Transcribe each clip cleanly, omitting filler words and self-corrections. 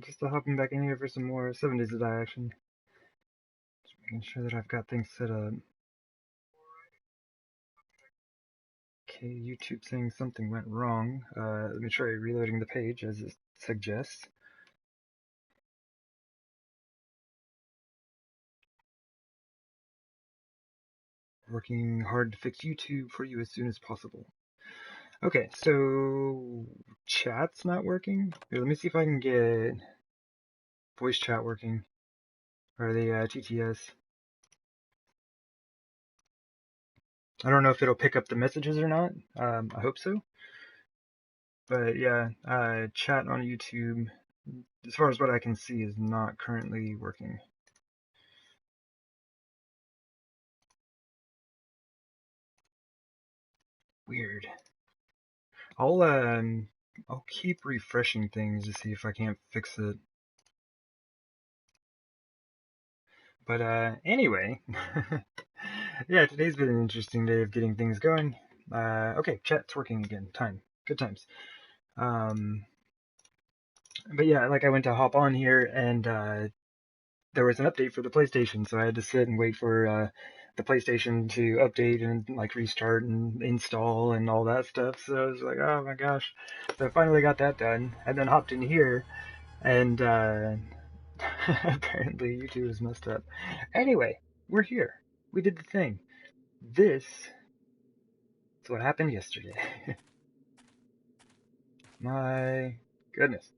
just hopping back in here for some more 7 Days to Die action. Just making sure that I've got things set up. Okay, YouTube saying something went wrong. Let me try reloading the page as it suggests. Working hard to fix YouTube for you as soon as possible. Okay, so chat's not working. Here, let me see if I can get voice chat working, or the TTS. I don't know if it'll pick up the messages or not. I hope so. But yeah, chat on YouTube, as far as what I can see, is not currently working. Weird. I'll keep refreshing things to see if I can't fix it. But anyway, yeah, today's been an interesting day of getting things going. Okay, chat's working again. Good times. But yeah, like I went to hop on here and there was an update for the PlayStation, so I had to sit and wait for the PlayStation to update and like restart and install and all that stuff. So I was like, oh my gosh. So I finally got that done and then hopped in here and apparently YouTube is messed up. Anyway, we're here. We did the thing. This is what happened yesterday. My goodness.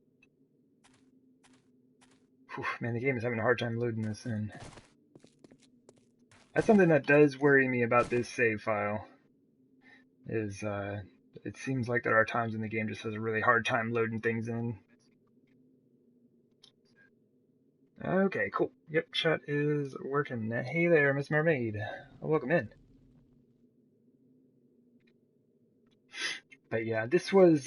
Whew, man, the game is having a hard time loading this in. That's something that does worry me about this save file. Is it seems like there are times when the game just has a really hard time loading things in. Okay, cool. Yep, chat is working. Hey there, Miss Mermaid. Welcome in. But yeah, this was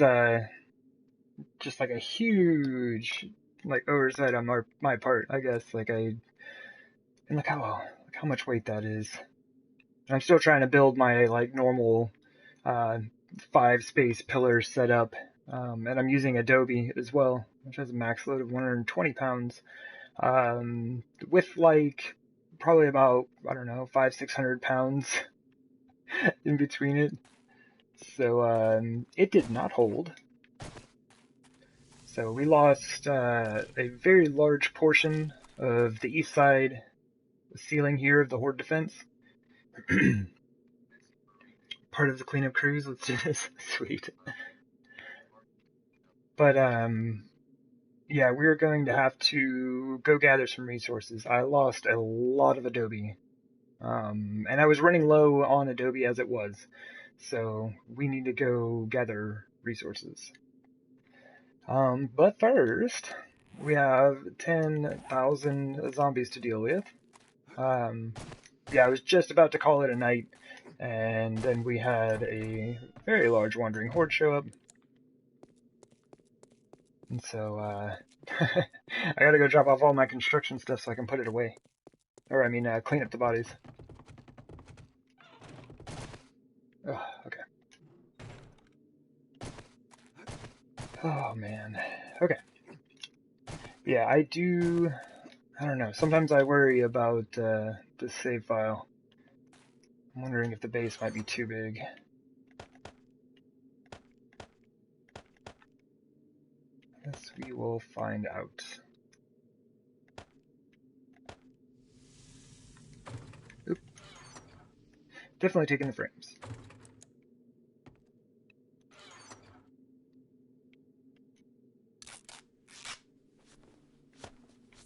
just like a huge like oversight on my part, I guess. And look how much weight that is. And I'm still trying to build my like normal 5-space pillar setup, and I'm using Adobe as well, which has a max load of 120 pounds, with like probably about, I don't know, 500-600 pounds in between it. So it did not hold. So we lost a very large portion of the east side ceiling here of the Horde defense. Part of the cleanup crews. Let's do this. Sweet. But yeah, we're going to have to go gather some resources. I lost a lot of Adobe, and I was running low on Adobe as it was, so we need to go gather resources. But first, we have 10,000 zombies to deal with. Yeah, I was just about to call it a night, and then we had a very large wandering horde show up. And so, I gotta go drop off all my construction stuff so I can put it away. Or, I mean, clean up the bodies. Oh, okay. Oh, man. Okay. Yeah, I don't know. Sometimes I worry about the save file. I'm wondering if the base might be too big. I guess we will find out. Oop. Definitely taking the frames.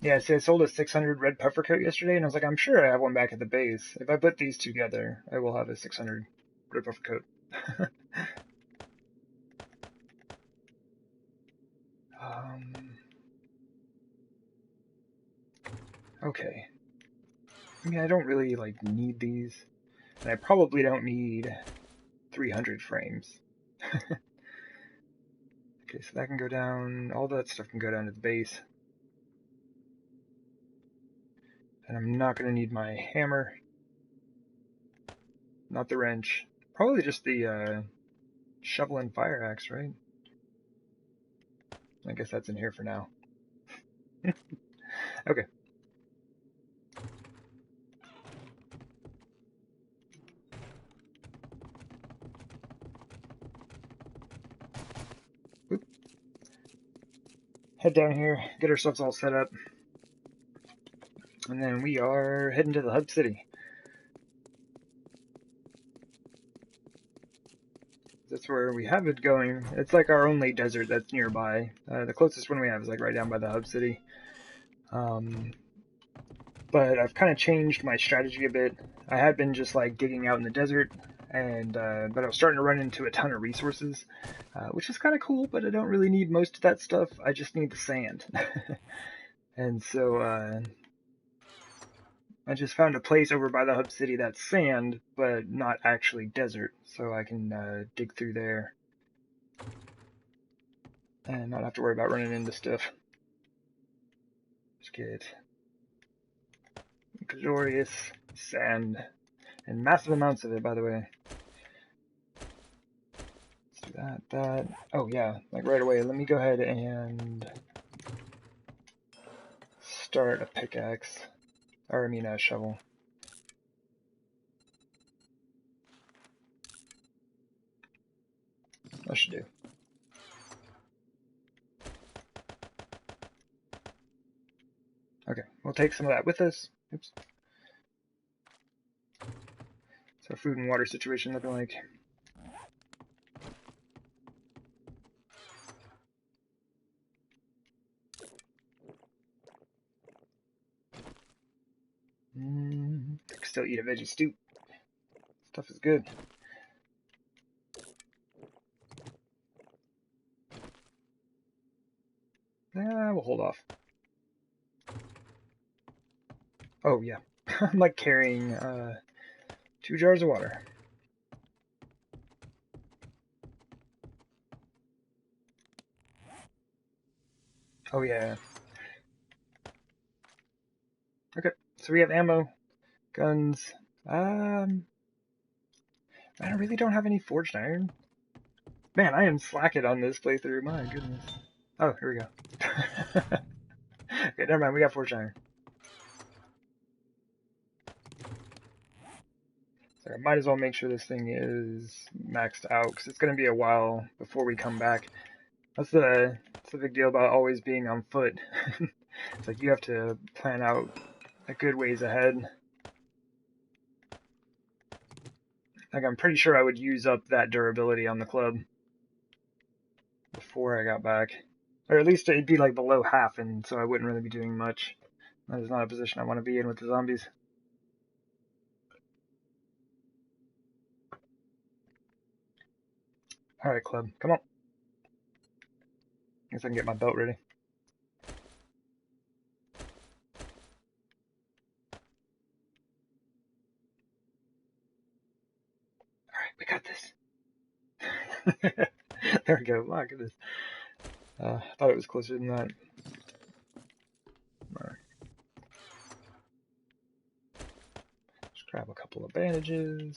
Yeah, see, I sold a 600 red puffer coat yesterday, and I was like, I'm sure I have one back at the base. If I put these together, I will have a 600 red puffer coat. Okay. I mean, I don't really, like, need these. And I probably don't need 300 frames. Okay, so that can go down. All that stuff can go down to the base. And I'm not going to need my hammer. Not the wrench. Probably just the shovel and fire axe, right? I guess that's in here for now. Okay. Oop. Head down here, get ourselves all set up, and then we are heading to the hub city. That's where we have it going. It's like our only desert that's nearby. The closest one we have is like right down by the hub city. But I've kind of changed my strategy a bit. I had been just like digging out in the desert, and but I was starting to run into a ton of resources, which is kind of cool. But I don't really need most of that stuff. I just need the sand, and so I just found a place over by the hub city that's sand, but not actually desert, so I can dig through there and not have to worry about running into stuff. Just get glorious sand, and massive amounts of it, by the way. Let's do that. Oh yeah, like right away. Let me go ahead and start a pickaxe, or I mean a shovel. That should do. Okay, we'll take some of that with us. Oops. What's our food and water situation looking like? I can still eat a veggie stew. Stuff is good. We'll hold off. Oh yeah, I'm like carrying 2 jars of water. Oh yeah. Okay, so we have ammo, guns. I really don't have any forged iron. Man, I am slacking on this playthrough. My goodness. Oh, here we go. Okay, never mind. We got forged iron. So I might as well make sure this thing is maxed out because it's going to be a while before we come back. That's the big deal about always being on foot. It's like you have to plan out a good ways ahead. Like I'm pretty sure I would use up that durability on the club before I got back. Or at least it'd be like below half, and so I wouldn't really be doing much. That is not a position I want to be in with the zombies. Alright, club, come on. Guess I can get my belt ready. Alright, we got this. There we go. My goodness. I thought it was closer than that. Alright. Just grab a couple of bandages.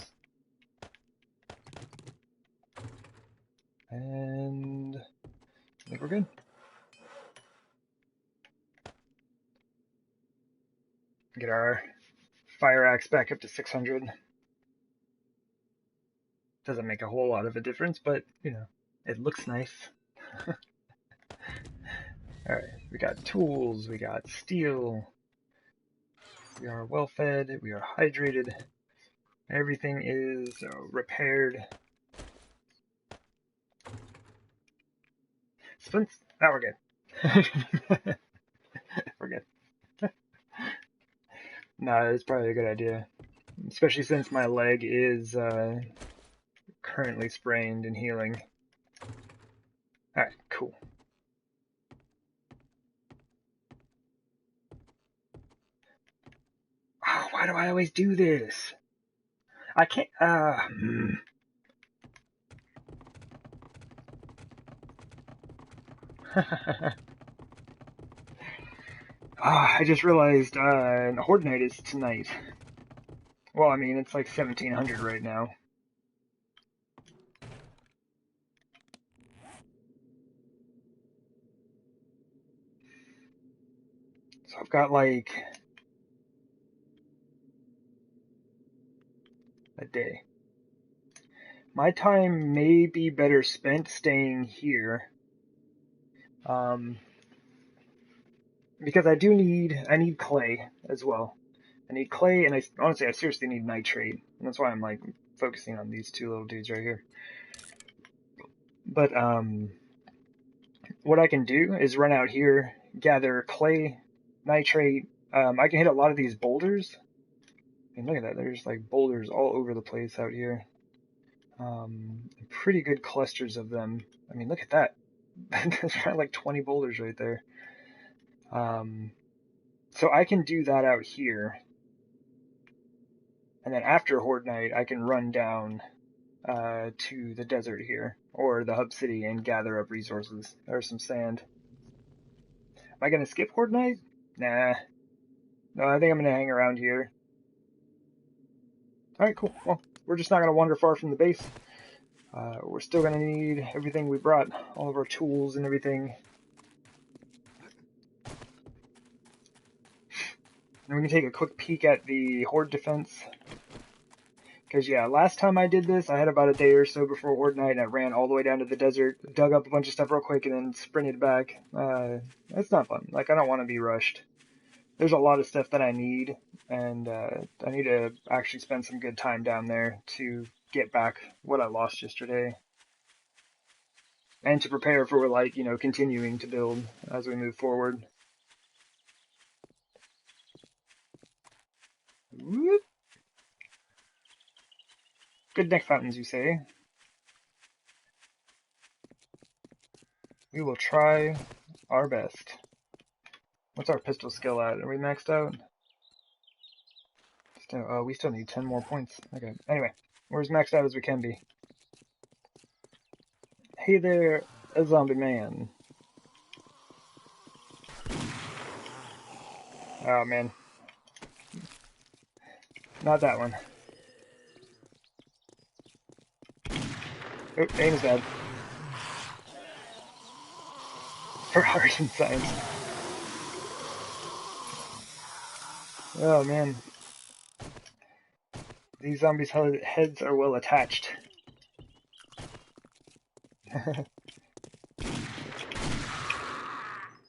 And I think we're good. Get our fire axe back up to 600. Doesn't make a whole lot of a difference, but, you know, it looks nice. Alright, we got tools, we got steel. We are well fed, we are hydrated. Everything is repaired. Splints? Now we're good. We're good. Nah, it's probably a good idea. Especially since my leg is currently sprained and healing. Alright, cool. Oh, why do I always do this? I can't. I just realized Horde Night is tonight. Well, I mean, it's like 1700 right now. got like a day. My time may be better spent staying here. Because I need clay as well. I need clay, and honestly, I seriously need nitrate. And that's why I'm like focusing on these two little dudes right here. But what I can do is run out here, gather clay, nitrate. I can hit a lot of these boulders. And look at that, there's like boulders all over the place out here. Pretty good clusters of them. I mean, look at that. There's probably like 20 boulders right there. So I can do that out here. And then after Horde Night, I can run down to the desert here, or the hub city, and gather up resources. There's some sand. Am I going to skip Horde Night? Nah. No, I think I'm going to hang around here. Alright, cool. Well, we're just not going to wander far from the base. We're still going to need everything we brought, all of our tools and everything. And we can take a quick peek at the Horde defense. Because, yeah, last time I did this, I had about a day or so before Horde Night, and I ran all the way down to the desert, dug up a bunch of stuff real quick, and then sprinted back. That's not fun. Like, I don't want to be rushed. There's a lot of stuff that I need, and I need to actually spend some good time down there to get back what I lost yesterday. And to prepare for, like, you know, continuing to build as we move forward. Whoop. Good neck fountains, you say? We will try our best. What's our pistol skill at? Are we maxed out? Still, we still need 10 more points. Okay. Anyway, we're as maxed out as we can be. Hey there, a zombie man. Oh man. Not that one. Oh, aim is bad. For art and science. Oh man. These zombies' heads are well attached.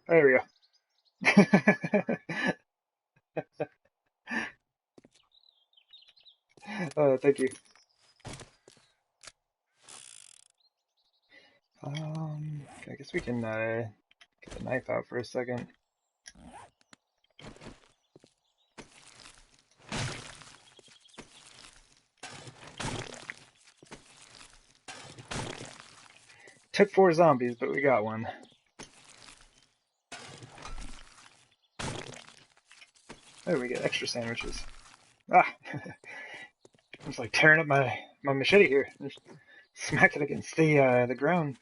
There we go. Oh, thank you. I guess we can get the knife out for a second. Took 4 zombies, but we got one. Oh, we get extra sandwiches. Ah! I was like tearing up my machete here. Just smacked it against the ground.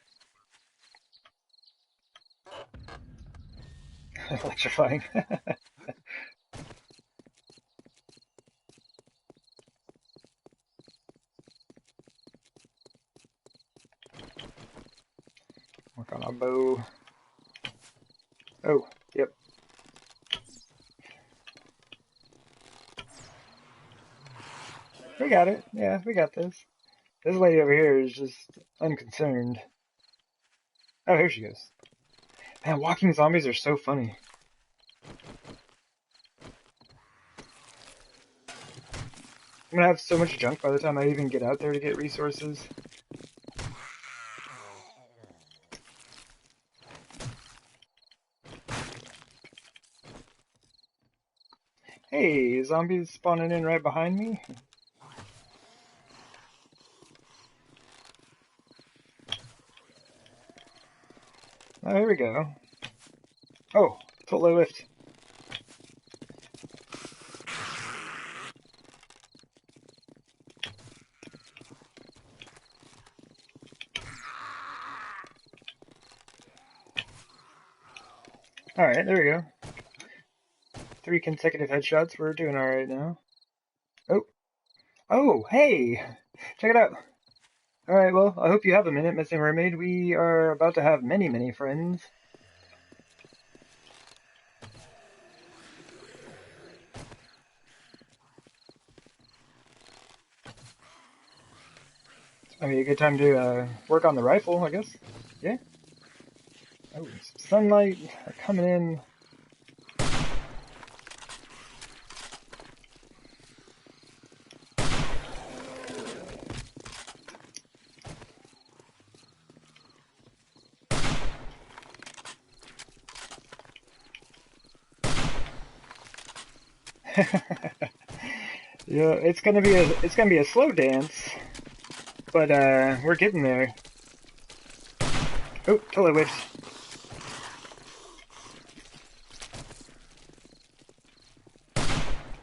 Electrifying. Work on a bow. Oh, yep. We got it. Yeah, we got this. This lady over here is just unconcerned. Oh, here she goes. Man, walking zombies are so funny. I'm gonna have so much junk by the time I even get out there to get resources. Hey, zombies spawning in right behind me. Oh, here we go. Oh, totally lift. Alright, there we go. 3 consecutive headshots. We're doing alright now. Oh. Oh, hey! Check it out. Alright, well, I hope you have a minute, Missing Mermaid. We are about to have many, many friends. I mean, a good time to work on the rifle, I guess. Yeah. Oh, sunlight coming in. Yeah, it's gonna be a slow dance, but we're getting there. Oh, totally whiffed.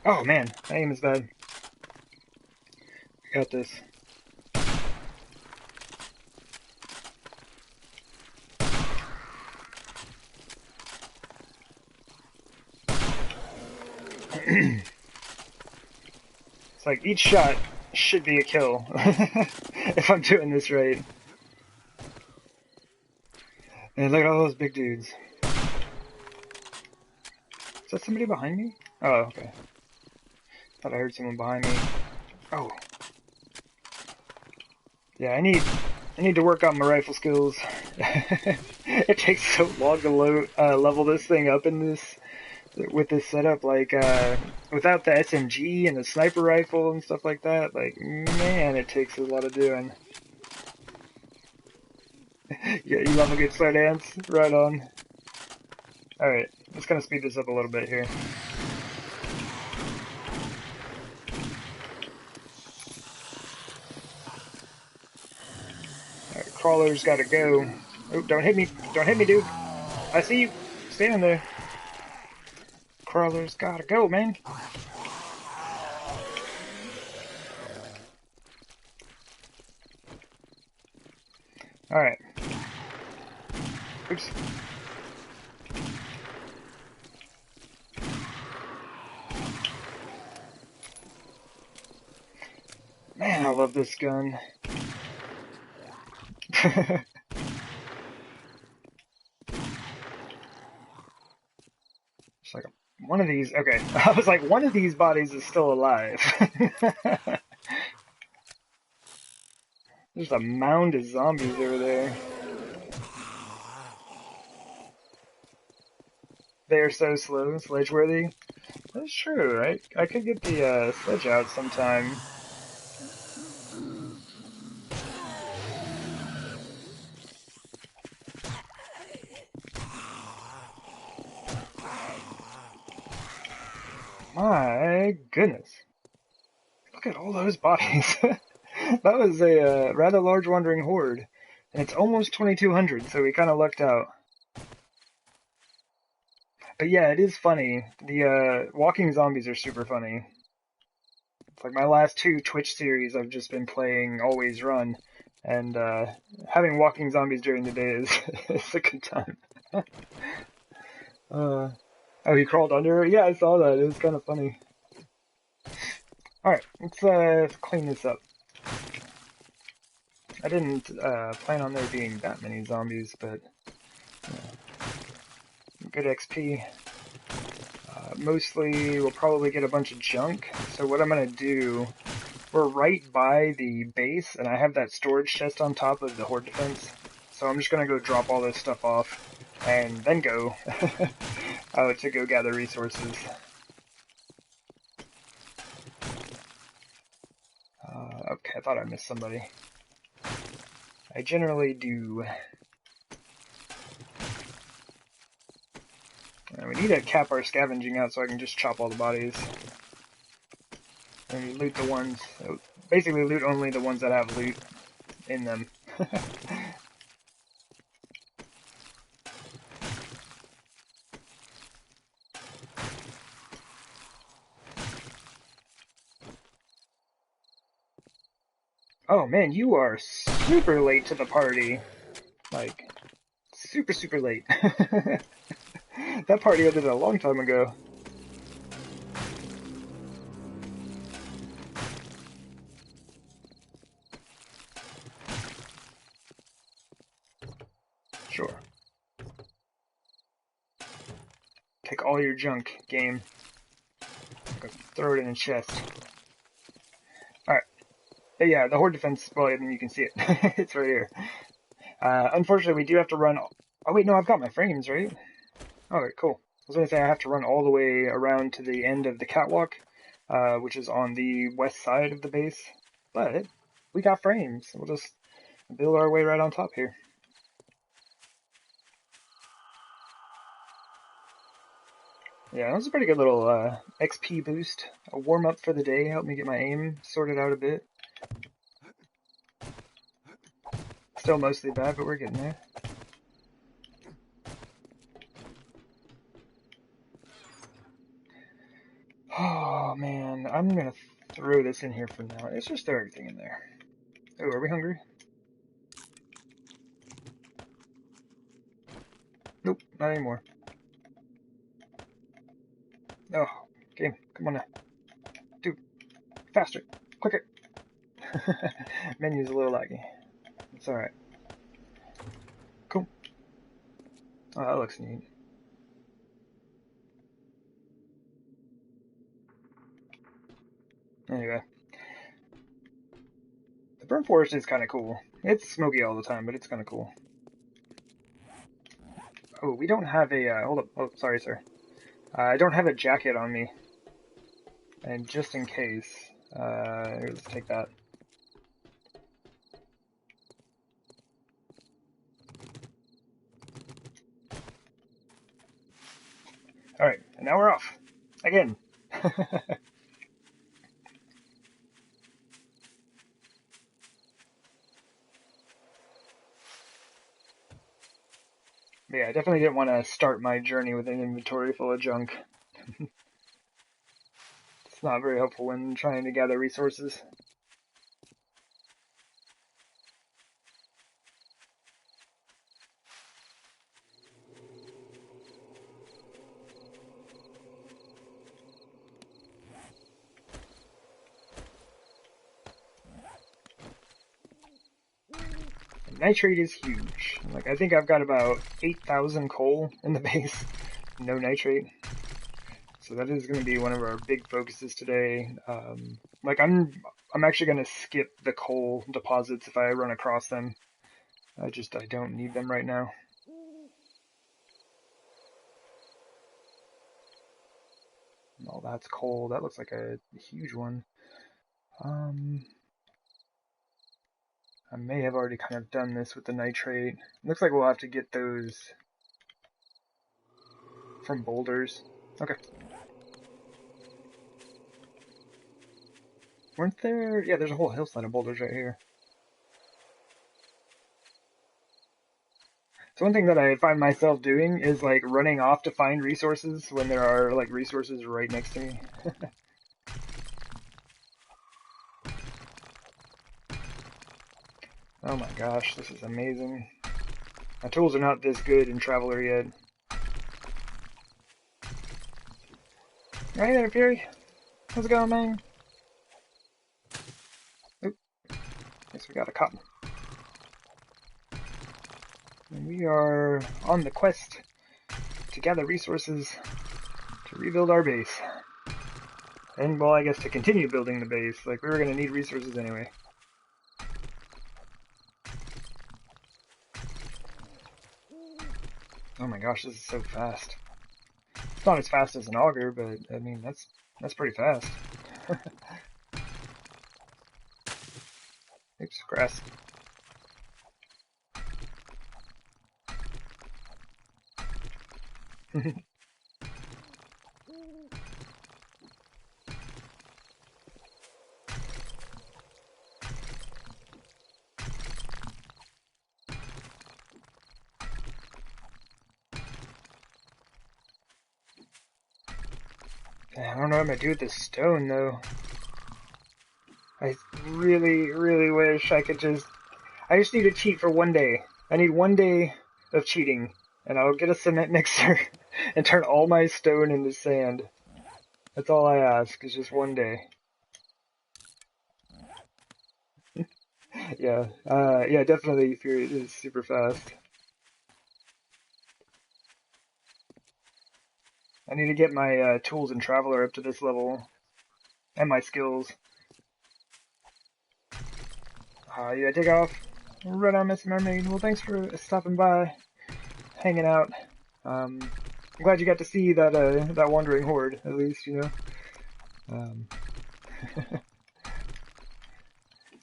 Oh man, my aim is bad. I got this. It's like each shot should be a kill if I'm doing this right. And look at all those big dudes. Is that somebody behind me? Oh, okay. Thought I heard someone behind me. Oh. Yeah, I need to work on my rifle skills. It takes so long to level this thing up in this with this setup. Like without the SMG and the sniper rifle and stuff like that, like man, it takes a lot of doing. Yeah, you love a good slow dance. Right on. All right, let's kind of speed this up a little bit here. All right, crawler's got to go. Oh, don't hit me! Don't hit me, dude! I see you standing there. Crawler's got to go, man. All right. Oops. Man, I love this gun. It's like one of these. Okay, I was like, one of these bodies is still alive. There's a mound of zombies over there. They are so slow, sledge-worthy. That's true, right? I could get the sledge out sometime. My goodness. Look at all those bodies. That was a rather large wandering horde. And it's almost 2200, so we kind of lucked out. But yeah, it is funny. The walking zombies are super funny. It's like my last two Twitch series I've just been playing Always Run. And having walking zombies during the day is, is a good time. Oh, he crawled under it? Yeah, I saw that. It was kind of funny. Alright, let's clean this up. I didn't plan on there being that many zombies, but good XP. Mostly we'll probably get a bunch of junk. So what I'm going to do, we're right by the base, and I have that storage chest on top of the horde defense. So I'm just going to go drop all this stuff off, and then go to go gather resources. Okay, I thought I missed somebody. I generally do. We need to cap our scavenging out so I can just chop all the bodies. And loot the ones, basically loot only the ones that have loot in them. Oh man, you are super late to the party. Like, super, super late. That party ended a long time ago. Sure. Take all your junk, game. Go throw it in a chest. Alright. Yeah, the horde defense, well, I mean, you can see it. It's right here. Unfortunately, we do have to run... Oh, wait, no, I've got my frames, right? Alright, cool. I was going to say I have to run all the way around to the end of the catwalk, which is on the west side of the base. But we got frames. We'll just build our way right on top here. Yeah, that was a pretty good little XP boost. A warm-up for the day, helped me get my aim sorted out a bit. Still mostly bad, but we're getting there. Oh, man, I'm gonna throw this in here for now. Let's just throw everything in there. Oh, are we hungry? Nope, not anymore. Oh, game, come on now. Dude, faster, quicker. Menu's a little laggy. It's alright. Cool. Oh, that looks neat. Anyway. The burnt forest is kind of cool. It's smoky all the time, but it's kind of cool. Oh, we don't have a, hold up. Oh, sorry, sir. I don't have a jacket on me. And just in case, here, let's take that. Alright, and now we're off. Again. Yeah, I definitely didn't want to start my journey with an inventory full of junk. It's not very helpful when trying to gather resources. Nitrate is huge. Like, I think I've got about 8,000 coal in the base. No nitrate. So that is going to be one of our big focuses today. Like, I'm actually going to skip the coal deposits if I run across them. I don't need them right now. Oh, that's coal. That looks like a huge one. I may have already kind of done this with the nitrate. Looks like we'll have to get those from boulders. Okay. Weren't there? Yeah, there's a whole hillside of boulders right here. So one thing that I find myself doing is like running off to find resources when there are like resources right next to me. Oh my gosh, this is amazing. My tools are not this good in Traveler yet. Right there, Fury. How's it going, man? Oop. Guess we got a cotton. And we are on the quest to gather resources to rebuild our base. And, well, I guess to continue building the base. Like, we were going to need resources anyway. Oh my gosh, this is so fast. It's not as fast as an auger, but, I mean, that's pretty fast. Oops, grass. I don't know what I'm gonna do with this stone, though. I really, really wish I could I just need to cheat for one day. I need one day of cheating, and I'll get a cement mixer and turn all my stone into sand. That's all I ask, is just one day. Yeah, definitely Fury is super fast. I need to get my tools and Traveler up to this level, and my skills. Yeah, take off. Right on, Miss Mermaid. Well, thanks for stopping by, hanging out. I'm glad you got to see that wandering horde, at least, you know. Um,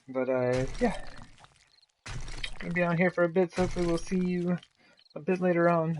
but yeah, gonna be on here for a bit, so hopefully we'll see you a bit later on.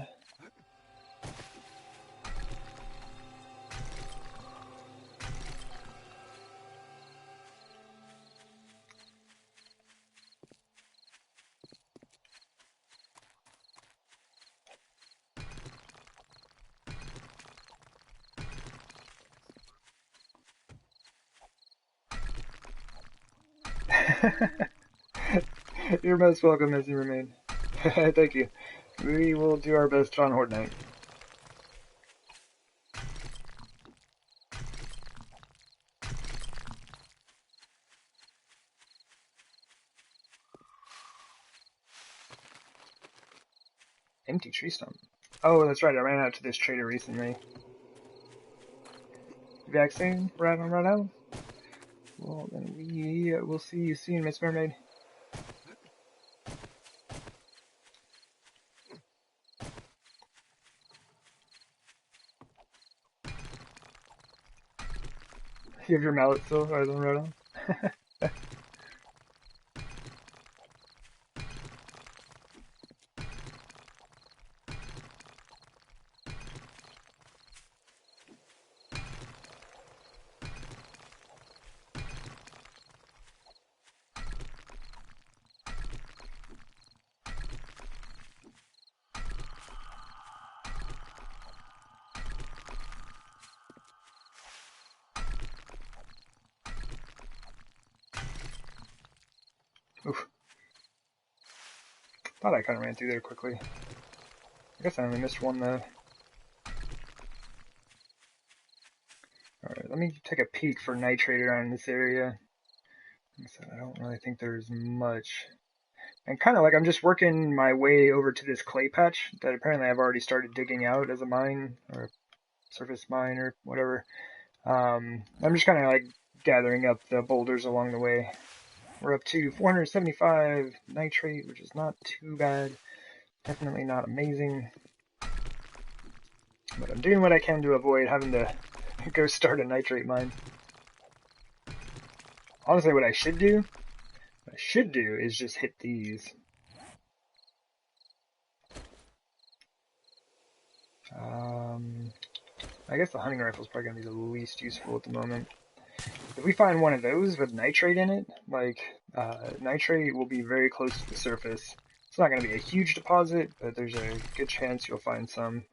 You're most welcome, as you remain. Thank you. We will do our best on Horde Night. Empty tree stump. Oh, that's right. I ran out to this trader recently. Back soon? Right on, right on. Well, then we will see you soon, Miss Mermaid. You have your mallet still? Right on, right on. Oof. Thought I kind of ran through there quickly. I guess I only missed one though. Alright, let me take a peek for nitrate around this area. Like I said, I don't really think there's much. And kind of like I'm just working my way over to this clay patch that apparently I've already started digging out as a mine or a surface mine or whatever. I'm just kind of like gathering up the boulders along the way. We're up to 475 nitrate, which is not too bad. Definitely not amazing. But I'm doing what I can to avoid having to go start a nitrate mine. Honestly, what I should do is just hit these. I guess the hunting rifle is probably going to be the least useful at the moment. If we find one of those with nitrate in it, like, nitrate will be very close to the surface. It's not going to be a huge deposit, but there's a good chance you'll find some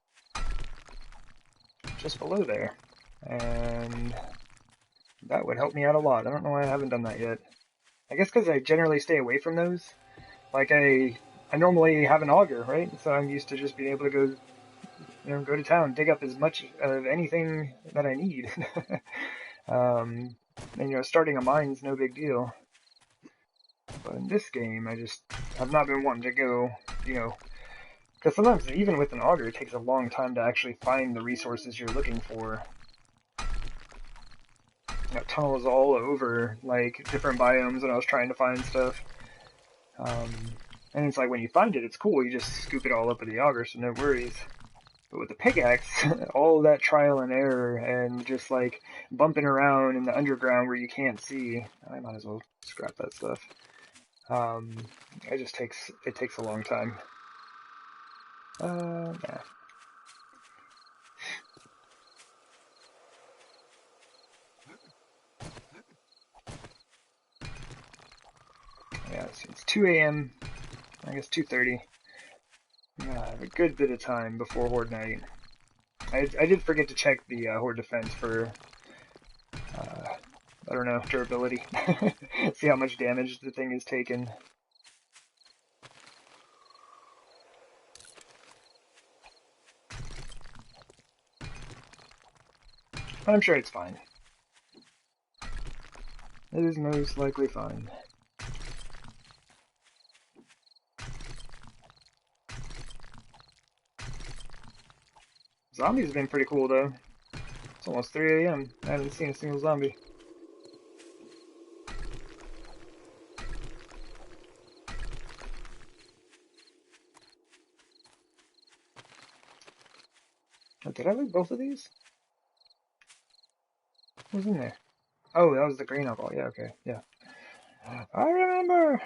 just below there. And that would help me out a lot. I don't know why I haven't done that yet. I guess because I generally stay away from those. Like, I normally have an auger, right? So I'm used to just being able to go to town, dig up as much of anything that I need. And, starting a mine's no big deal. But in this game, I've not been wanting to go, because sometimes even with an auger, it takes a long time to actually find the resources you're looking for. Tunnels all over, like, different biomes when I was trying to find stuff. And it's like, when you find it, it's cool, you just scoop it all up with the auger, so no worries. But with the pickaxe, all of that trial and error and just like bumping around in the underground where you can't see, I might as well scrap that stuff. It takes a long time. Nah. Yeah, it's 2 a.m. I guess 2:30. I have a good bit of time before Horde Night. I did forget to check the Horde defense for, I don't know, durability. See how much damage the thing has taken. But I'm sure it's fine. It is most likely fine. Zombies have been pretty cool though. It's almost 3 a.m. I haven't seen a single zombie. Oh, did I loot both of these? What was in there? Oh, that was the green alcohol. Yeah, okay, yeah. I remember!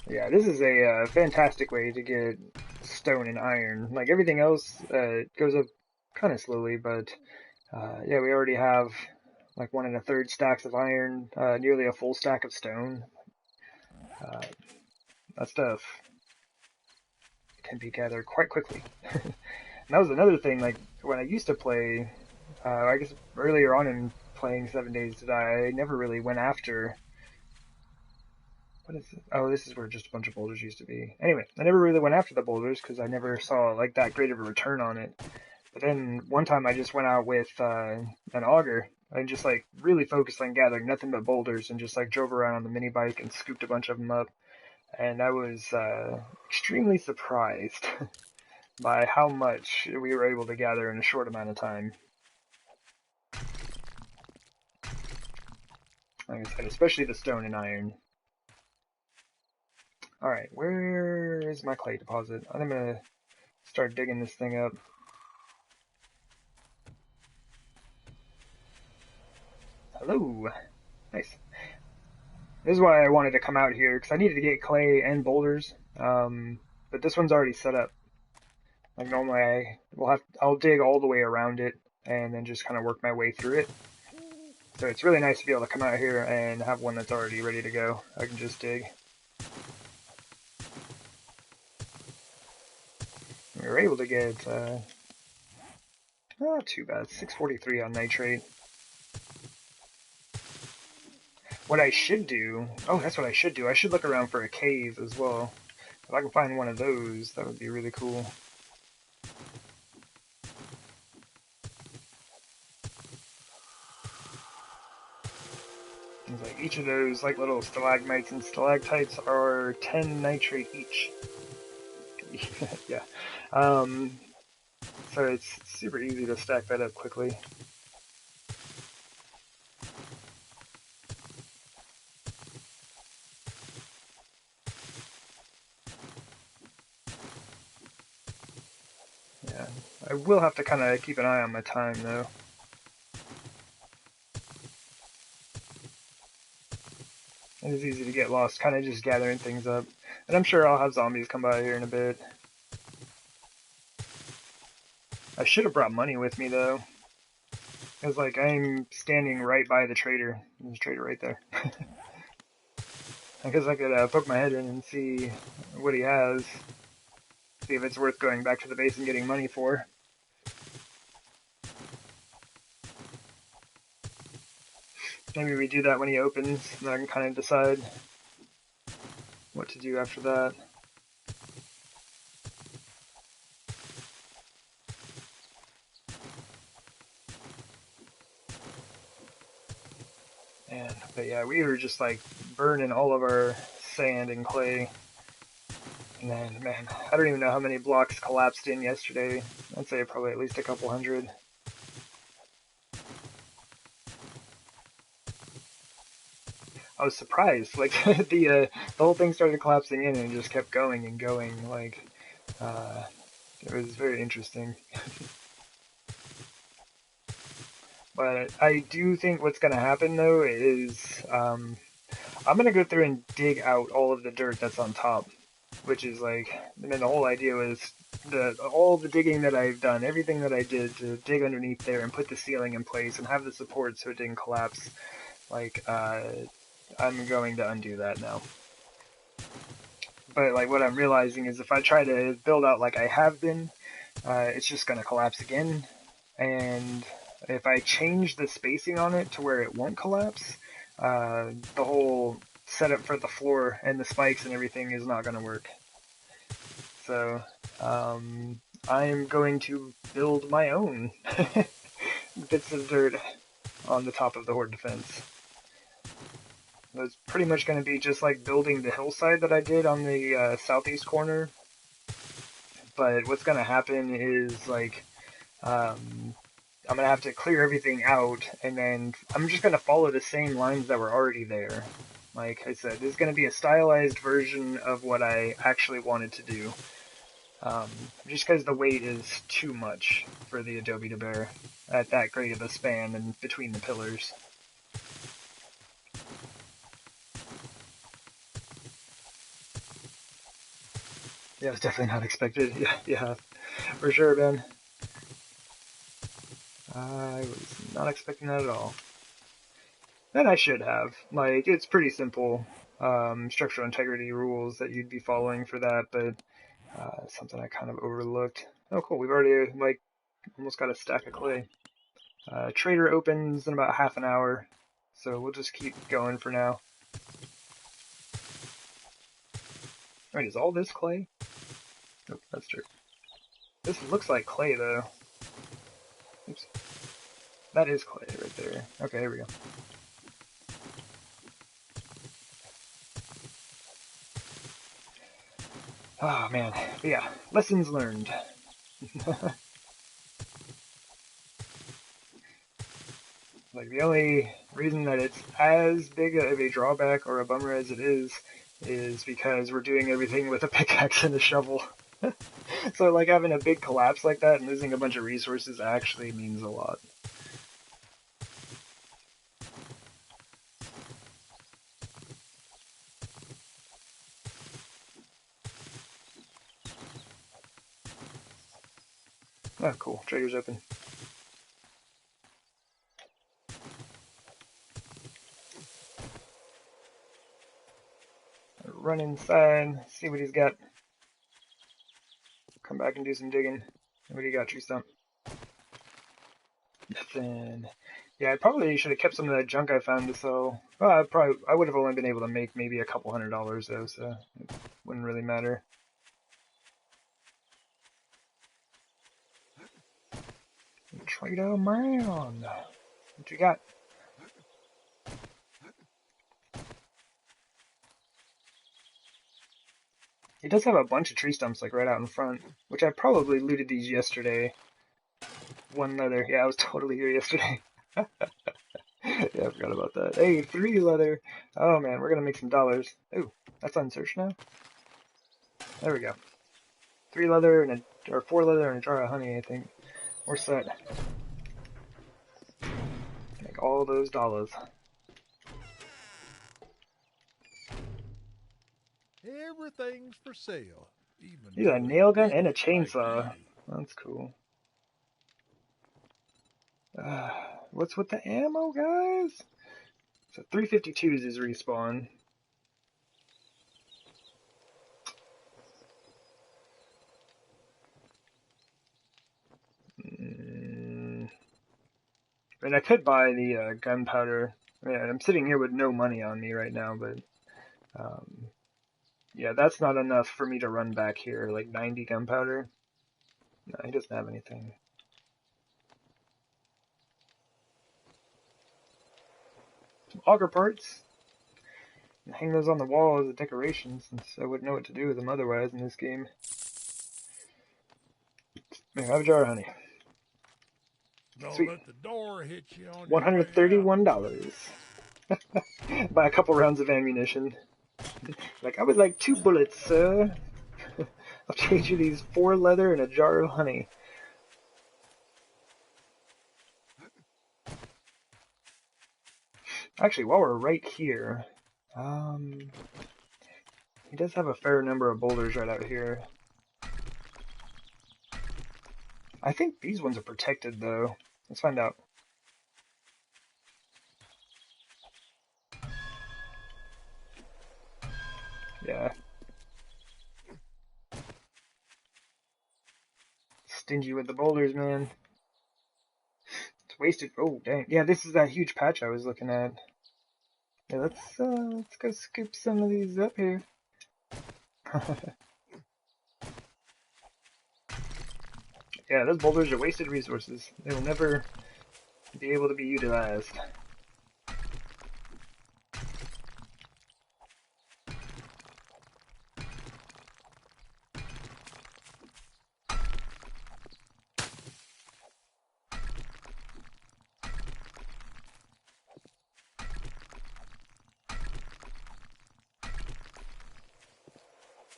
Yeah, this is a fantastic way to get stone and iron. Like everything else, goes up kind of slowly, but yeah, we already have like 1 1/3 stacks of iron, nearly a full stack of stone. Uh, that stuff can be gathered quite quickly. And that was another thing, like when I used to play, I guess earlier on in playing 7 Days to Die, I never really went after. What is it? Oh, this is where just a bunch of boulders used to be. Anyway, I never really went after the boulders because I never saw like that great of a return on it. But then one time I just went out with an auger and just like really focused on gathering nothing but boulders and just like drove around on the mini bike and scooped a bunch of them up. And I was extremely surprised by how much we were able to gather in a short amount of time. Like I said, especially the stone and iron. Alright, where is my clay deposit? I'm gonna start digging this thing up. Hello! Nice. This is why I wanted to come out here, because I needed to get clay and boulders. But this one's already set up. Like normally I'll dig all the way around it and then just kind of work my way through it. So it's really nice to be able to come out here and have one that's already ready to go. I can just dig. We were able to get, not too bad, 643 on nitrate. What I should do, oh, that's what I should do. I should look around for a cave as well. If I can find one of those, that would be really cool. It's like each of those like little stalagmites and stalactites are 10 nitrate each. Yeah. So it's super easy to stack that up quickly. Yeah. I will have to kind of keep an eye on my time though. It is easy to get lost, kind of just gathering things up. And I'm sure I'll have zombies come by here in a bit. I should have brought money with me though. Because like I'm standing right by the trader. There's a trader right there. I guess I could poke my head in and see what he has. See if it's worth going back to the base and getting money for. Maybe we do that when he opens, and then I can kind of decide what to do after that. But yeah, we were just like burning all of our sand and clay. And then, man, I don't even know how many blocks collapsed in yesterday. I'd say probably at least a couple hundred. I was surprised. Like the whole thing started collapsing in and just kept going and going. Like it was very interesting. But I do think what's going to happen though is I'm going to go through and dig out all of the dirt that's on top, which is like, I mean, the whole idea was all the digging that I've done, everything that I did to dig underneath there and put the ceiling in place and have the support so it didn't collapse. Like, I'm going to undo that now. But like what I'm realizing is if I try to build out like I have been, it's just going to collapse again. And if I change the spacing on it to where it won't collapse, the whole setup for the floor and the spikes and everything is not going to work. So I'm going to build my own bits of dirt on the top of the Horde defense. It's pretty much going to be just like building the hillside that I did on the southeast corner. But what's going to happen is like I'm going to have to clear everything out, and then I'm just going to follow the same lines that were already there. Like I said, this is going to be a stylized version of what I actually wanted to do. Just because the weight is too much for the Adobe to bear at that great of a span and between the pillars. Yeah, it's definitely not expected. Yeah, for sure, Ben. I was not expecting that at all. And I should have. Like, it's pretty simple structural integrity rules that you'd be following for that, but something I kind of overlooked. Oh, cool. We've already, like, almost got a stack of clay. Trader opens in about half an hour, so we'll just keep going for now. Wait, is all this clay? Nope, that's dirt. This looks like clay, though. Oops. That is clay right there. Okay, here we go. Oh, man. But yeah, lessons learned. Like, the only reason that it's as big of a drawback or a bummer as it is because we're doing everything with a pickaxe and a shovel. So, like, having a big collapse like that and losing a bunch of resources actually means a lot. Oh, cool. Trader's open. Run inside, see what he's got. Come back and do some digging. What do you got, Tree Stump? Nothing. Yeah, I probably should have kept some of that junk I found to sell. Well, I would have only been able to make maybe a couple $100 though, so it wouldn't really matter. Trader man, what you got? He does have a bunch of tree stumps like right out in front, which I probably looted these yesterday. One leather. Yeah, I was totally here yesterday. Yeah, I forgot about that. Hey, 3 leather. Oh man, we're gonna make some dollars. Ooh, that's on search now. There we go. 3 leather and or 4 leather and a jar of honey, I think. We're set. Make all those dollars. Everything's for sale. Even He's a nail gun and a chainsaw. That's cool. What's with the ammo, guys? So 352 is his respawn. I mean, I could buy the gunpowder. I mean, I'm sitting here with no money on me right now, but yeah, that's not enough for me to run back here. Like 90 gunpowder. No, he doesn't have anything. Some auger parts. And hang those on the wall as a decoration, since I wouldn't know what to do with them otherwise in this game. Here, have a jar of honey. Don't Sweet. let the door hit you on $131. Buy a couple rounds of ammunition. Like, I would like 2 bullets, sir. I'll trade you these 4 leather and a jar of honey. Actually, while we're right here, he does have a fair number of boulders right out here. I think these ones are protected, though. Let's find out. Yeah. Stingy with the boulders, man. It's wasted. Oh, dang. Yeah, this is that huge patch I was looking at. Yeah, let's go scoop some of these up here. Yeah, those boulders are wasted resources. They will never be able to be utilized.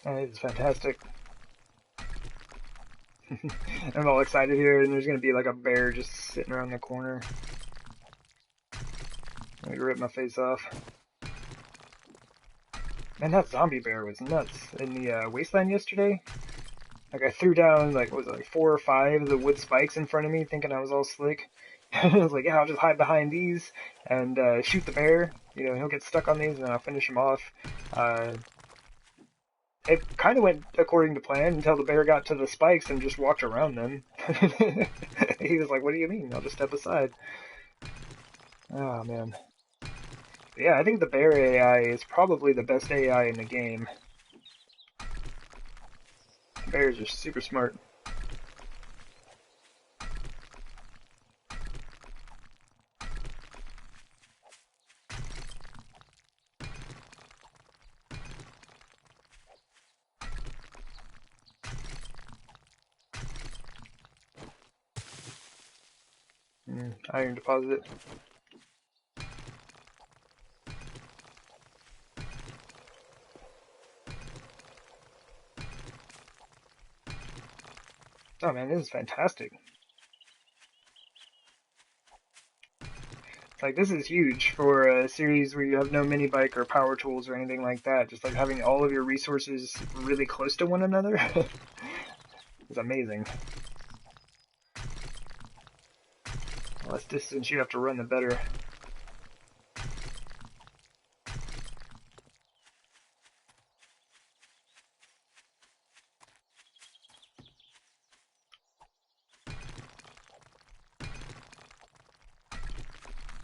It's fantastic. I'm all excited here, and there's gonna be like a bear just sitting around the corner. I'm gonna rip my face off. Man, that zombie bear was nuts in the wasteland yesterday. Like I threw down like what was it, like 4 or 5 of the wood spikes in front of me, thinking I was all slick. I was like, yeah, I'll just hide behind these and shoot the bear. You know, he'll get stuck on these, and then I'll finish him off. Uh, it kind of went according to plan until the bear got to the spikes and just walked around them. He was like, "What do you mean? I'll just step aside." Oh man. But yeah, I think the bear AI is probably the best AI in the game. The bears are super smart. Iron deposit. Oh man, this is fantastic. Like, this is huge for a series where you have no mini bike or power tools or anything like that. Just like having all of your resources really close to one another is amazing. The less distance you have to run, the better.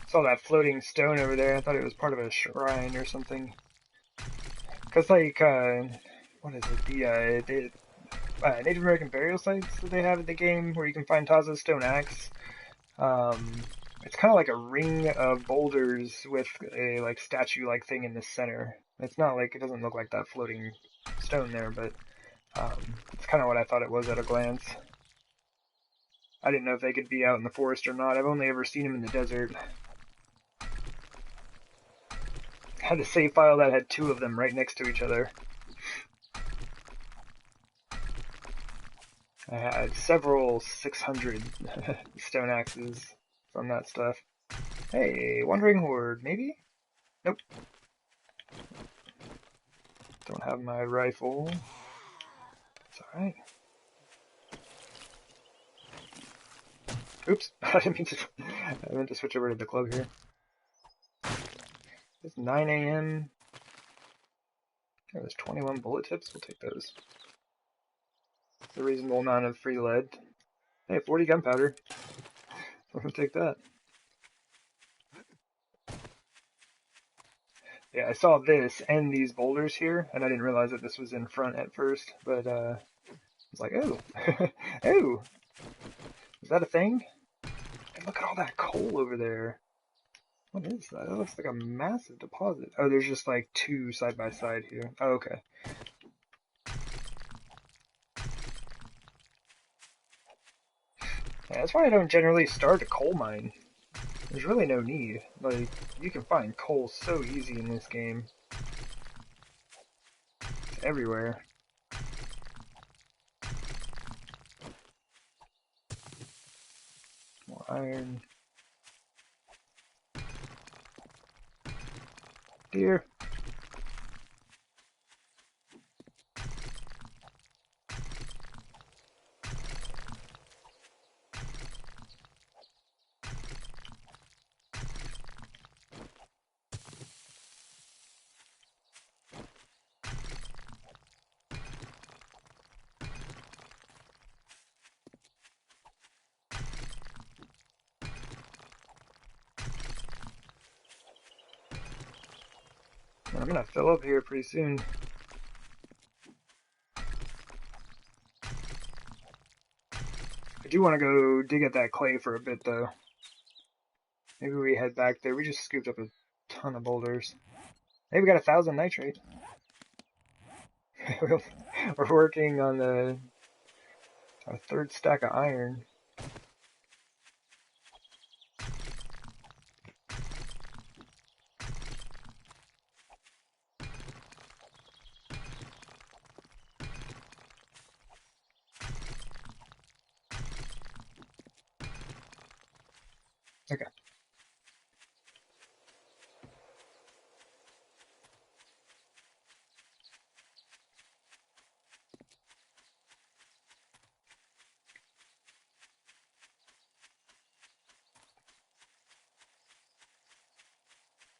Saw that floating stone over there. I thought it was part of a shrine or something. Cause like, what is it? The Native American burial sites that they have in the game, where you can find Tazo's stone axe. Um, it's kind of like a ring of boulders with a like statue-like thing in the center. It's not like it doesn't look like that floating stone there, but it's kind of what I thought it was at a glance. I didn't know if they could be out in the forest or not. I've only ever seen them in the desert. I had a save file that had 2 of them right next to each other. I had several 600 stone axes from that stuff. Hey, Wandering Horde, maybe? Nope. Don't have my rifle. It's alright. Oops, I meant to switch over to the club here. It's 9 a.m. Oh, there's 21 bullet tips. We'll take those. It's a reasonable amount of free lead. Hey, 40 gunpowder. We'll take that. Yeah, I saw this and these boulders here, and I didn't realize that this was in front at first, but I was like, oh, oh, is that a thing? And look at all that coal over there. What is that? That looks like a massive deposit. Oh, there's just like 2 side by side here. Oh, okay. Yeah, that's why I don't generally start a coal mine. There's really no need. Like, you can find coal so easy in this game. It's everywhere. More iron. Deer. I'm gonna fill up here pretty soon. I do want to go dig at that clay for a bit though. Maybe we head back there. We just scooped up a ton of boulders. Hey, we got 1,000 nitrate. We're working on our 3rd stack of iron. Okay.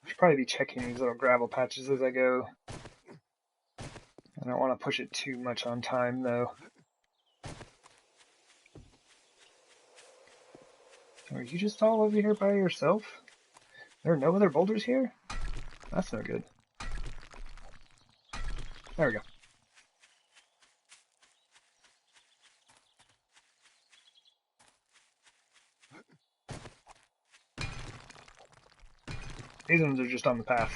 I should probably be checking these little gravel patches as I go. I don't want to push it too much on time, though. Are you just all over here by yourself? There are no other boulders here? That's no good. There we go. These ones are just on the path.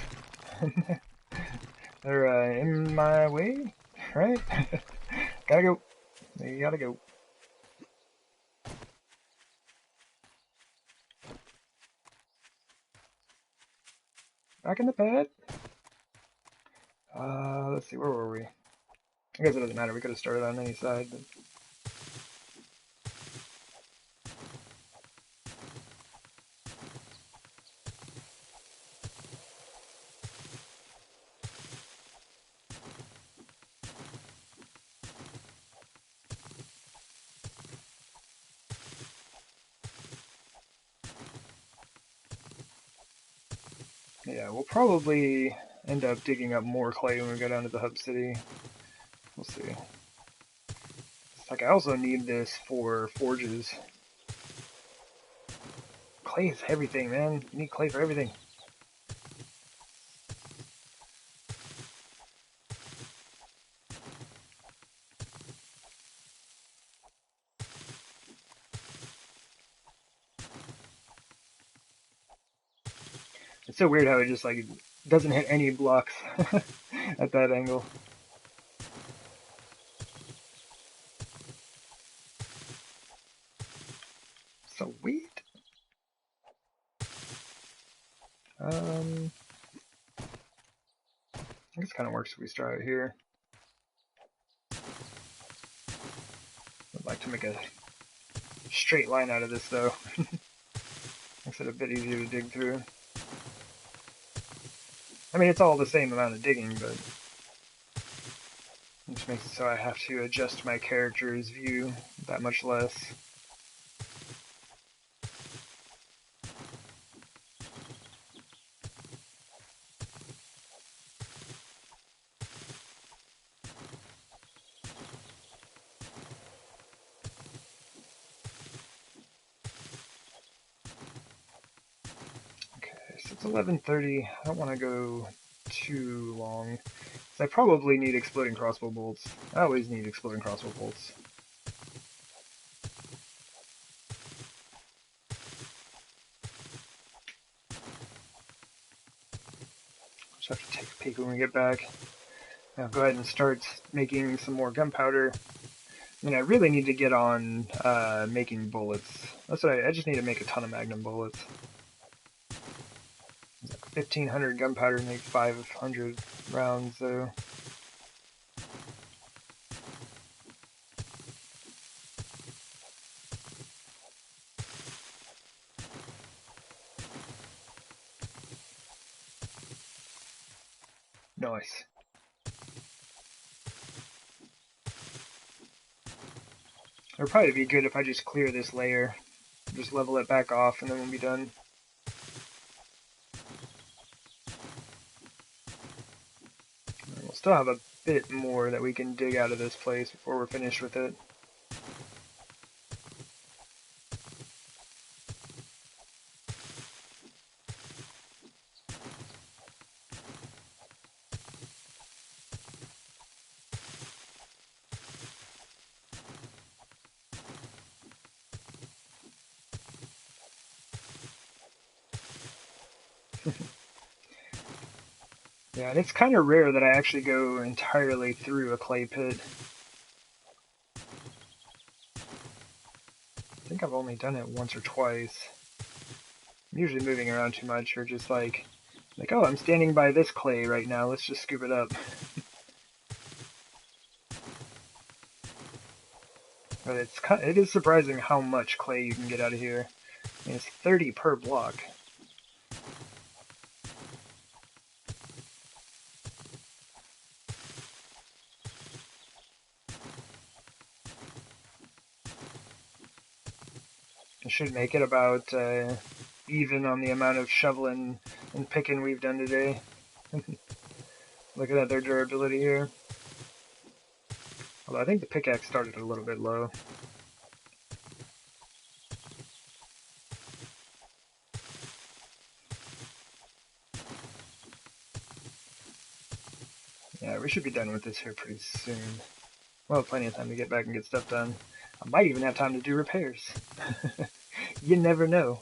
They're in my way, right? Gotta go. You gotta go. Back in the pad. Let's see, where were we? I guess it doesn't matter. We could have started on any side, but yeah, we'll probably end up digging up more clay when we go down to the hub city. We'll see. It's like I also need this for forges. Clay is everything, man. You need clay for everything. It's so weird how it just like doesn't hit any blocks at that angle. Sweet. I guess it kind of works if we start out here. I'd like to make a straight line out of this though. Makes it a bit easier to dig through. I mean, it's all the same amount of digging, but it just makes it so I have to adjust my character's view that much less. So it's 11:30. I don't want to go too long. So I probably need exploding crossbow bolts. I always need exploding crossbow bolts. Just have to take a peek when we get back. I'll go ahead and start making some more gunpowder. And I really need to get on making bullets. That's what I just need to make a ton of magnum bullets. It's like 1,500 gunpowder to make 500 rounds, though. Nice. It would probably be good if I just clear this layer. Just level it back off and then we'll be done. And we'll still have a bit more that we can dig out of this place before we're finished with it. Yeah, and it's kind of rare that I actually go entirely through a clay pit. I think I've only done it once or twice. I'm usually moving around too much or just like, oh, I'm standing by this clay right now, let's just scoop it up. But it is surprising how much clay you can get out of here. And it's 30 per block. It should make it about even on the amount of shoveling and picking we've done today. Looking at their durability here. Although I think the pickaxe started a little bit low. Yeah, we should be done with this here pretty soon. We'll have plenty of time to get back and get stuff done. I might even have time to do repairs. You never know.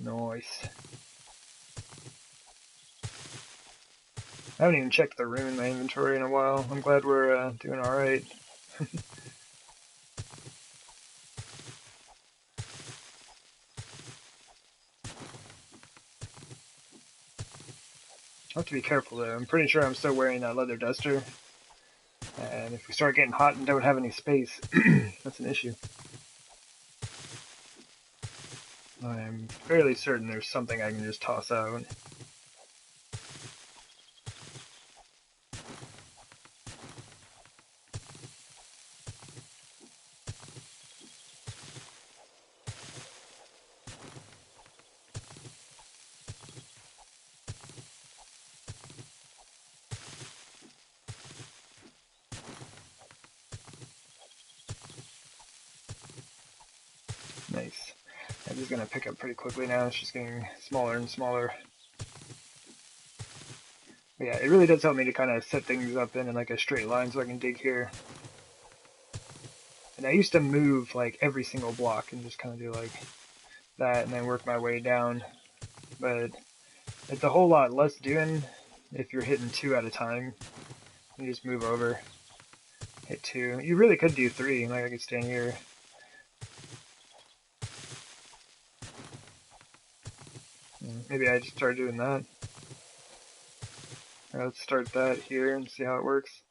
Nice. I haven't even checked the room in my inventory in a while. I'm glad we're doing alright. I have to be careful though. I'm pretty sure I'm still wearing that leather duster. And if we start getting hot and don't have any space, that's an issue. I'm fairly certain there's something I can just toss out. Nice. I'm just gonna pick up pretty quickly now. It's just getting smaller and smaller. But yeah, it really does help me to kind of set things up in like a straight line so I can dig here. And I used to move like every single block and just kind of do like that and then work my way down. But it's a whole lot less doing if you're hitting 2 at a time. You just move over, hit 2. You really could do 3, like I could stand here. Maybe I just start doing that. Let's start that here and see how it works.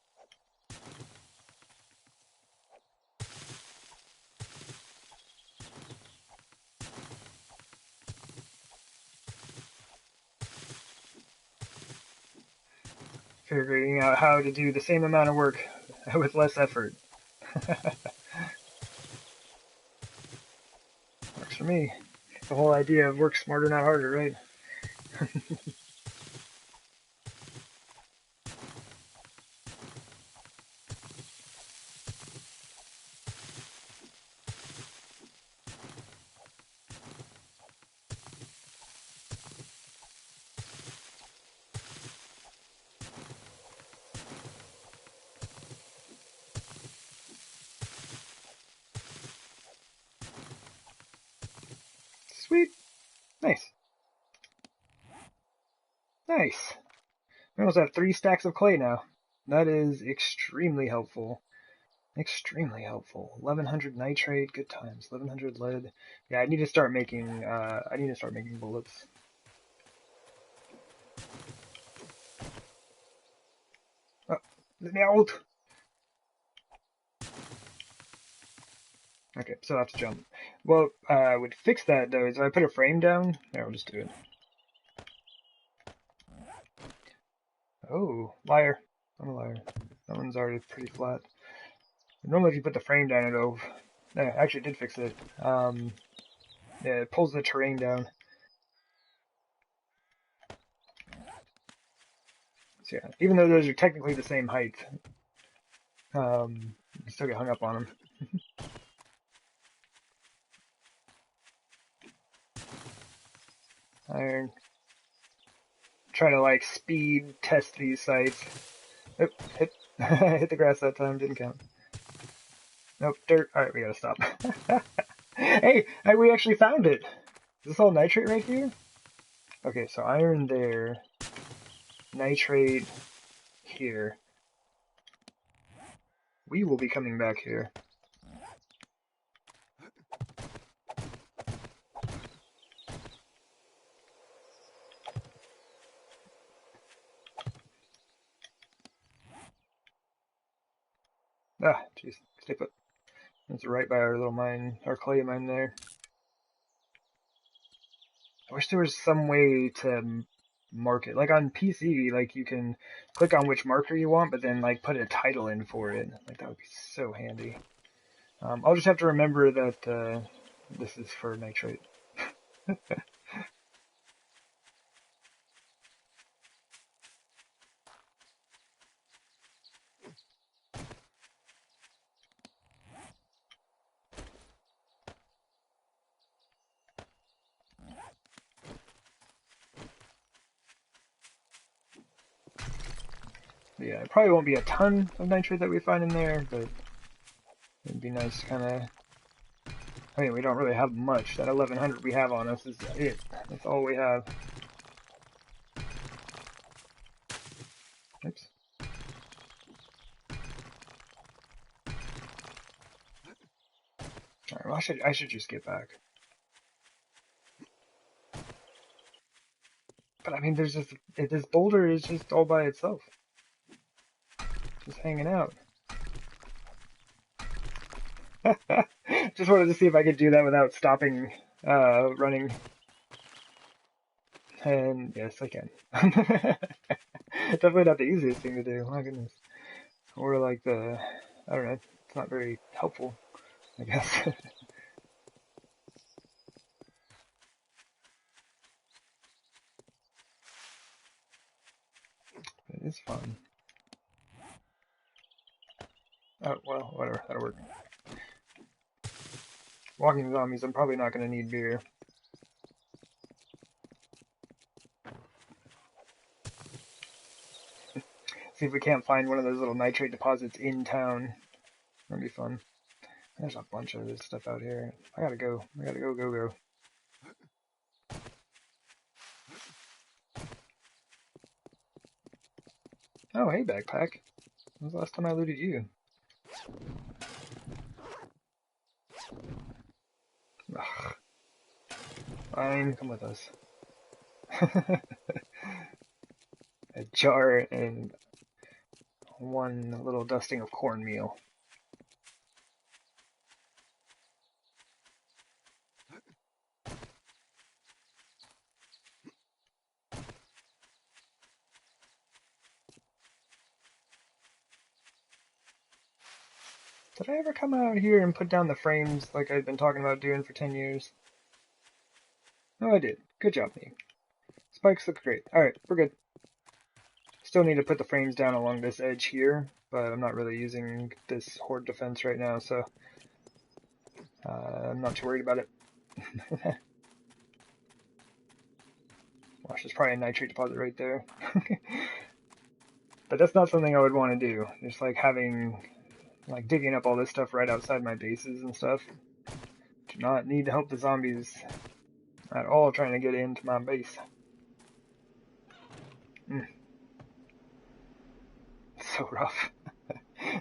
Figuring out how to do the same amount of work with less effort. Works for me. The whole idea of work smarter, not harder, right? Sweet. Nice. Nice. We almost have 3 stacks of clay now. That is extremely helpful. Extremely helpful. 1100 nitrate, good times. 1100 lead. Yeah, I need to start making. I need to start making bullets. Oh, let me out. Okay, so I have to jump. What would fix that though is if I put a frame down. There, I'll just do it. Oh, liar. I'm a liar. That one's already pretty flat. Normally if you put the frame down, it'll... No, actually it did fix it. Yeah, it pulls the terrain down. So yeah, even though those are technically the same height, you still get hung up on them. Iron. Try to like speed test these sites. Oop, hit, hit the grass that time, didn't count. Nope, dirt. Alright, we gotta stop. Hey, we actually found it. Is this all nitrate right here? Okay, so iron there. nitrate here. We will be coming back here. Ah, jeez, stay put. It's right by our little mine, our clay mine there. I wish there was some way to mark it. Like on PC, like you can click on which marker you want, but then like put a title in for it. Like that would be so handy. I'll just have to remember that this is for nitrate. Yeah, it probably won't be a ton of nitrate that we find in there, but it'd be nice to kind of... I mean, we don't really have much. That 1100 we have on us is it. That's all we have. Oops. Alright, well, I should just get back. But I mean, there's just... This boulder is just all by itself. Just hanging out. Just wanted to see if I could do that without stopping running. And yes, I can. Definitely not the easiest thing to do, my goodness. Or like the, I don't know, it's not very helpful, I guess. It is fun. Oh, well, whatever, that'll work. Walking zombies, I'm probably not going to need beer. See if we can't find one of those little nitrate deposits in town. That'd be fun. There's a bunch of this stuff out here. I gotta go. Go. Oh, hey, backpack. When was the last time I looted you? Ugh. Fine, come with us. A jar and one little dusting of cornmeal. Did I ever come out here and put down the frames like I've been talking about doing for 10 years? Oh, I did. Good job, me. Spikes look great. Alright, we're good. Still need to put the frames down along this edge here, but I'm not really using this horde defense right now, so I'm not too worried about it. Gosh, there's probably a nitrate deposit right there. But that's not something I would want to do. Just like digging up all this stuff right outside my bases and stuff. Do not need to help the zombies at all trying to get into my base. So rough.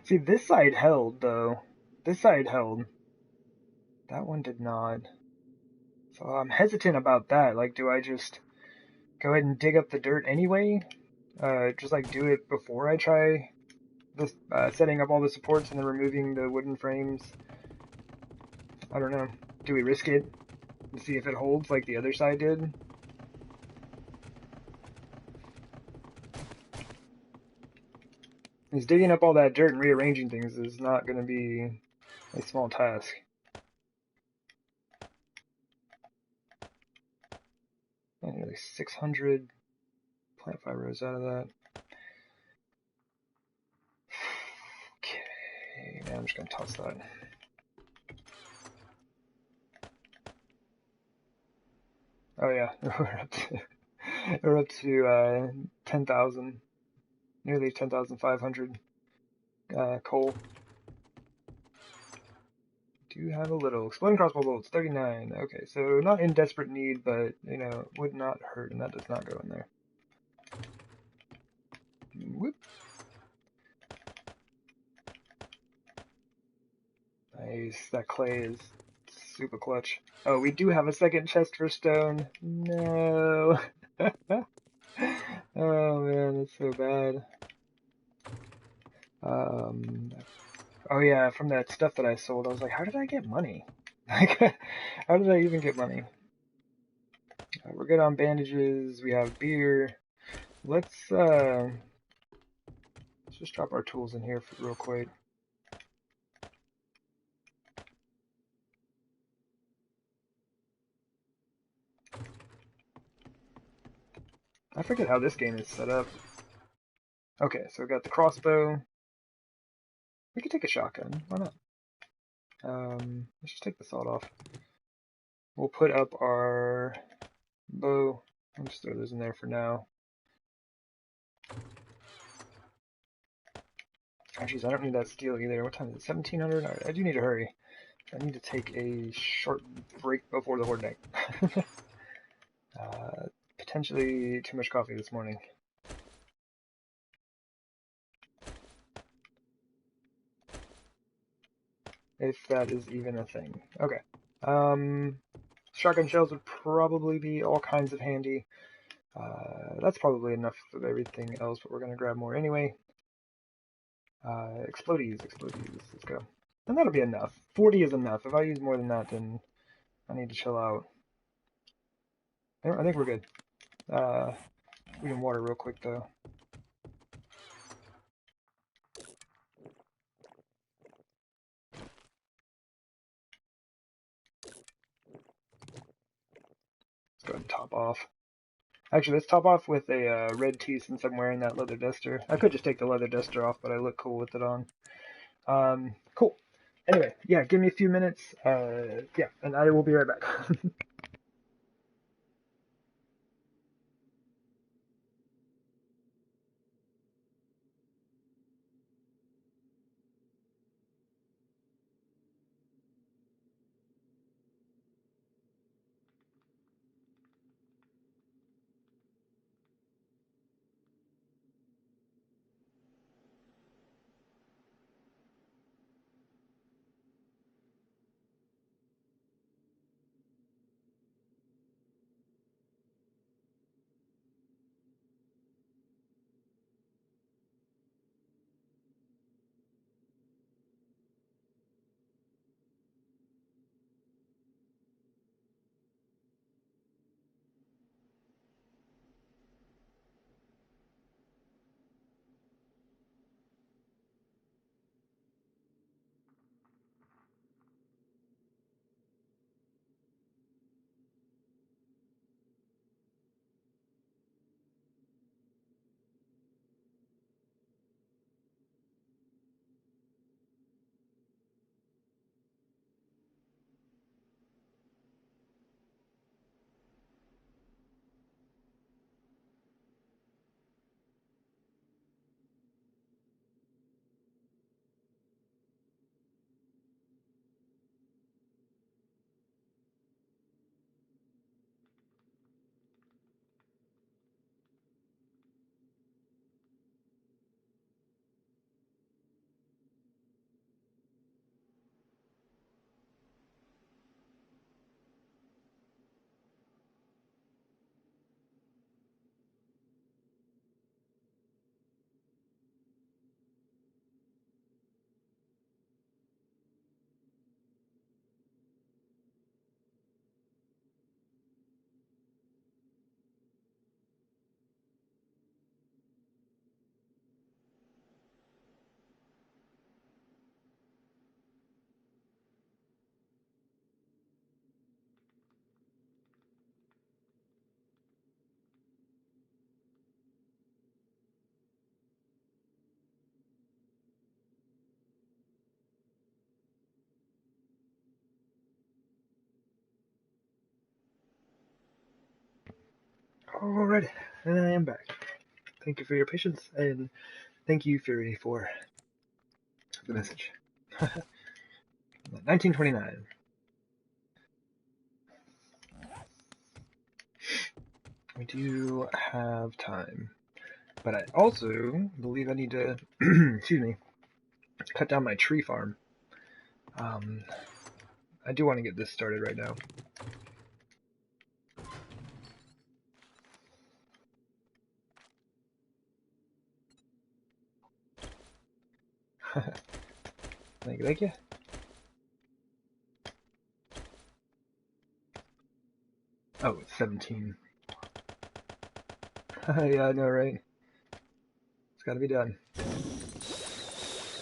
See, this side held, though. This side held. That one did not. So I'm hesitant about that. Like, do I just go ahead and dig up the dirt anyway? Just like do it before I try this, setting up all the supports and then removing the wooden frames? I don't know. Do we risk it and see if it holds like the other side did? Because digging up all that dirt and rearranging things is not going to be a small task. And nearly 600 plant fibers out of that. Okay, now I'm just going to toss that. Oh yeah, we're up to 10,000, nearly 10,500 coal. Do have a little exploding crossbow bolts, 39. Okay, so not in desperate need, but you know, would not hurt, and that does not go in there. Whoop. Nice. That clay is super clutch. Oh, we do have a second chest for stone. No. Oh man, that's so bad. Oh yeah, from that stuff that I sold, I was like, how did I get money? Like, how did I even get money? We're good on bandages. We have beer. Let's just drop our tools in here real quick. I forget how this game is set up. Okay, so we got the crossbow. We could take a shotgun. Why not? Let's just take the salt off. We'll put up our bow. I'll just throw those in there for now. Oh, geez, I don't need that steel either. What time is it? 1700? I do need to hurry. I need to take a short break before the horde night. Potentially too much coffee this morning. If that is even a thing. Okay. Shotgun shells would probably be all kinds of handy. That's probably enough of everything else, but we're going to grab more anyway. Explodies. Let's go. And that'll be enough. 40 is enough. If I use more than that, then I need to chill out. I think we're good. We can water real quick, though. Let's go ahead and top off. Actually, let's top off with a red tee since I'm wearing that leather duster. I could just take the leather duster off, but I look cool with it on. Cool. Anyway, yeah, give me a few minutes. Yeah, and I will be right back. Alright, and I am back. Thank you for your patience, and thank you, Fury, for the message. 1929. We do have time. But I also believe I need to, excuse me, cut down my tree farm. I do want to get this started right now. Thank you. Oh, it's 17. Yeah, I know, right? It's got to be done.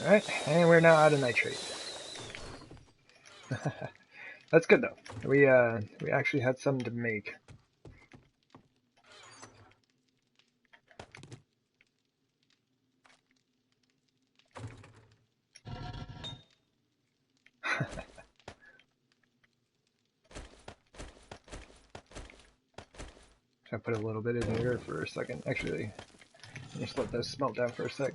Alright, and we're now out of nitrate. That's good though. We actually had some to make. I put a little bit in here for a second. Actually, just let those smelt down for a sec.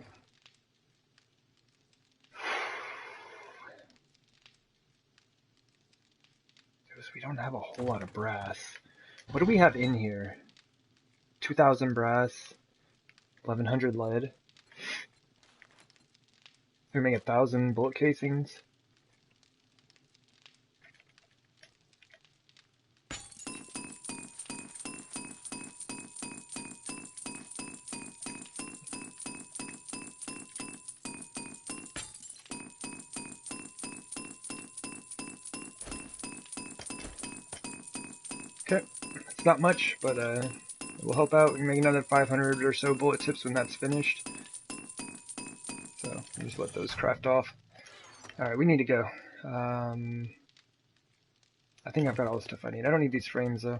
Because we don't have a whole lot of brass. What do we have in here? 2,000 brass, 1,100 lead. We make 1,000 bullet casings. Okay, it's not much, but it will help out. We can make another 500 or so bullet tips when that's finished. So just let those craft off. Alright, we need to go. I think I've got all the stuff I need. I don't need these frames though.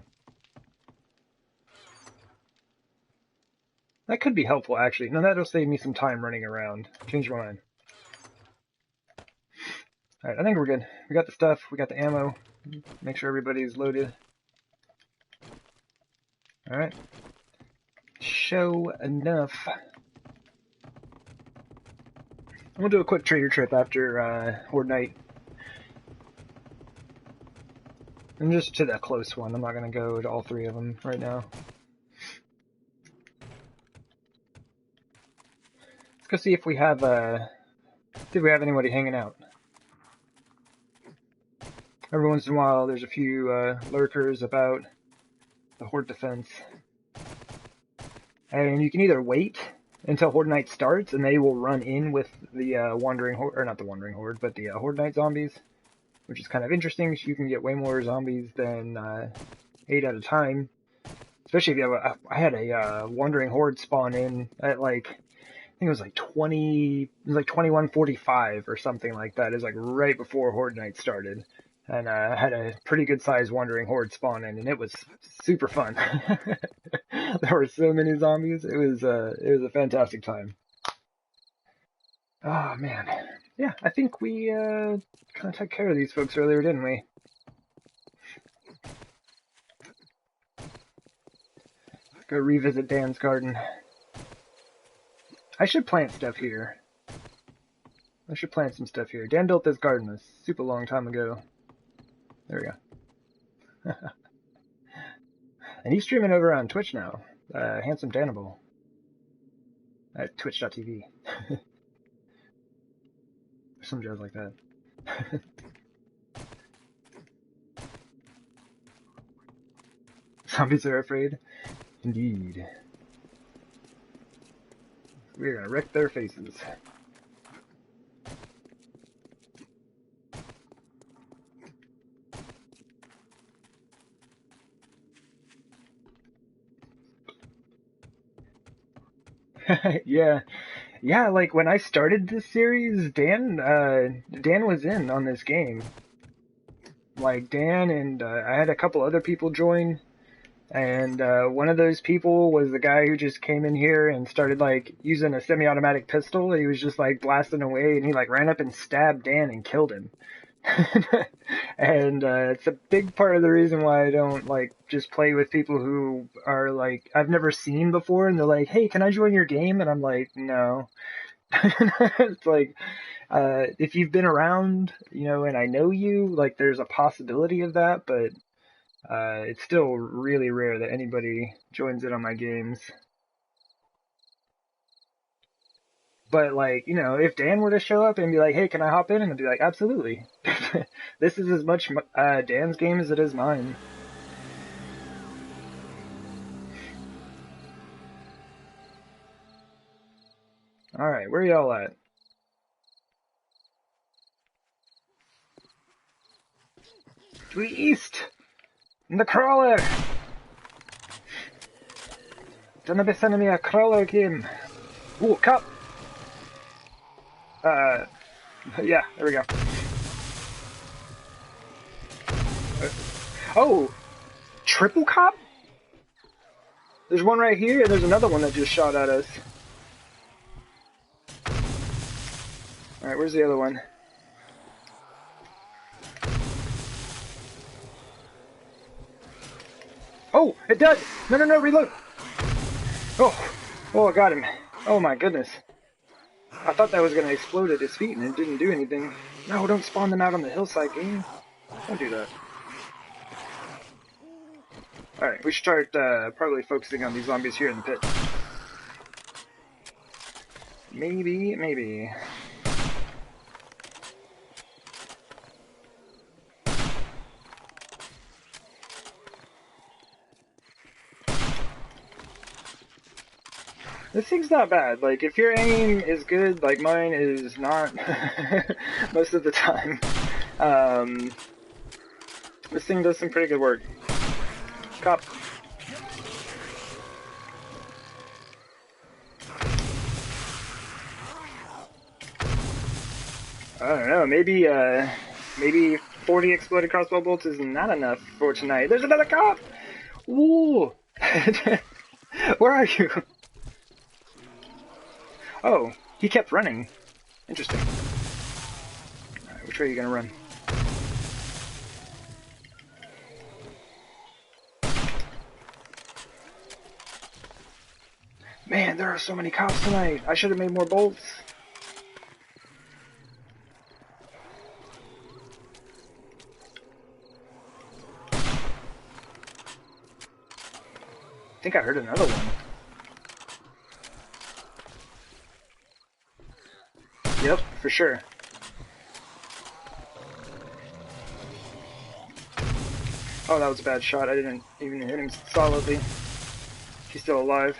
That could be helpful actually. No, that'll save me some time running around. Change my mind. Alright, I think we're good. We got the stuff, we got the ammo. Make sure everybody's loaded. Alright. Show enough. We'll do a quick trader trip after Horde Night. And just to the close one. I'm not going to go to all three of them right now. Let's go see if we have anybody hanging out. Every once in a while there's a few lurkers about the Horde defense. And you can either wait until Horde Night starts and they will run in with the Wandering Horde, or not the Wandering Horde, but the Horde Night zombies, which is kind of interesting. So you can get way more zombies than 8 at a time. Especially if you have I had a Wandering Horde spawn in at like, I think it was like 21:45 or something like that. It was like right before Horde Night started. And I had a pretty good sized Wandering Horde spawn in, and it was super fun. There were so many zombies. It was a fantastic time. Oh man, yeah. I think we kind of took care of these folks earlier, didn't we? Go revisit Dan's garden. I should plant stuff here. I should plant some stuff here. Dan built this garden a super long time ago. There we go. And he's streaming over on Twitch now. Handsome Danable. At twitch.tv. Some jazz like that. Zombies are afraid? Indeed. We're gonna wreck their faces. Yeah. Yeah, like when I started this series, Dan was in on this game. Like Dan and I had a couple other people join, and one of those people was the guy who just came in here and started like using a semi-automatic pistol. He was just like blasting away, and he like ran up and stabbed Dan and killed him. And it's a big part of the reason why I don't like just play with people who are like I've never seen before, and they're like, "Hey, can I join your game?" And I'm like, "No." It's like if you've been around, you know, and I know you, like there's a possibility of that, but it's still really rare that anybody joins in on my games. But like, you know, if Dan were to show up and be like, "Hey, can I hop in?" and I'd be like, "Absolutely." This is as much Dan's game as it is mine. All right, where y'all at? To the east, in the crawler. Don't be sending me a crawler game. Ooh, cup. Yeah, there we go. Oh, triple cop? There's one right here, and there's another one that just shot at us. Alright, where's the other one? Oh, it did! No, no, no, reload! Oh, I got him. Oh my goodness. I thought that was gonna explode at his feet, and it didn't do anything. No, don't spawn them out on the hillside, game. Don't do that. Alright, we should start probably focusing on these zombies here in the pit. Maybe. This thing's not bad. Like, if your aim is good, like mine is not most of the time, this thing does some pretty good work. Cop. I don't know, maybe 40 exploded crossbow bolts is not enough for tonight. There's another cop! Ooh! Where are you? Oh, he kept running. Interesting. Alright, which way are you gonna run? Man, there are so many cops tonight. I should have made more bolts. I think I heard another one. Yep, for sure. Oh, that was a bad shot. I didn't even hit him solidly. He's still alive.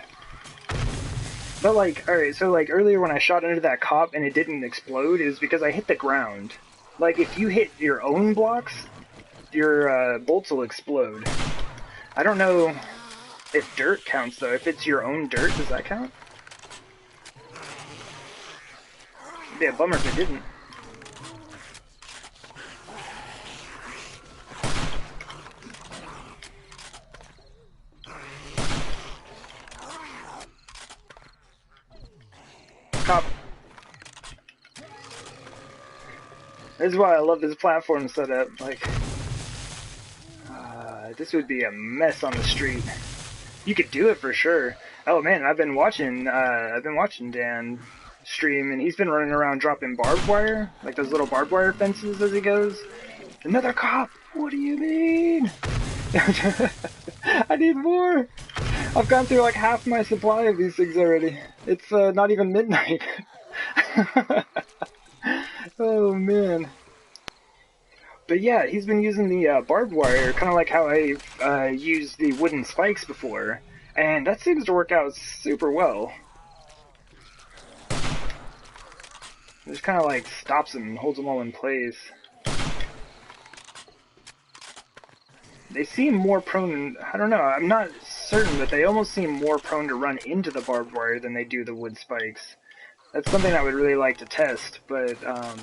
But like, alright, so like earlier when I shot into that cop and it didn't explode, it was because I hit the ground. Like, if you hit your own blocks, your bolts will explode. I don't know if dirt counts though. If it's your own dirt, does that count? It'd be a bummer if it didn't. Cop. This is why I love this platform setup. Like, this would be a mess on the street. You could do it for sure. Oh man, I've been watching Dan stream, and he's been running around dropping barbed wire, like those little barbed wire fences as he goes. Another cop! What do you mean? I need more! I've gone through like half my supply of these things already. It's not even midnight. Oh man. But yeah, he's been using the barbed wire, kind of like how I used the wooden spikes before, and that seems to work out super well. It just kind of like stops them and holds them all in place. They seem more prone, I don't know, I'm not certain, but they almost seem more prone to run into the barbed wire than they do the wood spikes. That's something I would really like to test, but I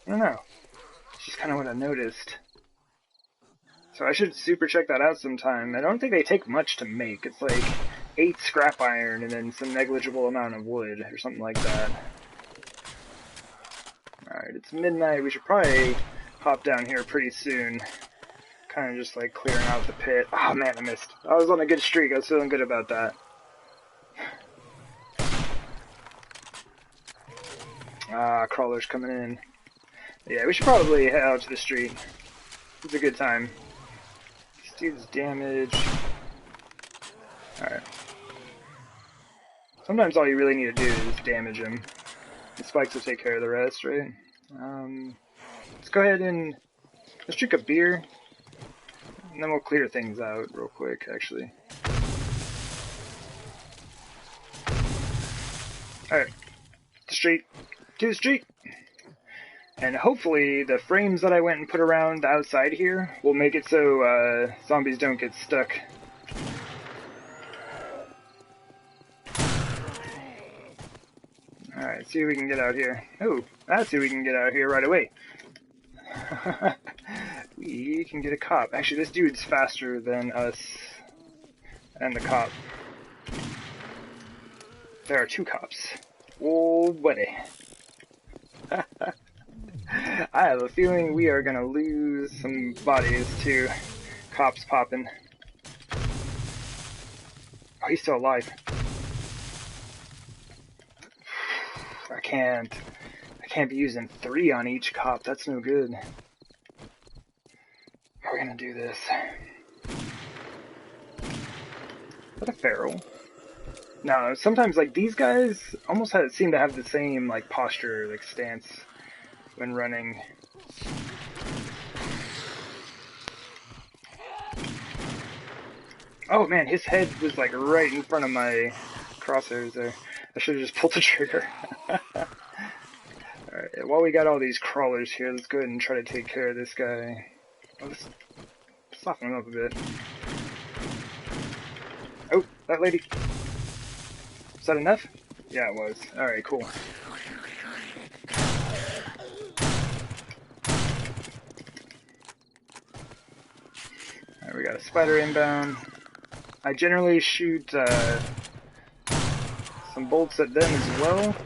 don't know. It's just kind of what I noticed. So I should super check that out sometime. I don't think they take much to make. It's like 8 scrap iron and then some negligible amount of wood or something like that. Alright, it's midnight. We should probably hop down here pretty soon. Kind of just like clearing out the pit. Oh man, I missed. I was on a good streak. I was feeling good about that. Ah, crawlers coming in. Yeah, we should probably head out to the street. It's a good time. This dude's damage. Alright. Sometimes all you really need to do is damage him. The spikes will take care of the rest, right? Let's go ahead and let's drink a beer, and then we'll clear things out real quick, actually. Alright, to the street! And hopefully the frames that I went and put around the outside here will make it so zombies don't get stuck. Alright, see if we can get out here. Oh, let's see if we can get out here right away. We can get a cop. Actually, this dude's faster than us and the cop. There are 2 cops. Oh, buddy. I have a feeling we are gonna lose some bodies to cops popping. Oh, he's still alive. I can't be using 3 on each cop. That's no good. How are we gonna do this? Is that a feral? No, sometimes like these guys almost seem to have the same like posture, like stance when running. Oh man, his head was like right in front of my crosshairs there. I should have just pulled the trigger. Alright, while we got all these crawlers here, let's go ahead and try to take care of this guy. Oh, let's soften him up a bit. Oh, that lady. Is that enough? Yeah, it was. Alright, cool. Alright, we got a spider inbound. I generally shoot some bolts at them as well.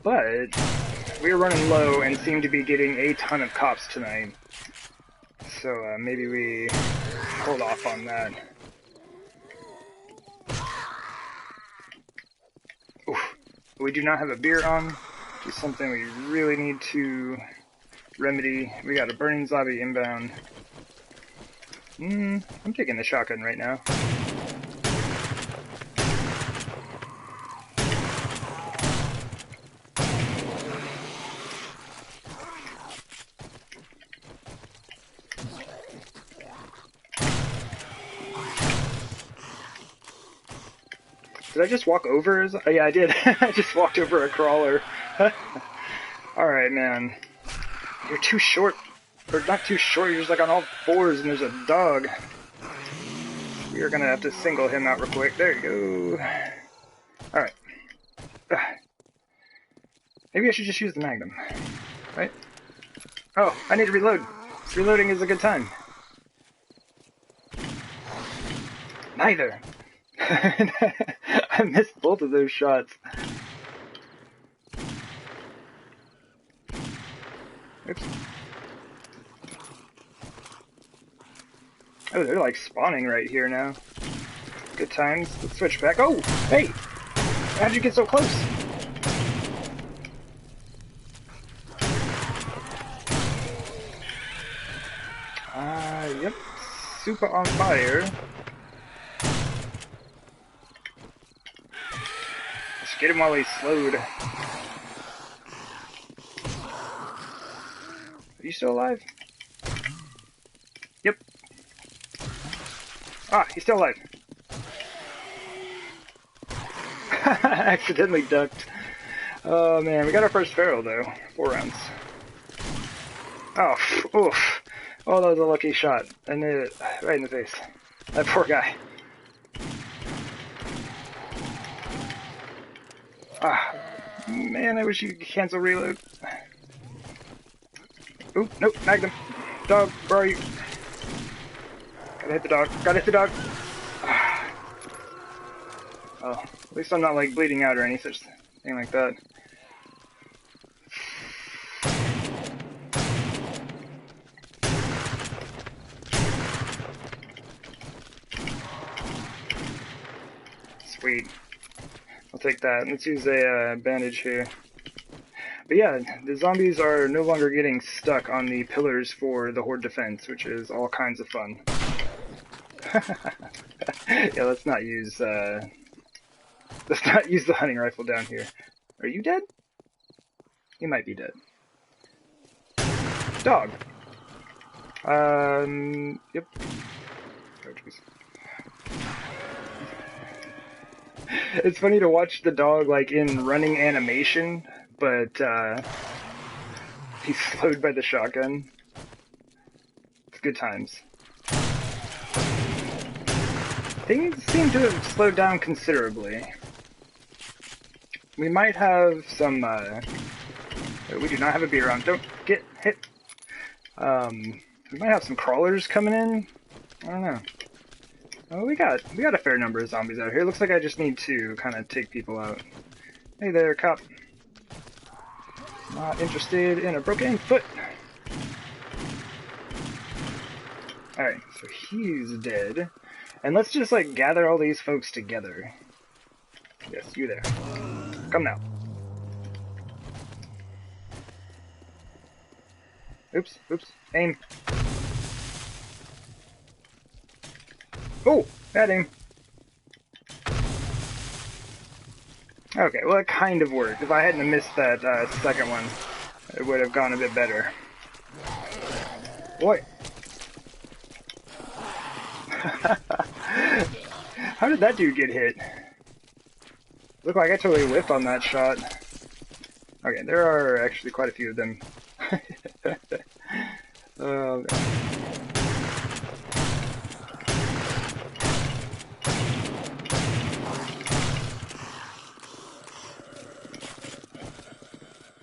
But we're running low and seem to be getting a ton of cops tonight. So maybe we hold off on that. Oof. We do not have a beer on, which is something we really need to remedy. We got a burning zombie inbound. I'm taking the shotgun right now. Did I just walk over? Oh, yeah, I did. I just walked over a crawler. Alright, man. You're too short. Or not too short, you're just like on all 4s and there's a dog. We are gonna have to single him out real quick. There you go. Alright. Maybe I should just use the Magnum. Right? Oh, I need to reload. Reloading is a good time. Neither. I missed both of those shots. Oops. Oh, they're like spawning right here now. Good times. Let's switch back. Oh, hey! How'd you get so close? Yep. Super on fire. Let's get him while he's slowed. Are you still alive? Yep. Ah, he's still alive. Accidentally ducked. Oh man, we got our first feral though. 4 rounds. Oh, oof. Oh, that was a lucky shot. I knew it. Right in the face. That poor guy. Ah, man, I wish you could cancel reload. Oop, nope, Magnum. Dog, where are you? Gotta hit the dog. Gotta hit the dog. Oh, at least I'm not like bleeding out or any such thing like that. Sweet. I'll take that. Let's use a bandage here. But yeah, the zombies are no longer getting stuck on the pillars for the horde defense, which is all kinds of fun. Yeah, let's not use the hunting rifle down here. Are you dead? You might be dead. Dog. Yep. Oh, jeez. It's funny to watch the dog like in running animation, but he's slowed by the shotgun. It's good times. Things seem to have slowed down considerably. We might have some, we do not have a beer on. Don't get hit. We might have some crawlers coming in. I don't know. Oh, we got a fair number of zombies out here. Looks like I just need to kind of take people out. Hey there, cop. Not interested in a broken foot. Alright, so he's dead. And let's just, like, gather all these folks together. Yes, you there. Come now. Oops, oops. Aim. Oh! Bad aim. Okay, well, it kind of worked. If I hadn't missed that second one, it would have gone a bit better. Boy. How did that dude get hit? Looked like I totally whiffed on that shot. Okay, there are actually quite a few of them. Oh,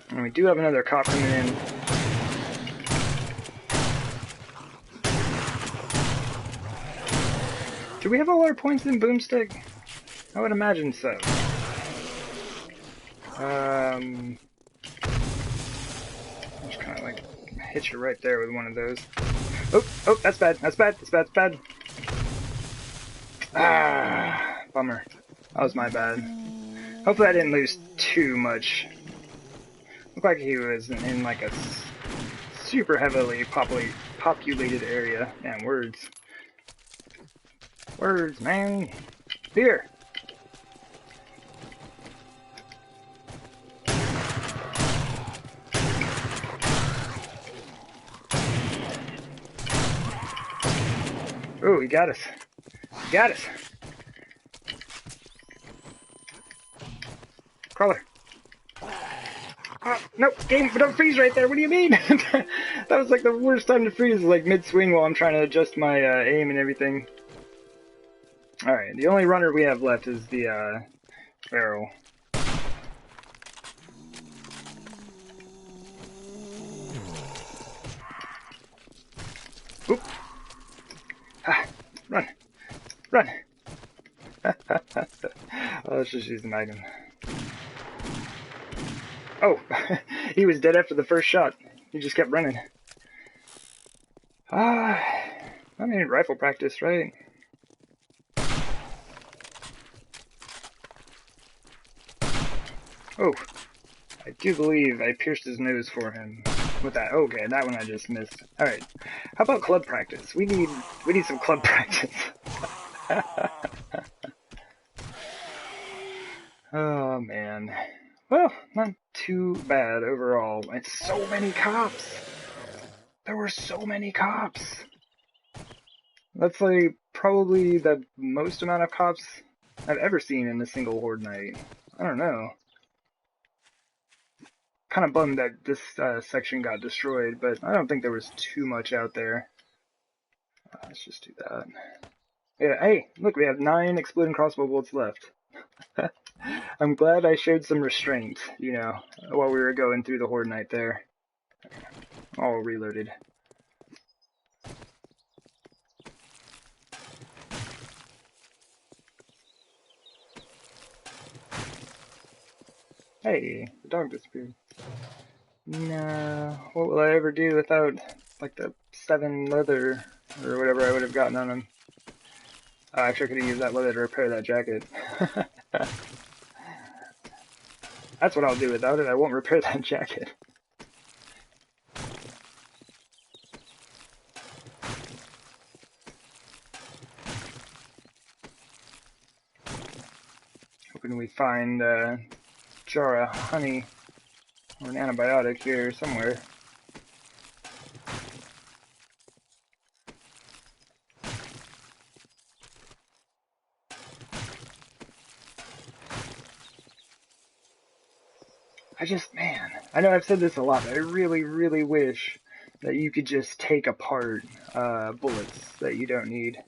and we do have another cop coming in. Do we have all our points in Boomstick? I would imagine so. Just kind of like hit you right there with one of those. Oh, oh, that's bad. That's bad. That's bad. That's bad. Ah, bummer. That was my bad. Hopefully I didn't lose too much. Looked like he was in like a super heavily populated area. Man, words. Words, man. Beer. Oh, he got us. He got us. Crawler. No, game, don't freeze right there. What do you mean? That was like the worst time to freeze, like mid-swing while I'm trying to adjust my aim and everything. Alright, the only runner we have left is the barrel. Oop. Ah, run. Run. Oh, let's just use an item. Oh, he was dead after the first shot. He just kept running. I mean, rifle practice, right? Oh, I do believe I pierced his nose for him with that. Okay, that one I just missed. All right, how about club practice? We need some club practice. Oh man. Well, not too bad overall. It's so many cops. There were so many cops. That's like probably the most amount of cops I've ever seen in a single horde night. I don't know. Kind of bummed that this section got destroyed, but I don't think there was too much out there. Let's just do that. Yeah, hey, look, we have 9 exploding crossbow bolts left. I'm glad I showed some restraint, you know, while we were going through the horde night there. All reloaded. Hey, the dog disappeared. No, what will I ever do without, like, the 7 leather, or whatever I would have gotten on him? Oh, actually, I could have used that leather to repair that jacket. That's what I'll do without it, I won't repair that jacket. Hoping we find a jar of honey or an antibiotic here somewhere. Man, I know I've said this a lot, but I really, really wish that you could just take apart bullets that you don't need.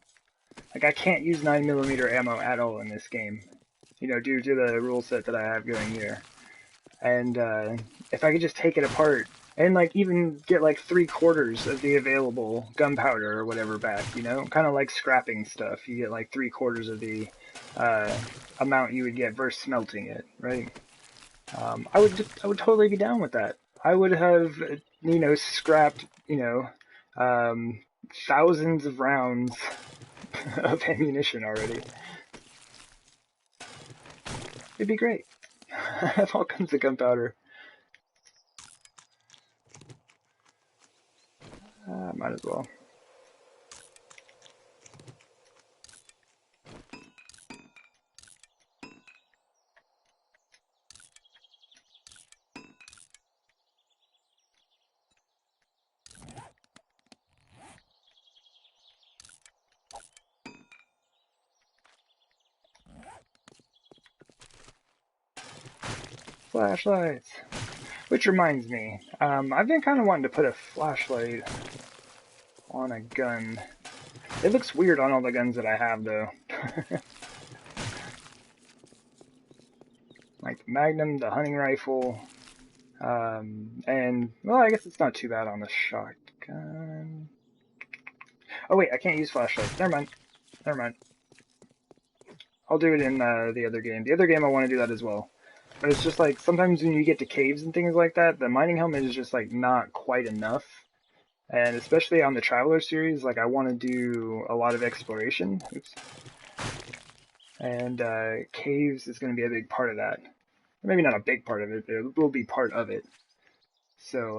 Like, I can't use 9mm ammo at all in this game, you know, due to the rule set that I have going here. And if I could just take it apart and, like, even get, like, 3/4 of the available gunpowder or whatever back, you know? Kind of like scrapping stuff. You get, like, 3/4 of the amount you would get versus smelting it, right? I would totally be down with that. I would have, you know, scrapped, you know, thousands of rounds of ammunition already. It'd be great. I have all kinds of gunpowder. Might as well. Flashlights. Which reminds me, I've been kind of wanting to put a flashlight on a gun. It looks weird on all the guns that I have, though. Like the Magnum, the hunting rifle, and, well, I guess it's not too bad on the shotgun. Oh wait, I can't use flashlights. Never mind. Never mind. I'll do it in the other game. The other game I want to do that as well. But it's just like, sometimes when you get to caves and things like that, the mining helmet is just like not quite enough. And especially on the Traveler series, like I want to do a lot of exploration. Oops. And caves is going to be a big part of that. Maybe not a big part of it, but it will be part of it. So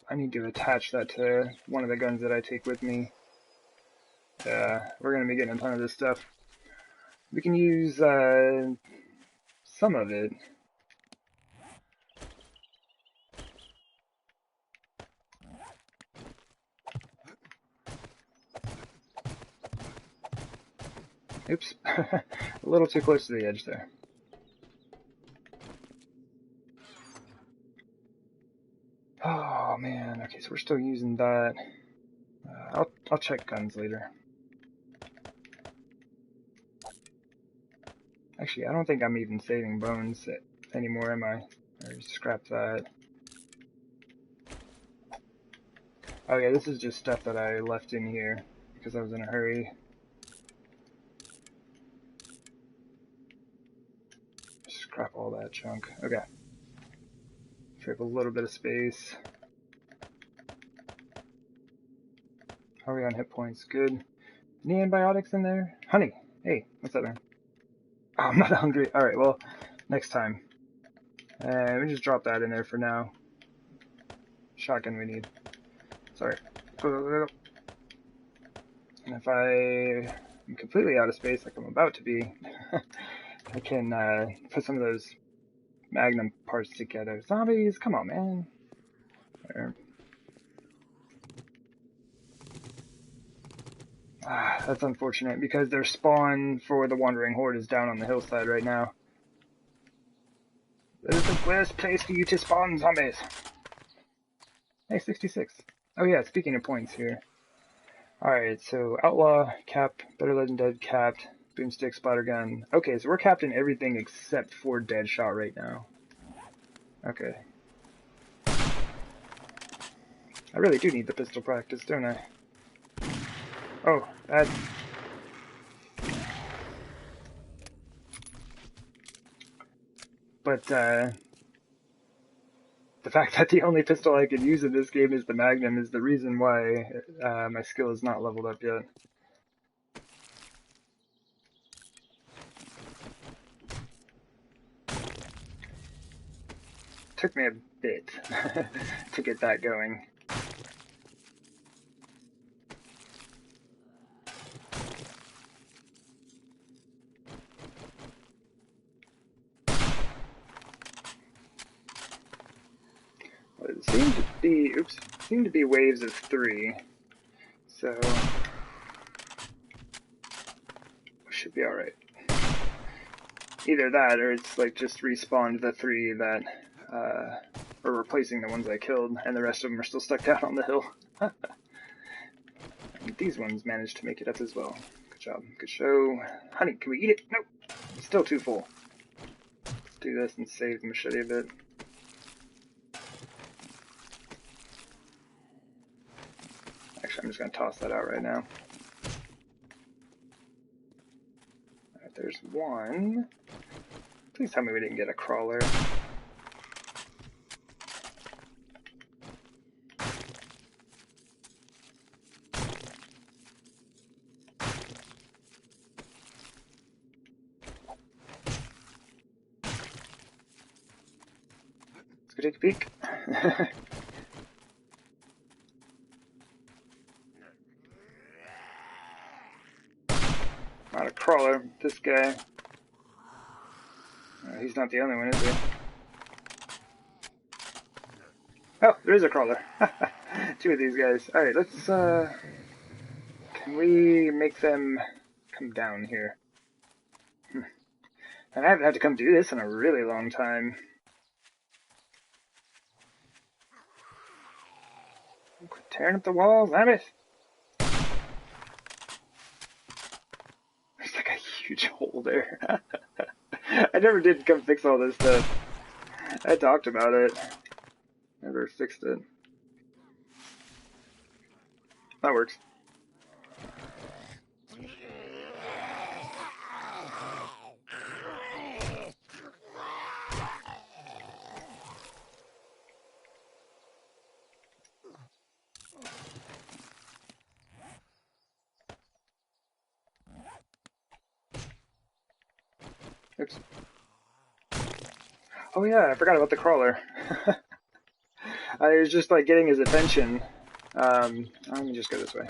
I need to attach that to one of the guns that I take with me. We're going to be getting a ton of this stuff. We can use some of it. Oops, a little too close to the edge there. Oh man, okay, so we're still using that. I'll check guns later. Actually, I don't think I'm even saving bones anymore, am I? I just scrap that. Oh yeah, this is just stuff that I left in here because I was in a hurry. Scrap all that junk. Okay. Free up a little bit of space. How are we on hit points? Good. Any antibiotics in there? Honey! Hey, what's up, man? Oh, I'm not hungry. Alright, well, next time. We just drop that in there for now. Shotgun we need. Sorry. And if I'm completely out of space, like I'm about to be, I can put some of those Magnum parts together. Zombies, come on, man. There. That's unfortunate because their spawn for the Wandering Horde is down on the hillside right now. This is the worst place for you to spawn, zombies. Hey, 66. Oh yeah, speaking of points here. Alright, so Outlaw, Cap, Better Legend Dead, Capped, Boomstick, Splattergun. Okay, so we're capped in everything except for Deadshot right now. Okay. I really do need the pistol practice, don't I? Oh, bad. But, the fact that the only pistol I can use in this game is the Magnum is the reason why my skill is not leveled up yet. Took me a bit to get that going. seem to be waves of 3. So should be alright. Either that, or it's like just respawned the 3 that are replacing the ones I killed, and the rest of them are still stuck down on the hill. And these ones managed to make it up as well. Good job. Good show. Honey, can we eat it? Nope. It's still too full. Do this and save the machete a bit. Actually, I'm just going to toss that out right now. Alright, there's one. Please tell me we didn't get a crawler. Let's go take a peek. Not a crawler, this guy. He's not the only one, is he? Oh, there is a crawler. 2 of these guys. Alright, let's, can we make them come down here? And I haven't had to come do this in a really long time. Quit tearing up the walls, damn it! There's like a huge hole there. I never did come fix all this stuff. I talked about it. Never fixed it. That works. Oops. Oh yeah, I forgot about the crawler. I was just like getting his attention. Let me just go this way.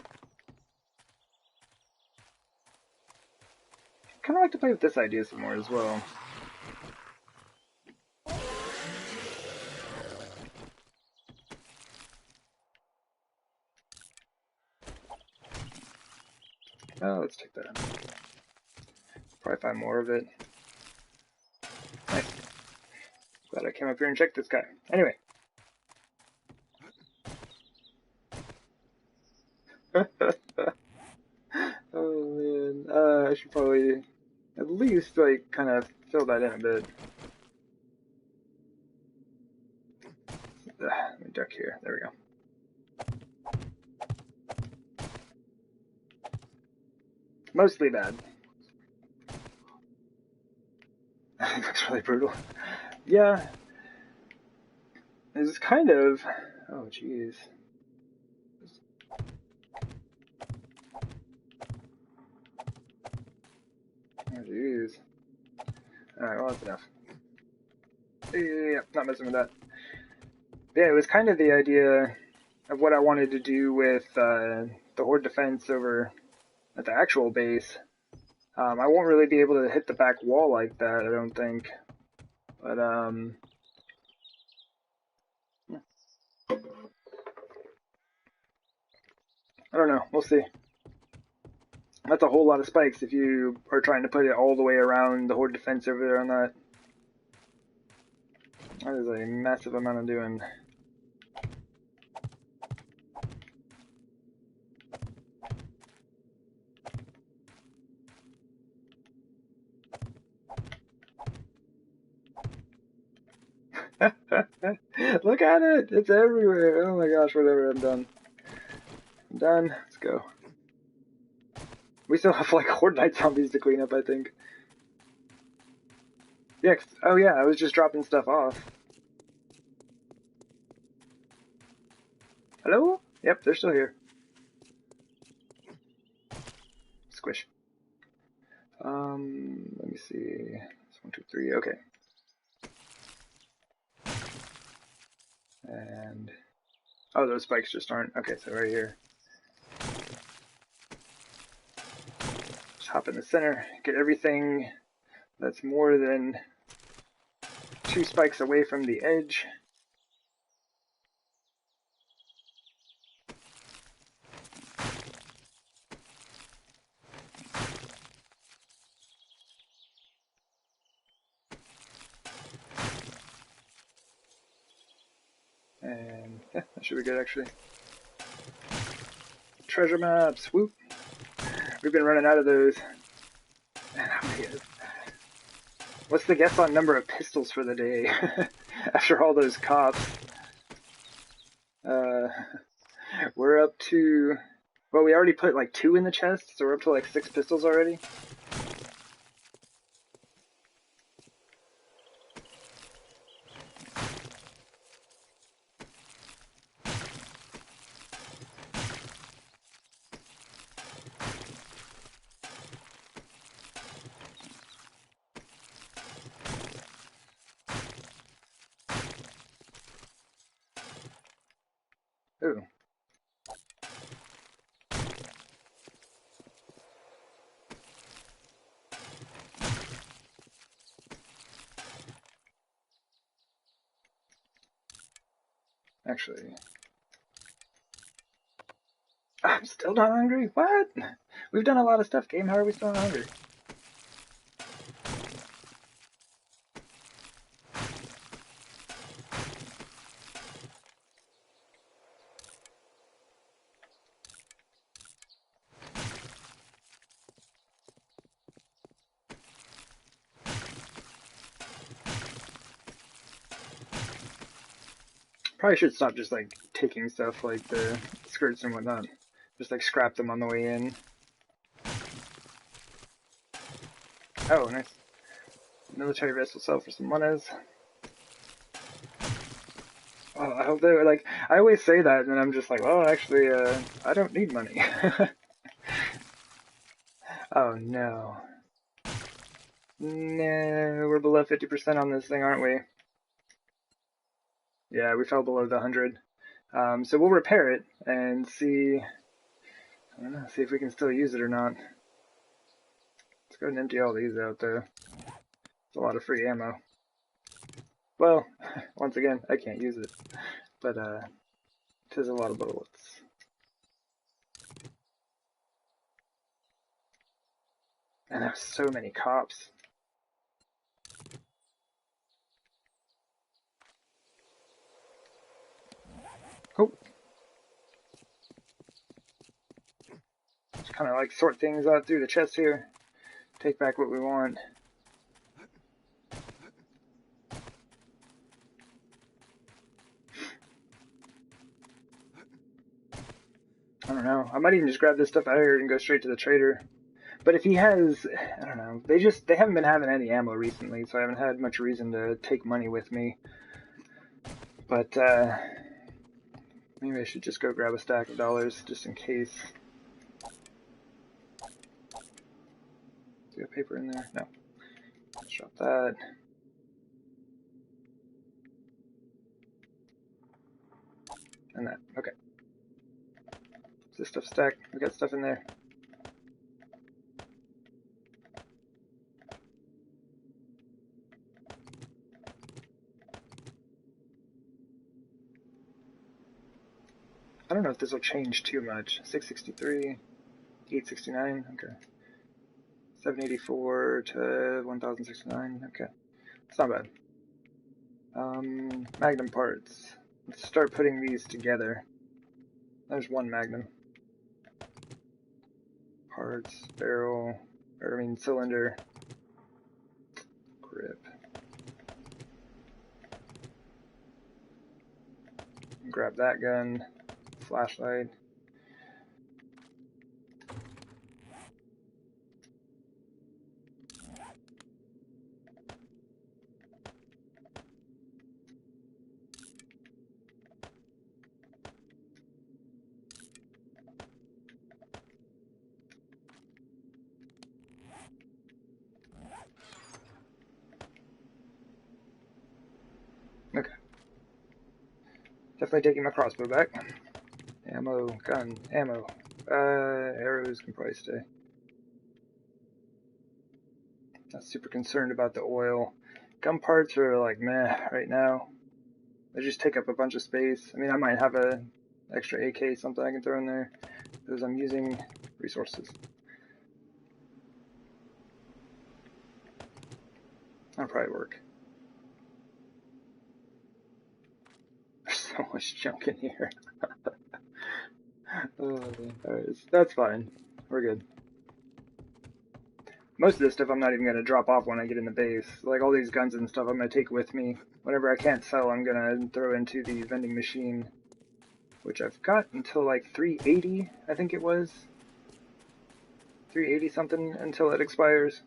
Kind of like to play with this idea some more as well. Oh, let's take that. Probably find more of it. Nice. Glad I came up here and checked this guy. Anyway. Oh man. I should probably at least like kind of fill that in a bit. Let me duck here. There we go. Mostly bad. It looks really brutal. Yeah. It's kind of... Oh, jeez. Oh, jeez. Alright, well, that's enough. Yeah, not messing with that. Yeah, it was kind of the idea of what I wanted to do with the horde defense over at the actual base. I won't really be able to hit the back wall like that, I don't think. But, I don't know. We'll see. That's a whole lot of spikes if you are trying to put it all the way around the horde defense over there on that. That is a massive amount of doing. Look at it! It's everywhere! Oh my gosh, whatever, I'm done. I'm done. Let's go. We still have like Horde Night zombies to clean up, I think. Yeah, oh yeah, I was just dropping stuff off. Hello? Yep, they're still here. Squish. Let me see. It's 1, 2, 3, okay. And... oh, those spikes just aren't. Okay, so right here. Just hop in the center, get everything that's more than 2 spikes away from the edge. Yeah, that should be good actually. Treasure maps, whoop. We've been running out of those. Man, how many what's the guess on number of pistols for the day? After all those cops. Uh, we're up to, well, we already put like 2 in the chest, so we're up to like 6 pistols already. Ooh. Actually, I'm still not hungry. What? We've done a lot of stuff, game. How are we still not hungry? Probably should stop just like taking stuff like the skirts and whatnot. Just like scrap them on the way in. Oh, nice. Military vest will sell for some monas. Oh, I hope they like. I always say that, and I'm just like, well, actually, I don't need money. Oh no. No, we're below 50% on this thing, aren't we? Yeah, we fell below the 100. So we'll repair it and see. I don't know, see if we can still use it or not. Let's go ahead and empty all these out, though. It's a lot of free ammo. Well, once again, I can't use it, but it is a lot of bullets. And there's so many cops. Oh. Just kind of like sort things out through the chest here. Take back what we want. I don't know. I might even just grab this stuff out of here and go straight to the trader. But if he has, I don't know. They haven't been having any ammo recently, so I haven't had much reason to take money with me. But maybe I should just go grab a stack of dollars just in case. Do you have paper in there? No. Let's drop that. And that. Okay. Is this stuff stacked? We got stuff in there. I don't know if this will change too much. 663, 869, okay. 784 to 1069, okay. It's not bad. Magnum parts. Let's start putting these together. There's one Magnum. Parts, barrel, cylinder, grip. Grab that gun, flashlight. Okay. Definitely taking my crossbow back. Ammo, gun, ammo. Arrows can probably stay. Not super concerned about the oil. Gun parts are like meh right now. They just take up a bunch of space. I mean, I might have a extra AK, something I can throw in there, because I'm using resources. That'll probably work. So much junk in here. Alright, that's fine. We're good. Most of this stuff I'm not even going to drop off when I get in the base. Like all these guns and stuff I'm going to take with me. Whatever I can't sell, I'm going to throw into the vending machine. Which I've got until like 380, I think it was. 380 something until it expires.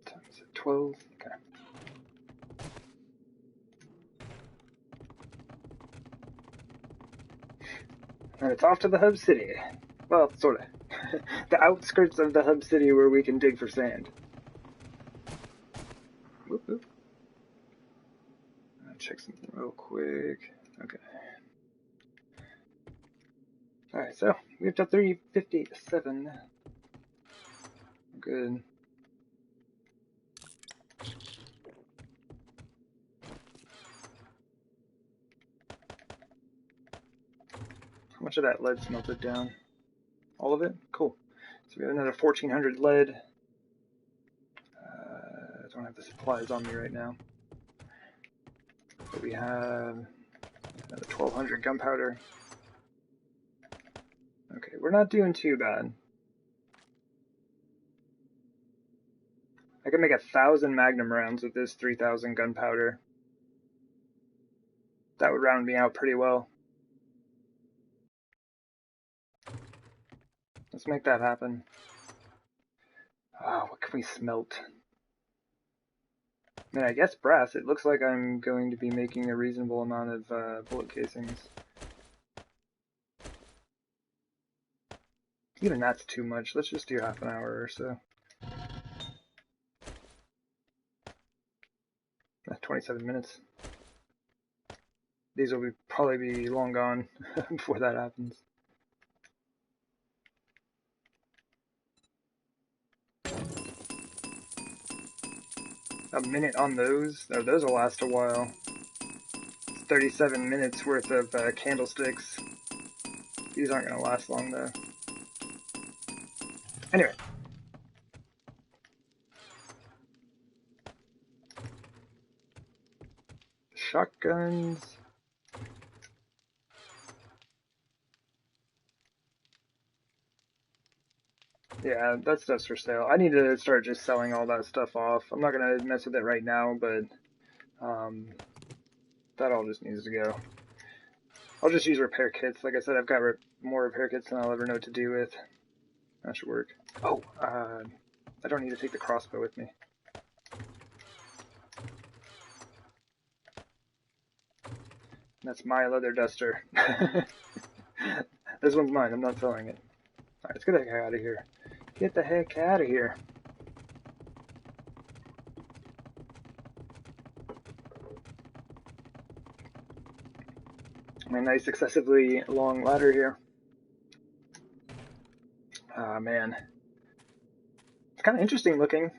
Times 12, okay. And it's off to the hub city. Well, sorta. The outskirts of the hub city where we can dig for sand. Whoop, whoop. I'll check something real quick. Okay. Alright, so we have to 357. Good. How much of that lead melted down? All of it? Cool. So we have another 1400 lead. I don't have the supplies on me right now. But we have another 1200 gunpowder. Okay, we're not doing too bad. I can make 1,000 magnum rounds with this 3,000 gunpowder. That would round me out pretty well. Let's make that happen. Oh, what can we smelt? I mean, I guess brass. It looks like I'm going to be making a reasonable amount of bullet casings. Even that's too much. Let's just do half an hour or so. 27 minutes. These will probably be long gone before that happens. A minute on those? No, those will last a while. It's 37 minutes worth of candlesticks. These aren't going to last long though. Anyway. Shotguns. Yeah, that stuff's for sale. I need to start just selling all that stuff off. I'm not going to mess with it right now, but that all just needs to go. I'll just use repair kits. Like I said, I've got more repair kits than I'll ever know what to do with. That should work. Oh, I don't need to take the crossbow with me. That's my leather duster. This one's mine. I'm not selling it. Alright, let's get the heck out of here. Get the heck out of here. My nice, excessively long ladder here. Ah, man. It's kind of interesting looking.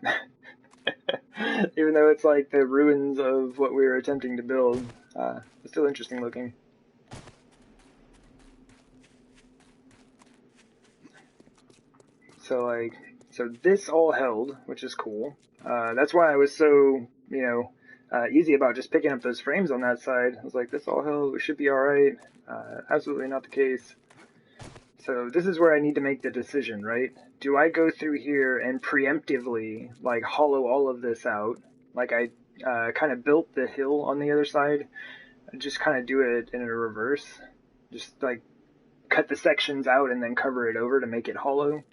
Even though it's like the ruins of what we were attempting to build. It's still interesting looking. So this all held, which is cool. That's why I was so, easy about just picking up those frames on that side. I was like, this all held, it should be alright. Absolutely not the case. So this is where I need to make the decision, right? Do I go through here and preemptively, like, hollow all of this out? Like I kind of built the hill on the other side. Just kind of do it in a reverse. Just, like, cut the sections out and then cover it over to make it hollow.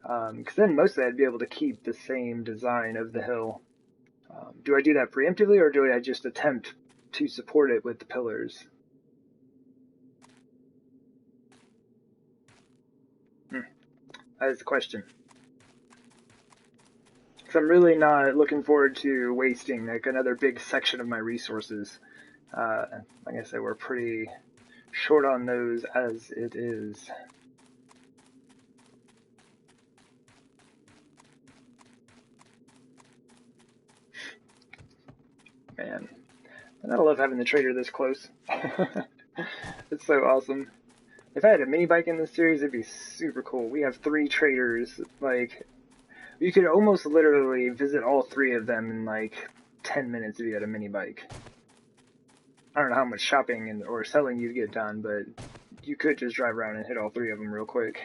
Because then mostly I'd be able to keep the same design of the hill. Do I do that preemptively, or do I just attempt to support it with the pillars? That is the question. Because I'm really not looking forward to wasting like another big section of my resources. Like I said, we're pretty short on those as it is. Man, and I love having the trader this close. It's so awesome. If I had a mini bike in this series, it'd be super cool. We have 3 traders. Like, You could almost literally visit all three of them in like 10 minutes if you had a mini bike. I don't know how much shopping or selling you'd get done, but you could just drive around and hit all three of them real quick.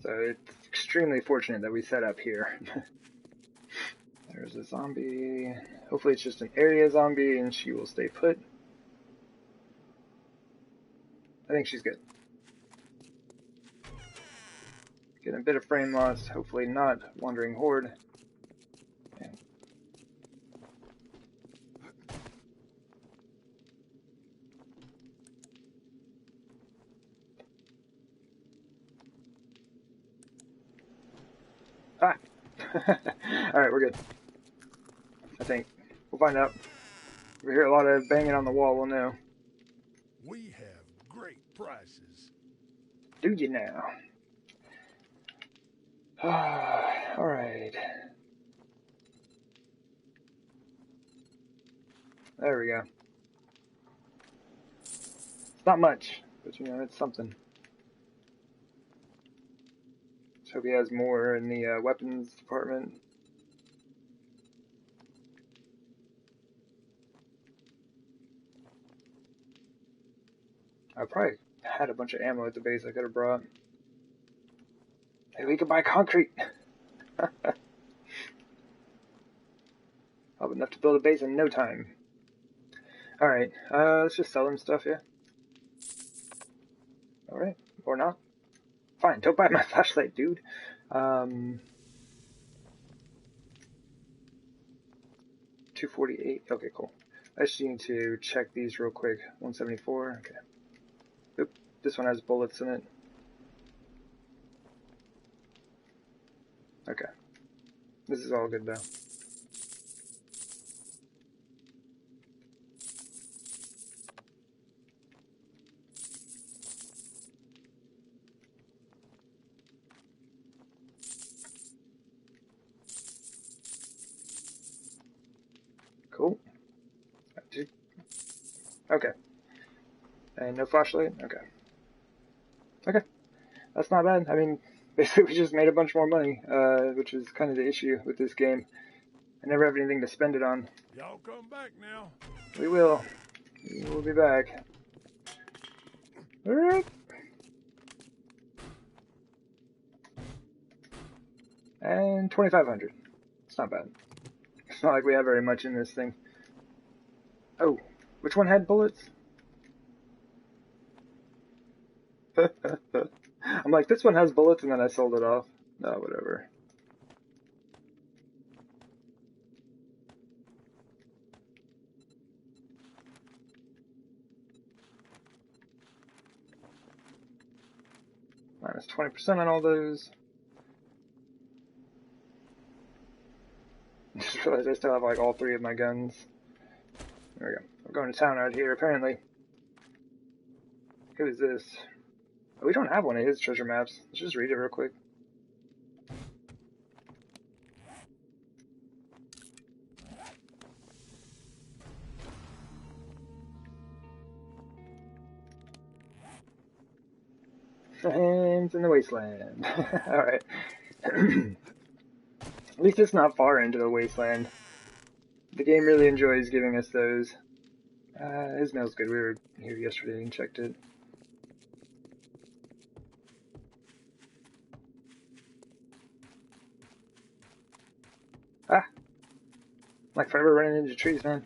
So it's extremely fortunate that we set up here. There's a zombie. Hopefully it's just an area zombie and she will stay put. I think she's good. Getting a bit of frame loss, hopefully not wandering horde. Man. Ah! Alright, we're good. I think. We'll find out. If we hear a lot of banging on the wall, we'll know. We have great prices. Do you now? Alright. There we go. It's not much, but you know, it's something. Let's hope he has more in the weapons department. I probably had a bunch of ammo at the base I could have brought. Hey, we could buy concrete! I'll have enough to build a base in no time. Alright, let's just sell him stuff, yeah? Alright, or not. Fine, don't buy my flashlight, dude. 248, okay, cool. I just need to check these real quick. 174, okay. Oop, this one has bullets in it. Okay. This is all good though. Cool. Okay. And no flashlight? Okay. Okay. That's not bad. I mean, basically we just made a bunch more money, which is kind of the issue with this game. I never have anything to spend it on. Y'all come back now. We will. We'll be back. Alright. And 2,500. It's not bad. It's not like we have very much in this thing. Oh, which one had bullets? I'm like, this one has bullets, and then I sold it off. No, whatever. Minus 20% on all those. Just realized I still have like all three of my guns. There we go. I'm going to town out here, apparently. Who is this? Oh, we don't have one of his treasure maps. Let's just read it real quick. Hands in the wasteland. Alright. At least it's not far into the wasteland. The game really enjoys giving us those. His mail's good. We were here yesterday and checked it. Ah! Like forever running into trees, man.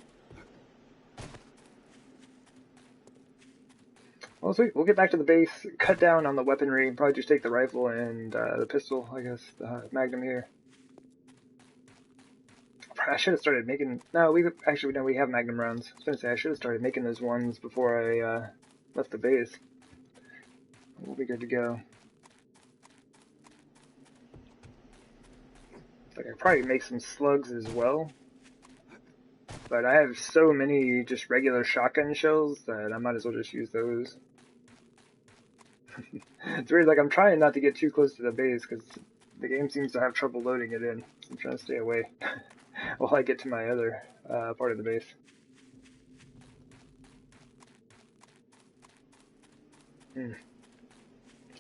Well, sweet. We'll get back to the base, cut down on the weaponry, probably just take the rifle and the pistol, I guess, the Magnum here. I should have started making... No, we have Magnum rounds. I was going to say, I should have started making those ones before I left the base. We'll be good to go. Like, I could probably make some slugs as well. But I have so many just regular shotgun shells that I might as well just use those. It's weird, like I'm trying not to get too close to the base because the game seems to have trouble loading it in. So I'm trying to stay away while I get to my other part of the base.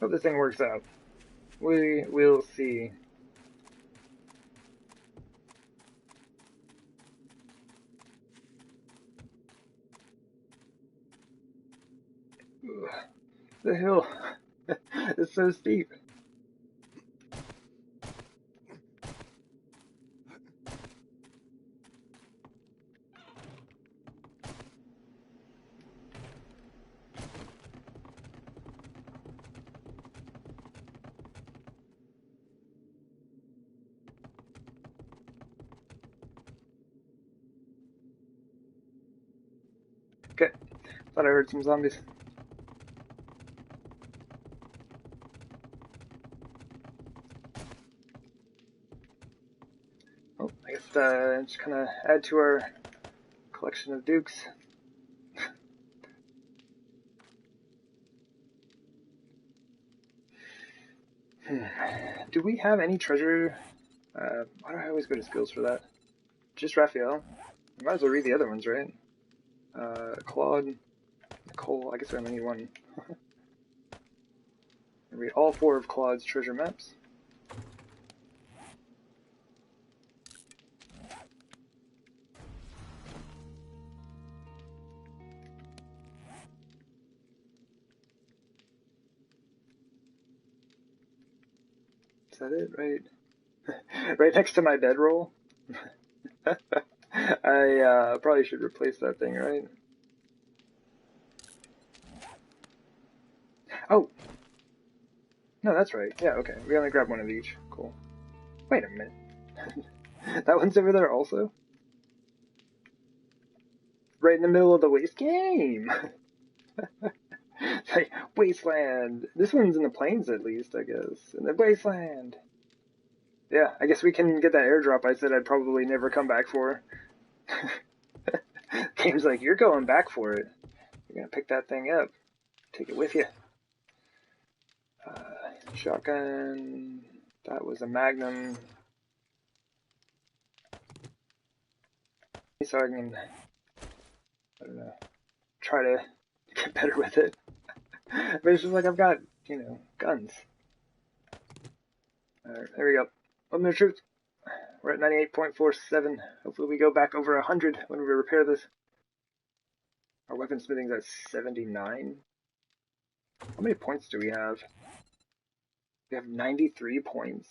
Hope this thing works out. We will see. Ugh, the hill is so steep. Okay, thought I heard some zombies. Oh, I guess just kind of add to our collection of dukes. Do we have any treasure? Why do I always go to skills for that? Just Raphael. Might as well read the other ones, right? Claude, Nicole. I guess I only need one. Read all 4 of Claude's treasure maps. Is that it? Right, right next to my bedroll. I probably should replace that thing, right? Oh, no, that's right. Yeah, okay. We only grabbed one of each. Cool. Wait a minute. That one's over there also? Right in the middle of the waste game! It's like, Wasteland! This one's in the plains at least, I guess. In the Wasteland! Yeah, I guess we can get that airdrop I said I'd probably never come back for. Game's like, you're going back for it. You're gonna pick that thing up. Take it with you. Shotgun. That was a Magnum. So I can, I don't know, try to get better with it. But it's just like I've got, guns. Alright, there we go. Welcome to truth. We're at 98.47. Hopefully we go back over 100 when we repair this. Our weaponsmithing's at 79. How many points do we have? We have 93 points.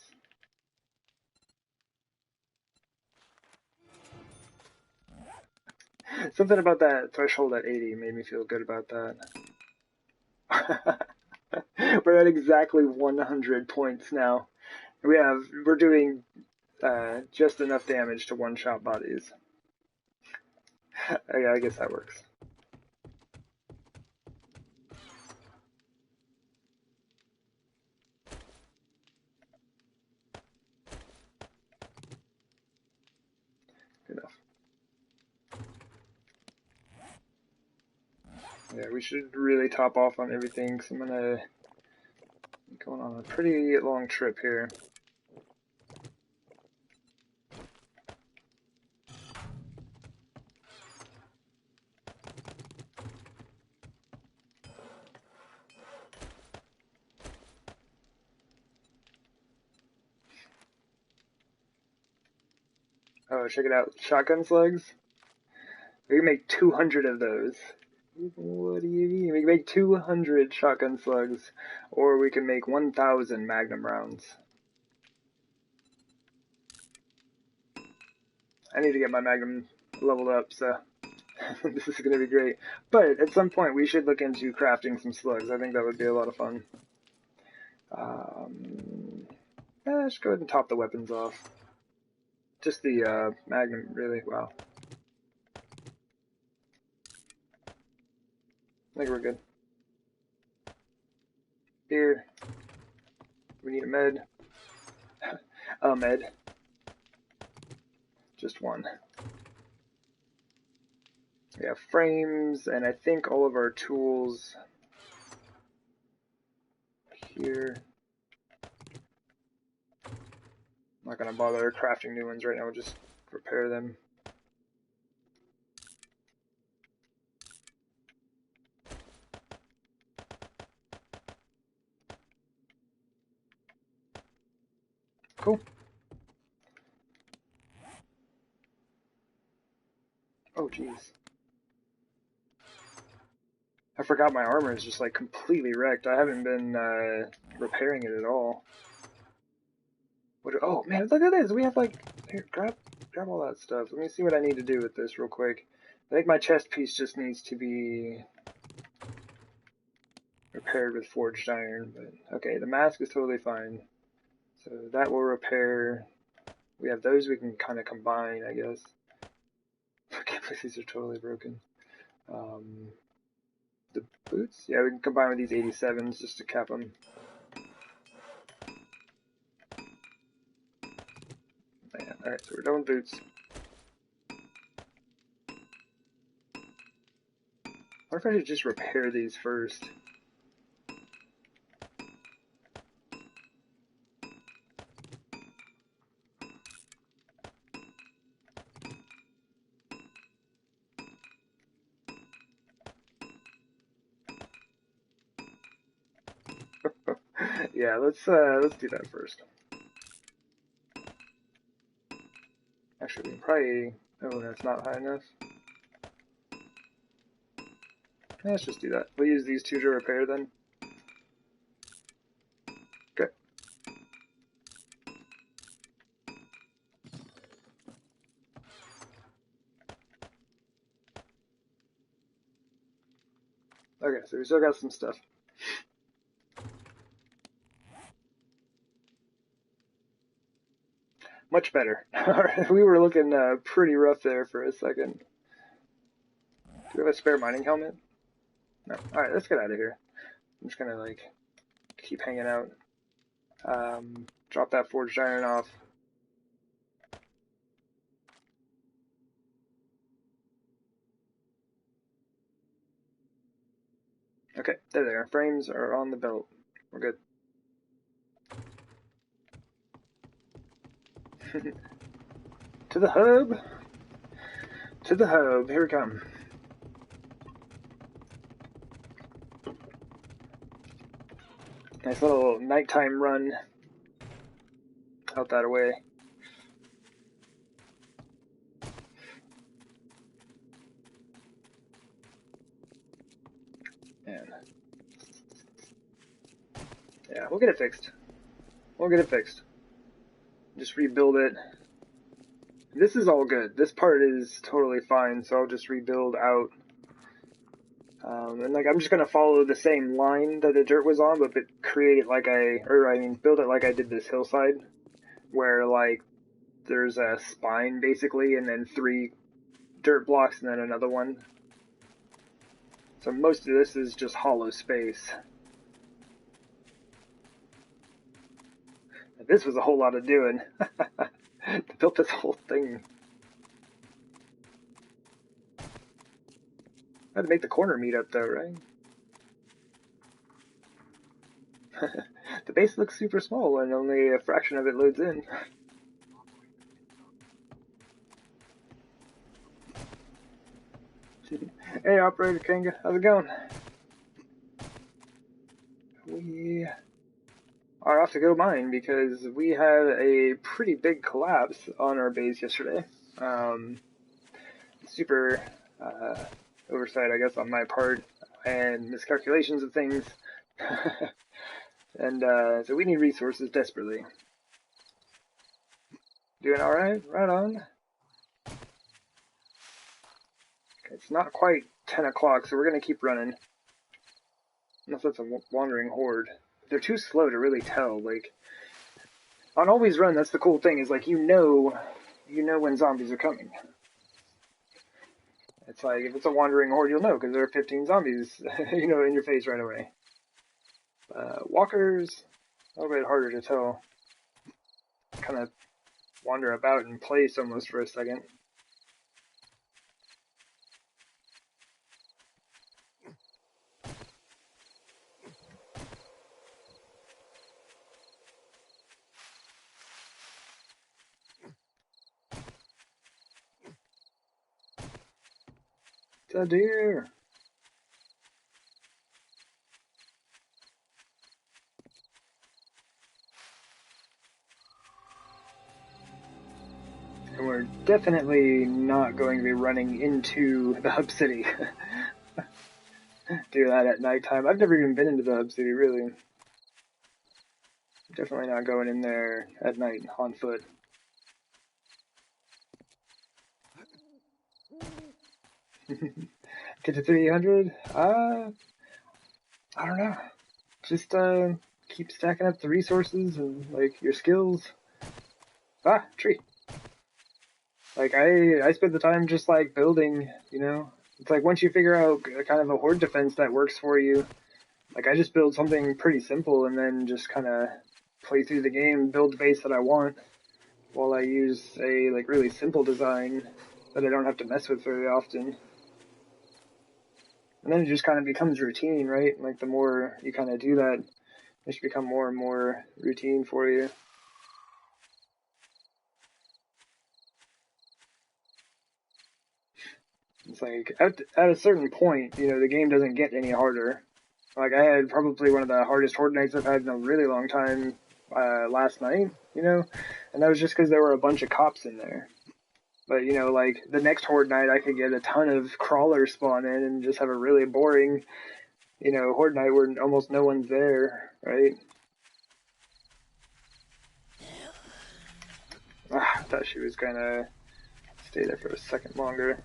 Something about that threshold at 80 made me feel good about that. We're at exactly 100 points now. We're doing just enough damage to one-shot bodies. Yeah, I guess that works. Good enough. Yeah, we should really top off on everything, because I'm gonna be going on a pretty long trip here. Oh, check it out. Shotgun slugs. We can make 200 of those. What do you mean? We can make 200 shotgun slugs, or we can make 1,000 magnum rounds. I need to get my magnum leveled up, so this is going to be great. But at some point, we should look into crafting some slugs. I think that would be a lot of fun. Let's go ahead and top the weapons off. Just the magnum, really. Wow. I think we're good. Here. We need a med. A med. Just one. We have frames, and I think all of our tools here. I'm not going to bother crafting new ones right now, we'll just repair them. Cool. Oh, jeez. I forgot my armor is just like completely wrecked. I haven't been repairing it at all. Oh man, look at this! We have like here, grab all that stuff. Let me see what I need to do with this real quick. I think my chest piece just needs to be repaired with forged iron. But okay, the mask is totally fine. So that will repair. We have those we can kind of combine, I guess. I can't believe these are totally broken. The boots? Yeah, we can combine with these 87s just to cap them. Yeah, alright, so we're done with boots. What if I should just repair these first? Yeah, let's do that first. Actually, we can probably... Oh, that's not high enough. Let's just do that. We'll use these two to repair then. Okay. Okay, so we still got some stuff. Much better. We were looking pretty rough there for a second. Do we have a spare mining helmet? No. Alright, let's get out of here. I'm just gonna, like, keep hanging out. Drop that forged iron off. Okay, there they are. Frames are on the belt. We're good. To the hub! To the hub. Here we come. Nice little nighttime run out that way. And yeah, we'll get it fixed. We'll get it fixed. Just rebuild it. This is all good. This part is totally fine, so I'll just rebuild out. And like I'm just gonna follow the same line that the dirt was on, but create it like build it like I did this hillside, where like there's a spine basically, and then 3 dirt blocks, and then another one. So most of this is just hollow space. This was a whole lot of doing. Built this whole thing. I had to make the corner meet up though, right? The base looks super small and only a fraction of it loads in. Hey, Operator King, how's it going? We are off to go mine because we had a pretty big collapse on our base yesterday. Super oversight, I guess, on my part, and miscalculations of things. And so we need resources desperately. Doing alright? Right on. It's not quite 10 o'clock, so we're going to keep running. Unless that's a wandering horde. They're too slow to really tell. Like, on Always Run, that's the cool thing, is like, you know when zombies are coming. It's like, if it's a wandering horde, you'll know, because there are 15 zombies, in your face right away. Walkers, a little bit harder to tell. Kind of wander about in place almost for a second. It's a deer! definitely not going to be running into the hub city. Do that at nighttime. I've never even been into the hub city, really. Definitely not going in there at night on foot. Get to 300? I don't know. Just keep stacking up the resources and like your skills. Ah, tree. Like I spent the time just like building, you know. It's like once you figure out kind of a horde defense that works for you, like I just build something pretty simple and then just kind of play through the game, build the base that I want, while I use a like really simple design that I don't have to mess with very often. And then it just kind of becomes routine, right? Like the more you kind of do that, it should become more and more routine for you. It's like at a certain point, you know, the game doesn't get any harder. Like I had probably one of the hardest horde nights I've had in a really long time last night, you know, and that was just because there were a bunch of cops in there. But you know, like the next horde night, I could get a ton of crawlers spawn in and just have a really boring, you know, horde night where almost no one's there, right? I thought she was gonna stay there for a second longer.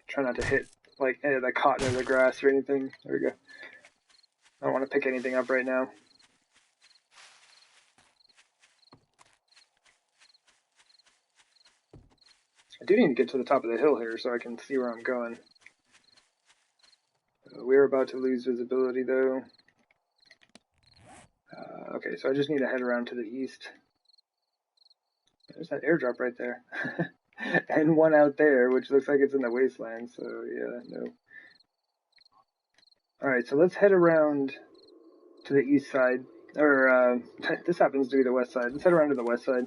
Try not to hit like any of the cotton or the grass or anything. There we go. I don't want to pick anything up right now. I do need to get to the top of the hill here so I can see where I'm going. We're about to lose visibility though. Okay, so I just need to head around to the east. There's that airdrop right there. And one out there, which looks like it's in the wasteland, so yeah, no. Alright, so let's head around to the east side. Or, this happens to be the west side. Let's head around to the west side.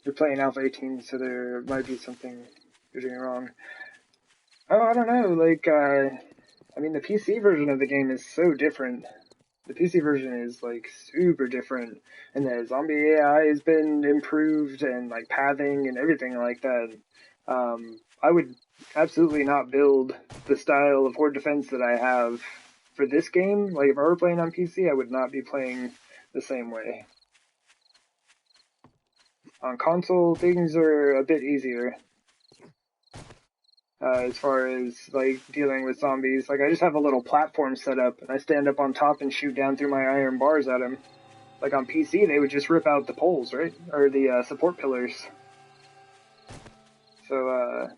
You're playing Alpha 18, so there might be something you're doing wrong. Oh, I don't know, like, I mean, the PC version of the game is so different. The PC version is, like, super different, and the zombie AI has been improved, and, like, pathing and everything like that. I would absolutely not build the style of horde defense that I have for this game. Like, if I were playing on PC, I would not be playing the same way. On console, things are a bit easier. As far as like dealing with zombies, like I just have a little platform set up and I stand up on top and shoot down through my iron bars at them. Like on PC, they would just rip out the poles, right? Or the support pillars. So,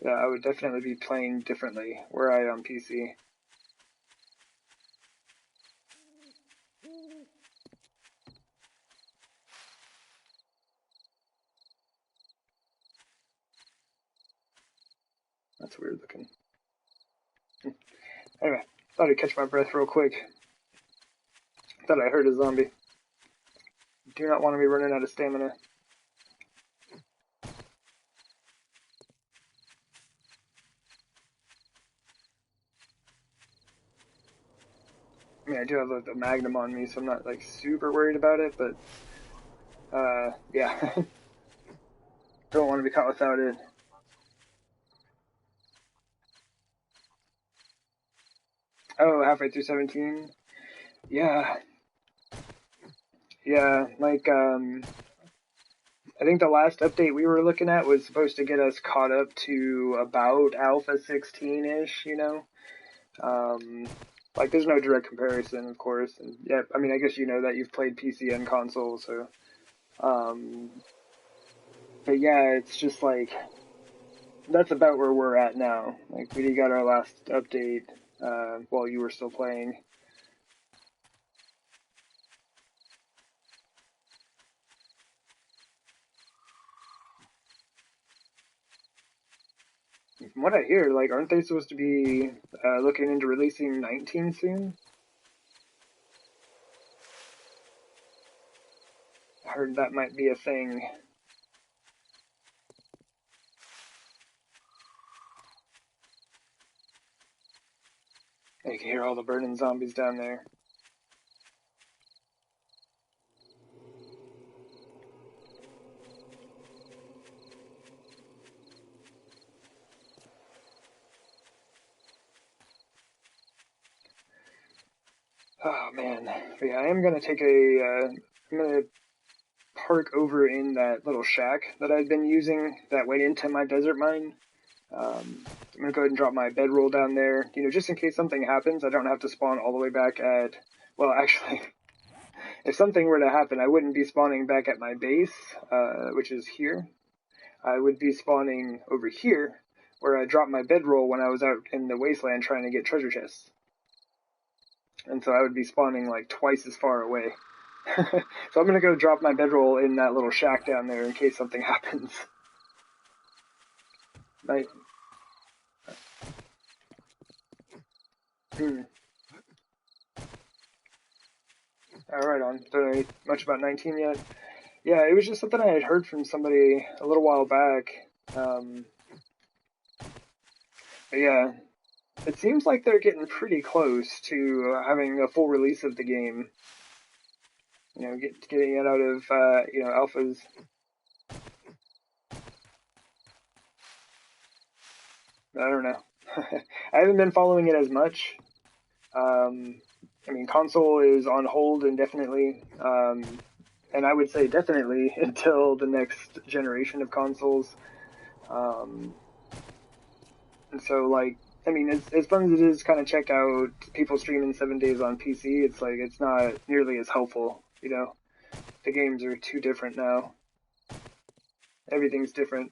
yeah, I would definitely be playing differently were I on PC. That's weird looking. Anyway, thought I'd catch my breath real quick. Thought I heard a zombie. Do not want to be running out of stamina. I mean, I do have the Magnum on me, so I'm not like super worried about it, but yeah. Don't want to be caught without it. Oh, halfway through 17? Yeah. Yeah, like, I think the last update we were looking at was supposed to get us caught up to about Alpha 16-ish, you know? Like, there's no direct comparison, of course. And yeah, I mean, I guess you know that you've played PC and console, so. But yeah, it's just like, that's about where we're at now. Like, we got our last update, while you were still playing. From what I hear, like, aren't they supposed to be looking into releasing 19 soon? I heard that might be a thing. Like, can hear all the burning zombies down there. Oh man, but yeah, I am gonna take I'm gonna park over in that little shack that I'd been using that went into my desert mine. I'm gonna go ahead and drop my bedroll down there, just in case something happens. I don't have to spawn all the way back at, well, actually, if something were to happen, I wouldn't be spawning back at my base, which is here. I would be spawning over here, where I dropped my bedroll when I was out in the wasteland trying to get treasure chests. And so I would be spawning like twice as far away. So I'm gonna go drop my bedroll in that little shack down there in case something happens. Right. Alright on. Don't know much about 19 yet. Yeah, it was just something I had heard from somebody a little while back. But yeah, it seems like they're getting pretty close to having a full release of the game. Getting it out of, alphas. I don't know. I haven't been following it as much. Console is on hold indefinitely. And I would say definitely until the next generation of consoles. And so, as fun as it is kind of check out people streaming 7 days on PC, it's not nearly as helpful, The games are too different now. Everything's different.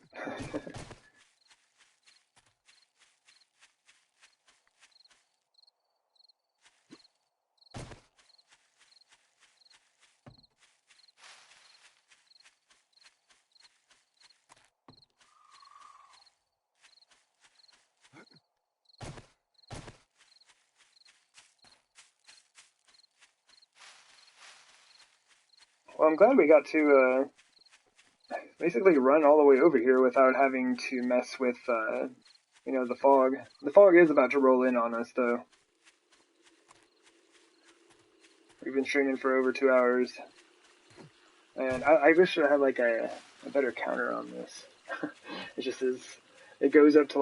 Well, I'm glad we got to basically run all the way over here without having to mess with, the fog. The fog is about to roll in on us, though. We've been streaming for over 2 hours. And I wish I had, a better counter on this. It just is... It goes up to,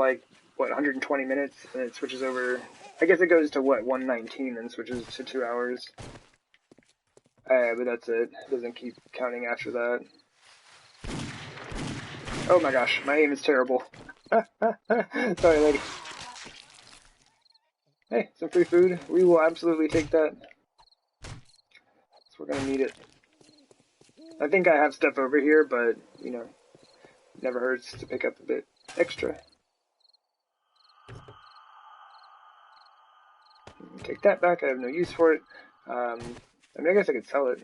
120 minutes, and it switches over... I guess it goes to, 119 and switches to 2 hours. But that's it. It doesn't keep counting after that. Oh my gosh, my aim is terrible. Sorry, lady. Hey, some free food. We will absolutely take that. So we're gonna need it. I think I have stuff over here, but, never hurts to pick up a bit extra. Take that back, I have no use for it. I guess I could sell it.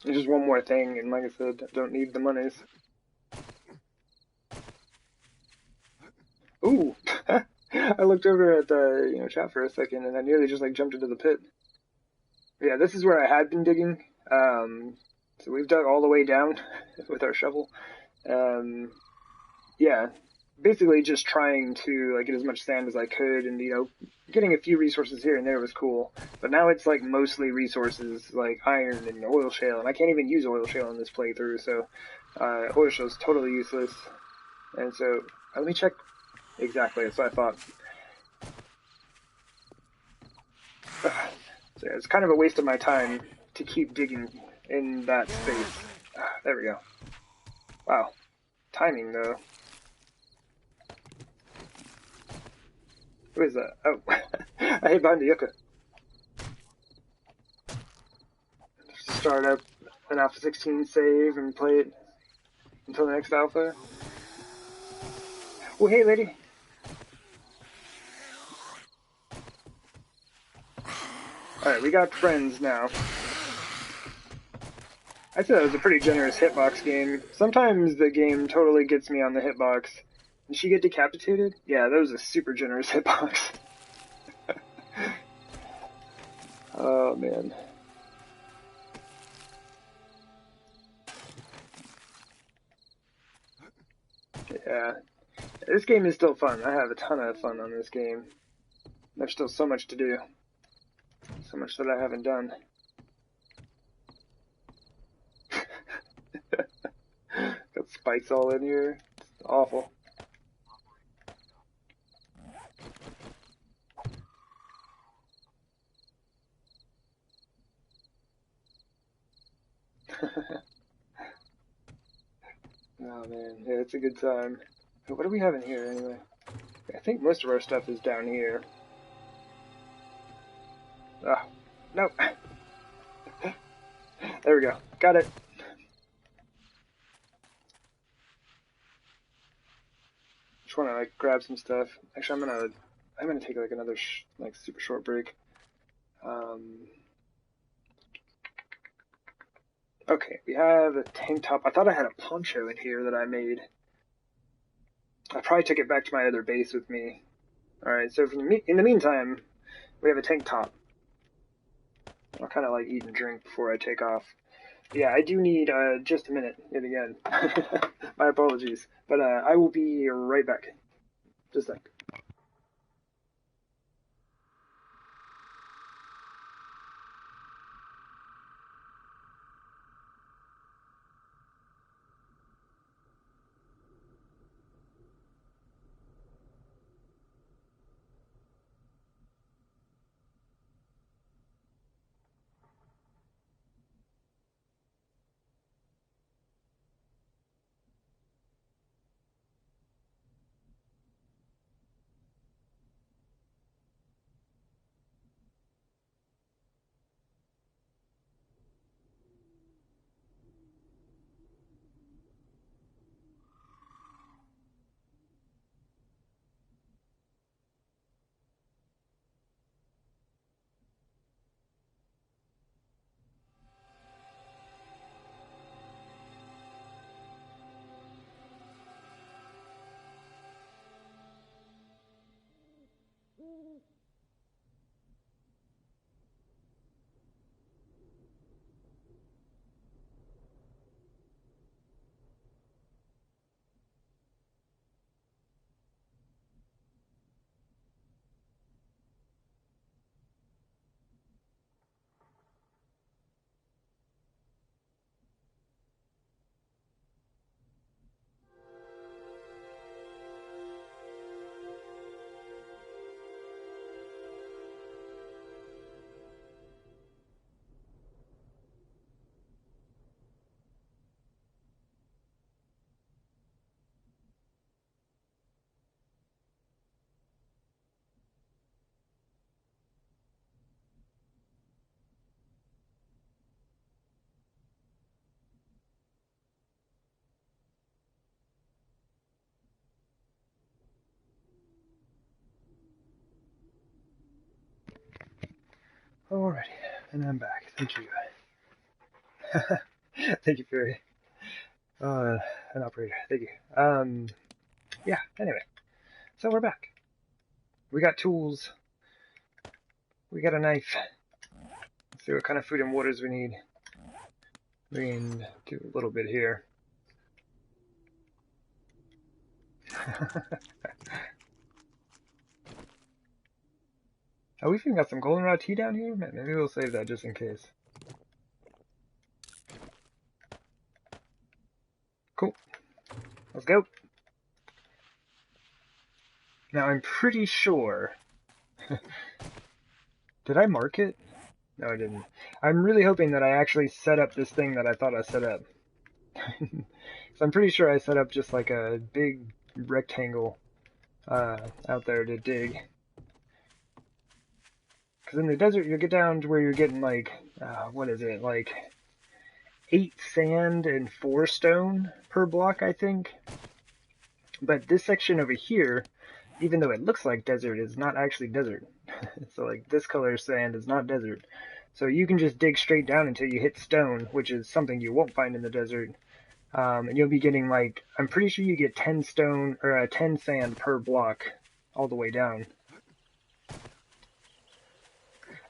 It's just one more thing, and like I said, I don't need the monies. Ooh! I looked over at the, chat for a second, and I nearly just, jumped into the pit. But yeah, this is where I had been digging. So we've dug all the way down with our shovel. Yeah, basically just trying to get as much sand as I could, and getting a few resources here and there was cool. But now it's mostly resources like iron and oil shale, and I can't even use oil shale in this playthrough, so oil shale is totally useless. And so let me check exactly. That's what I thought. So yeah, it's kind of a waste of my time to keep digging in that space. There we go. Wow, timing though. Who is that? Oh, I hid behind the yucca. Just start up an Alpha 16 save and play it until the next Alpha. Oh, hey, lady. Alright, we got friends now. I said it was a pretty generous hitbox game. Sometimes the game totally gets me on the hitbox. Did she get decapitated? Yeah, that was a super generous hitbox. Oh, man. Yeah. this game is still fun. I have a ton of fun on this game. There's still so much to do. So much that I haven't done. Got spikes all in here. It's awful. Oh man, yeah, it's a good time. What do we have in here anyway? I think most of our stuff is down here. Ah, no. There we go. Got it. Just want to like grab some stuff. Actually, I'm gonna take like another like super short break. Okay, we have a tank top. I thought I had a poncho in here that I made. I probably took it back to my other base with me. Alright, so in the meantime, we have a tank top. I'll kind of like eat and drink before I take off. Yeah, I do need just a minute, yet again. My apologies. But I will be right back. Just a sec. Alrighty, and I'm back. Thank you. Thank you, Fury. An operator. Thank you. Yeah, anyway. So we're back. We got tools. We got a knife. Let's see what kind of food and waters we need. We can do a little bit here. Oh, we've even got some goldenrod tea down here? Maybe we'll save that just in case. Cool. Let's go. Now, I'm pretty sure... Did I mark it? No, I didn't. I'm really hoping that I actually set up this thing that I thought I set up. So I'm pretty sure I set up just like a big rectangle out there to dig. Because in the desert, you get down to where you're getting like, what is it, like 8 sand and 4 stone per block, I think. But this section over here, even though it looks like desert, is not actually desert. So like this color sand is not desert. So you can just dig straight down until you hit stone, which is something you won't find in the desert. And you'll be getting like, I'm pretty sure you get 10 stone or 10 sand per block all the way down.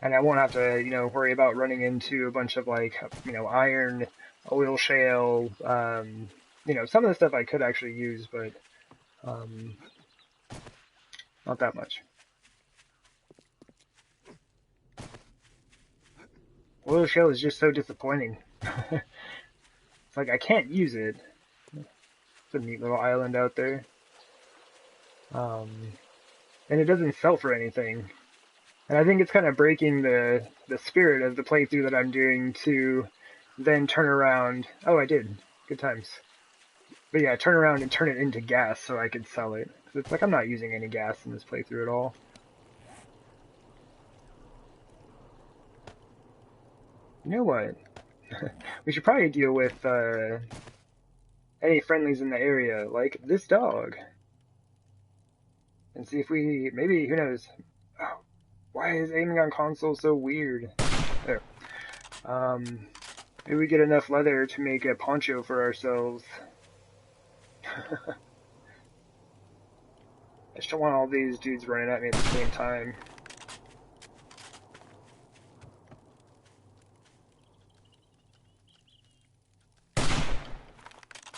And I won't have to, worry about running into a bunch of like, iron, oil shale, some of the stuff I could actually use, but Not that much. Oil shell is just so disappointing. It's like I can't use it. It's a neat little island out there. And it doesn't sell for anything. And I think it's kind of breaking the spirit of the playthrough that I'm doing to then turn around. Oh, I did. Good times. But yeah, turn around and turn it into gas so I could sell it. Because it's like I'm not using any gas in this playthrough at all. You know what? We should probably deal with any friendlies in the area, like this dog. And see if we, maybe, who knows? Oh, why is aiming on console so weird? There. Maybe we get enough leather to make a poncho for ourselves. I just don't want all these dudes running at me at the same time.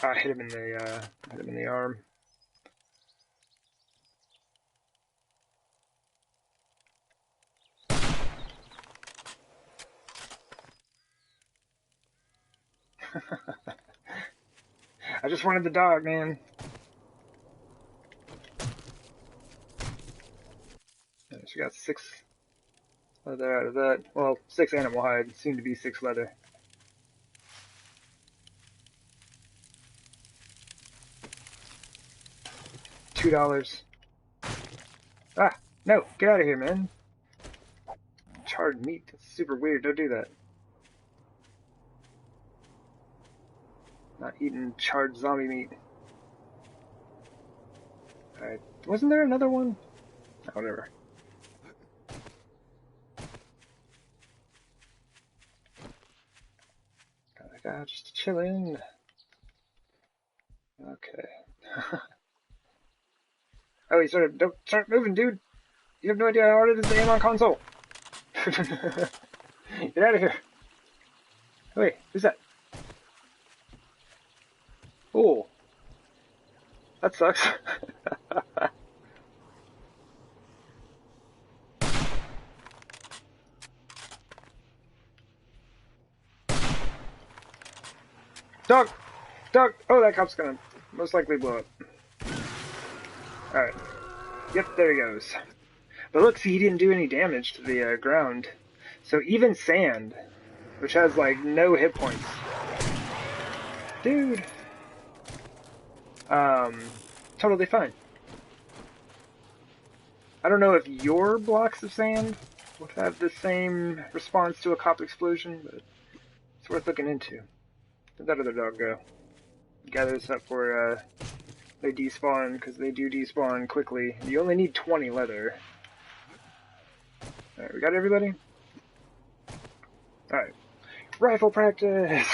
I hit him in the arm. I just wanted the dog, man. She got 6 leather out of that. Well, 6 animal hide, soon to be 6 leather. $2. Ah, no, get out of here, man. Charred meat, that's super weird, don't do that. Not eating charred zombie meat. Alright, wasn't there another one? Oh, whatever. Just chilling. Okay. Oh, he started. Don't start moving, dude. You have no idea how hard it is to aim on console. Get out of here. Oh, wait, who's that? Oh, that sucks. Dog! Dog! Oh, that cop's gonna most likely blow up. Alright. Yep, there he goes. But look, see, he didn't do any damage to the ground. So even sand, which has, like, no hit points. Dude! Totally fine. I don't know if your blocks of sand would have the same response to a cop explosion, but it's worth looking into. Where'd that other dog go? Gather this up for, they despawn, because they do despawn quickly. You only need 20 leather. Alright, we got everybody? Alright. Rifle practice!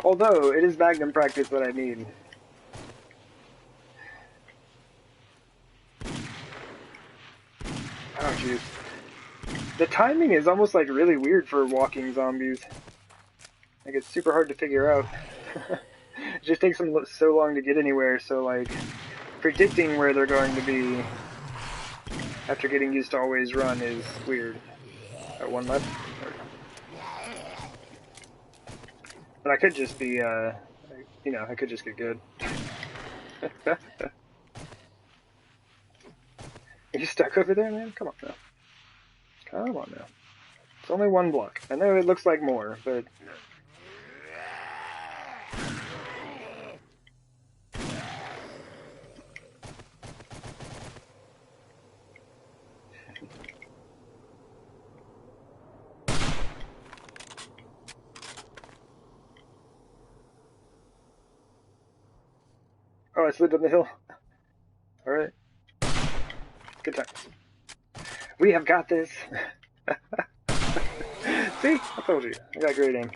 Although, it is Magnum practice that I need. Oh, jeez. The timing is almost, like, really weird for walking zombies. Like, it's super hard to figure out. It just takes them so long to get anywhere, so, like, predicting where they're going to be after getting used to always run is weird. Got one left. But I could just be, you know, I could just get good. Are you stuck over there, man? Come on now. Come on now. It's only one block. I know it looks like more, but... Oh, I slid down the hill. Alright. Good times. We have got this. See? I told you. I got great aim.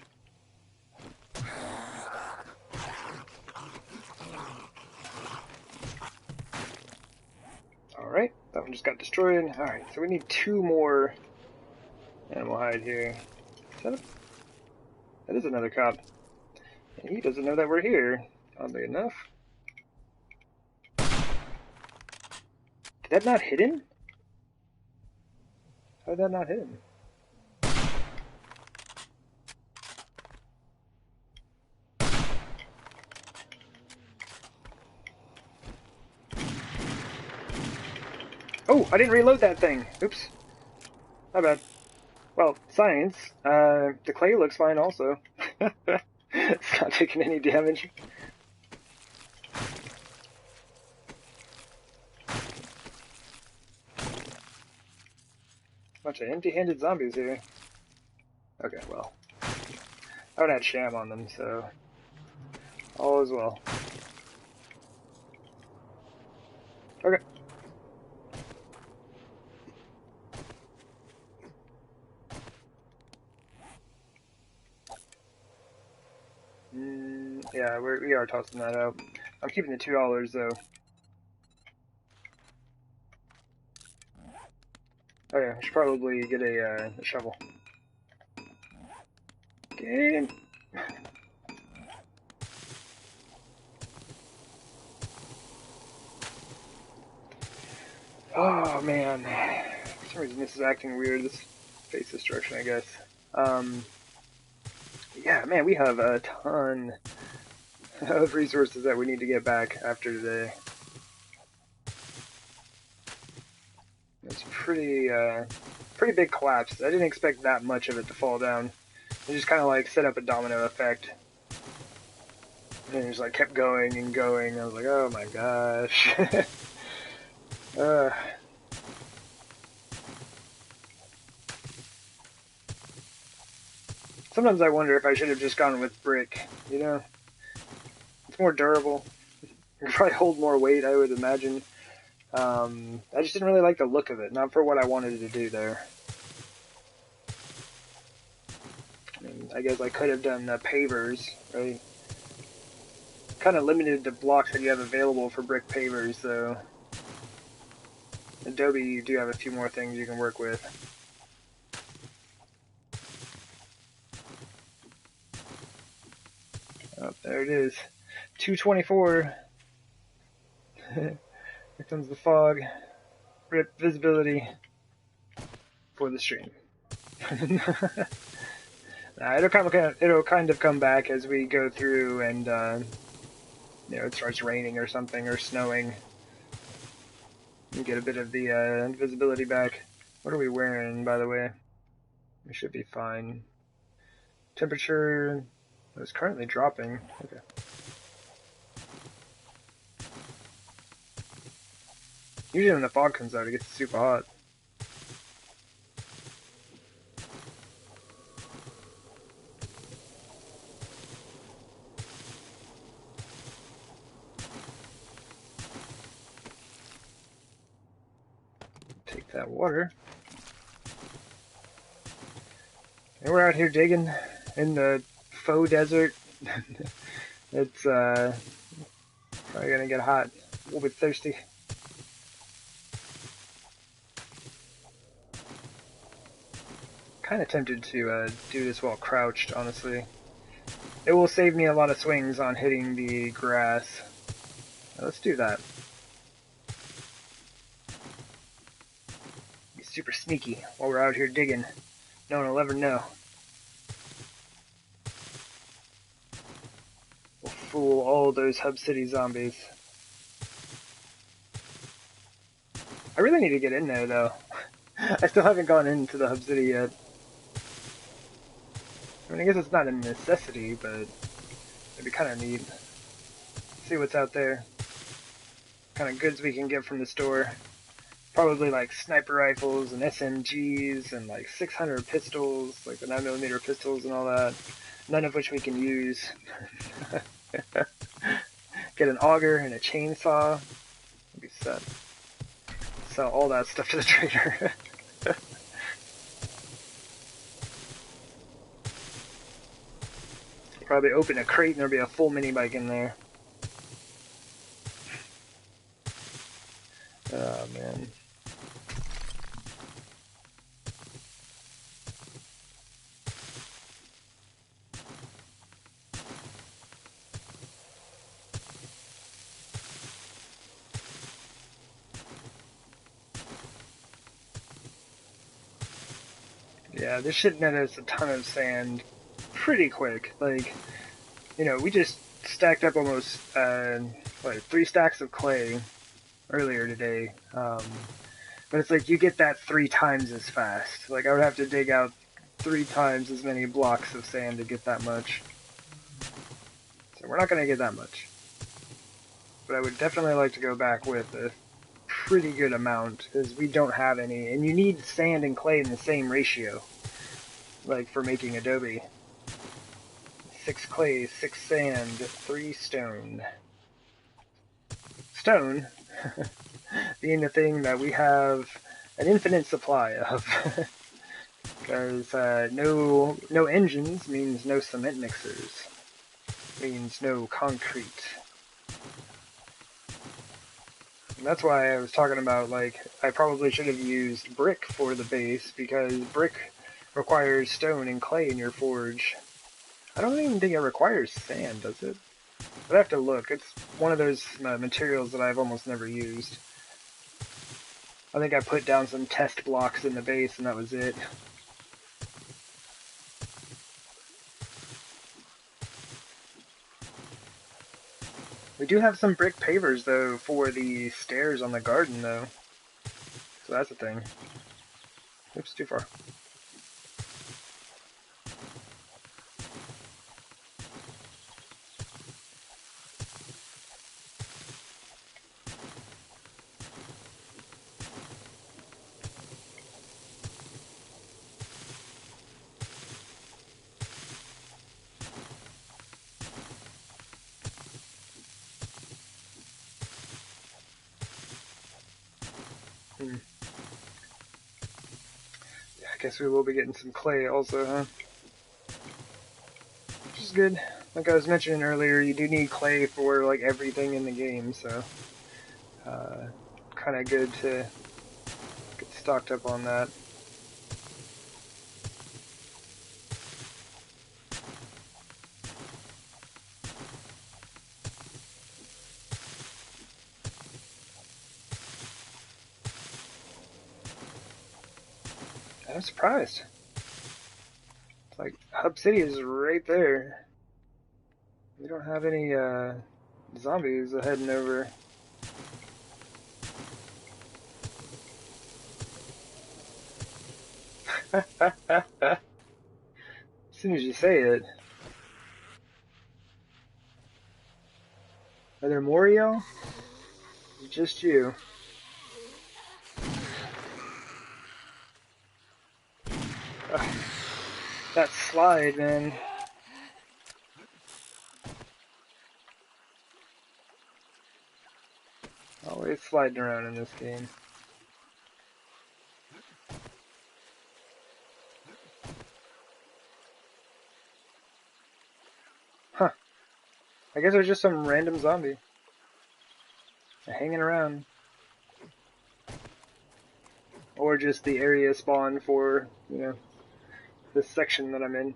Alright. That one just got destroyed. Alright, so we need 2 more animal hide here. That is another cop. And he doesn't know that we're here, oddly enough. Did that not hit him? How did that not hit him? Oh, I didn't reload that thing. Oops. My bad. Well, science. The clay looks fine also. It's not taking any damage. Bunch of empty-handed zombies here. Okay, well. I haven't had sham on them, so all is well. Okay. Yeah, we are tossing that out. I'm keeping the $2 though. Oh yeah, I should probably get a shovel. Game. Oh man, for some reason this is acting weird. This face destruction, I guess. Yeah, man, we have a ton of resources that we need to get back after today. It's pretty big collapse. I didn't expect that much of it to fall down. It just kind of like set up a domino effect. And it just like kept going and going. I was like, oh my gosh. Sometimes I wonder if I should have just gone with brick, you know? It's more durable. It could probably hold more weight, I would imagine. I just didn't really like the look of it, not for what I wanted to do there. I mean, I guess I could have done pavers, right? Kind of limited the blocks that you have available for brick pavers, so Adobe, you do have a few more things you can work with. Oh, there it is. 224. Here comes the fog. Rip visibility for the stream. It'll kind of come back as we go through and it starts raining or something or snowing. And get a bit of the visibility back. What are we wearing, by the way? We should be fine. Temperature is currently dropping. Okay. Usually when the fog comes out, it gets super hot. Take that water. And we're out here digging in the faux desert. It's probably gonna get hot. A little bit thirsty. Kind of tempted to do this while crouched, honestly. It will save me a lot of swings on hitting the grass. Let's do that. Be super sneaky while we're out here digging. No one will ever know. We'll fool all those Hub City zombies. I really need to get in there, though. I still haven't gone into the Hub City yet. I mean, I guess it's not a necessity, but it'd be kind of neat. See what's out there. Kind of goods we can get from the store. Probably like sniper rifles and SMGs and like 600 pistols, like the 9mm pistols and all that. None of which we can use. Get an auger and a chainsaw. That'd be set. Sell all that stuff to the trader. Probably open a crate and there'll be a full mini bike in there. Oh man. Yeah, this should net us a ton of sand pretty quick. Like, we just stacked up almost, 3 stacks of clay earlier today. But it's like you get that 3 times as fast. Like, I would have to dig out 3 times as many blocks of sand to get that much. So we're not going to get that much. But I would definitely like to go back with a pretty good amount, because we don't have any. And you need sand and clay in the same ratio, like for making adobe. 6 clay, 6 sand, 3 stone. Stone being the thing that we have an infinite supply of. Because no engines means no cement mixers, means no concrete. And that's why I was talking about, like, I probably should have used brick for the base, because brick requires stone and clay in your forge. I don't even think it requires sand, does it? I'd have to look. It's one of those materials that I've almost never used. I think I put down some test blocks in the base and that was it. We do have some brick pavers, though, for the stairs on the garden, though. So that's a thing. Oops, too far. Hmm. Yeah, I guess we will be getting some clay also, huh? Which is good. Like I was mentioning earlier, you do need clay for, like, everything in the game, so kind of good to get stocked up on that. I'm surprised. It's like, Hub City is right there. We don't have any zombies heading over. As soon as you say it. Are there more, y'all? Just you. Ugh, that slide, man. Always sliding around in this game. Huh. I guess there's just some random zombie hanging around. Or just the area spawn for, this section that I'm in.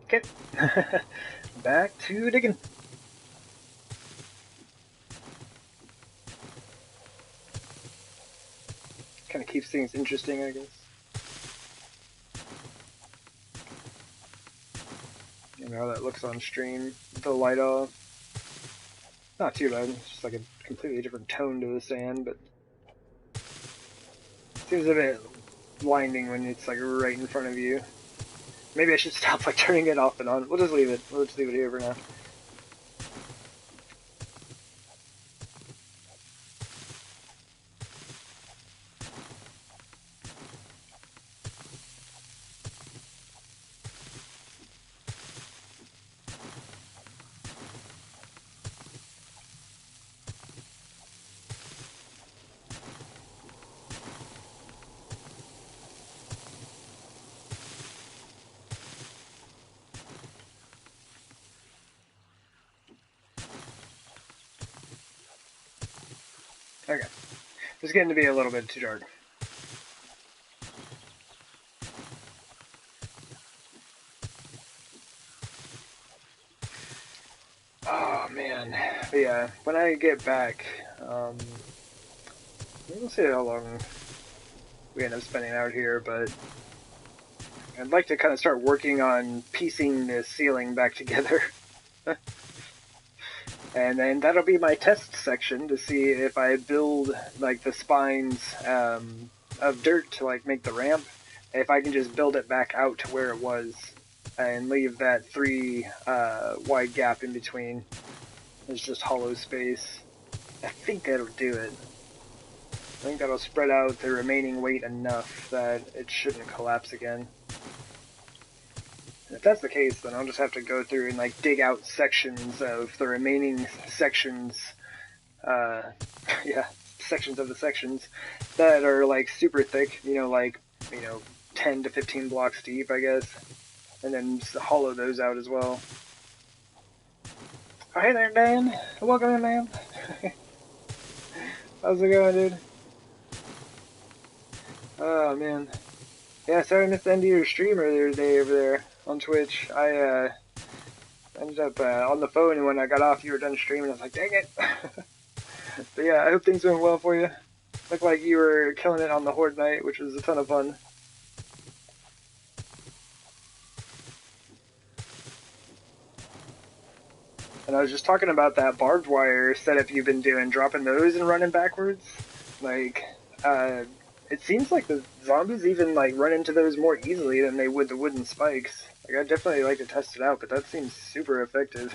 Okay. Back to digging. Kind of keeps things interesting, I guess. You know how that looks on stream. The light off. Not too bad. It's just like a completely different tone to the sand, but seems a bit blinding when it's like right in front of you. Maybe I should stop like turning it off and on. We'll just leave it. We'll just leave it here for now. Okay. It's getting to be a little bit too dark. Oh man. But yeah, when I get back, we'll see how long we end up spending out here, but I'd like to kind of start working on piecing the ceiling back together. And then that'll be my test section to see if I build like the spines of dirt to like make the ramp. If I can just build it back out to where it was and leave that 3 wide gap in between. There's just hollow space. I think that'll do it. I think that'll spread out the remaining weight enough that it shouldn't collapse again. If that's the case, then I'll just have to go through and like dig out sections of the remaining sections, uh, yeah, sections of the sections that are like super thick, like, 10 to 15 blocks deep, I guess, and then just hollow those out as well. Oh, hey there, Dan. Welcome in, man. How's it going, dude? Oh, man. Yeah, sorry I missed the end of your stream earlier today over there on Twitch. I ended up on the phone, and when I got off, you were done streaming. I was like, dang it. But yeah, I hope things went well for you. Looked like you were killing it on the Horde night, which was a ton of fun. And I was just talking about that barbed wire setup you've been doing, dropping those and running backwards. Like, it seems like the zombies even like run into those more easily than they would the wooden spikes. Like, I'd definitely like to test it out, but that seems super effective.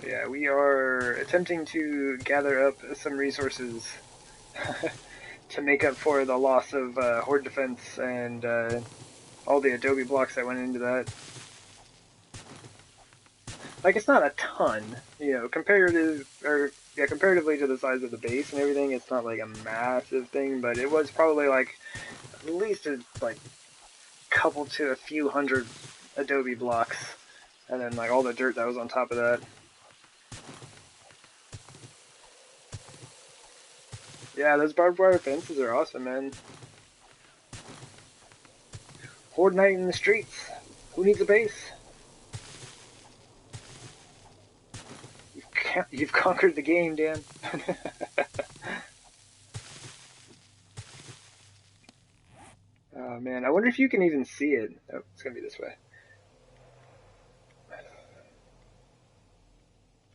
Yeah, we are attempting to gather up some resources to make up for the loss of Horde defense and all the adobe blocks that went into that. Like, it's not a ton, comparatively to the size of the base and everything. It's not like a massive thing, but it was probably like at least a couple to a few hundred adobe blocks, and then like all the dirt that was on top of that. Yeah, those barbed wire fences are awesome, man. Horde night in the streets. Who needs a base? You've conquered the game, Dan. Oh man, I wonder if you can even see it. Oh, it's gonna be this way.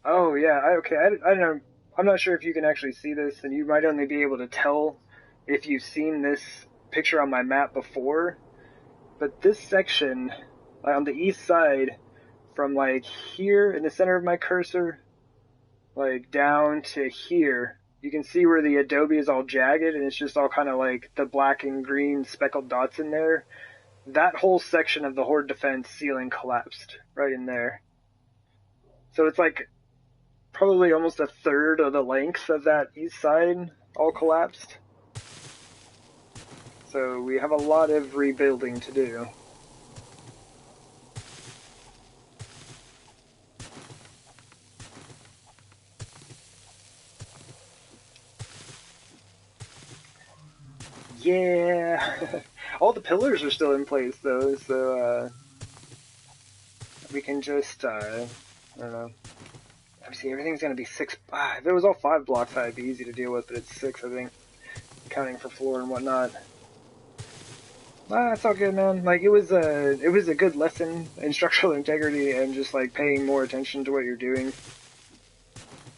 Oh yeah, okay. I don't know. I'm not sure if you can actually see this, and you might only be able to tell if you've seen this picture on my map before. But this section on the east side, from like here in the center of my cursor, like down to here, you can see where the adobe is all jagged and it's just all kind of like the black and green speckled dots in there. That whole section of the Horde defense ceiling collapsed right in there. So it's like probably almost a third of the length of that east side all collapsed. So we have a lot of rebuilding to do. Yeah, all the pillars are still in place though, so we can just I don't know. Obviously, everything's gonna be 6. If it was all 5 blocks, that'd be easy to deal with, but it's 6, I think, counting for floor and whatnot. It's all good, man. Like, it was a good lesson in structural integrity and just like paying more attention to what you're doing.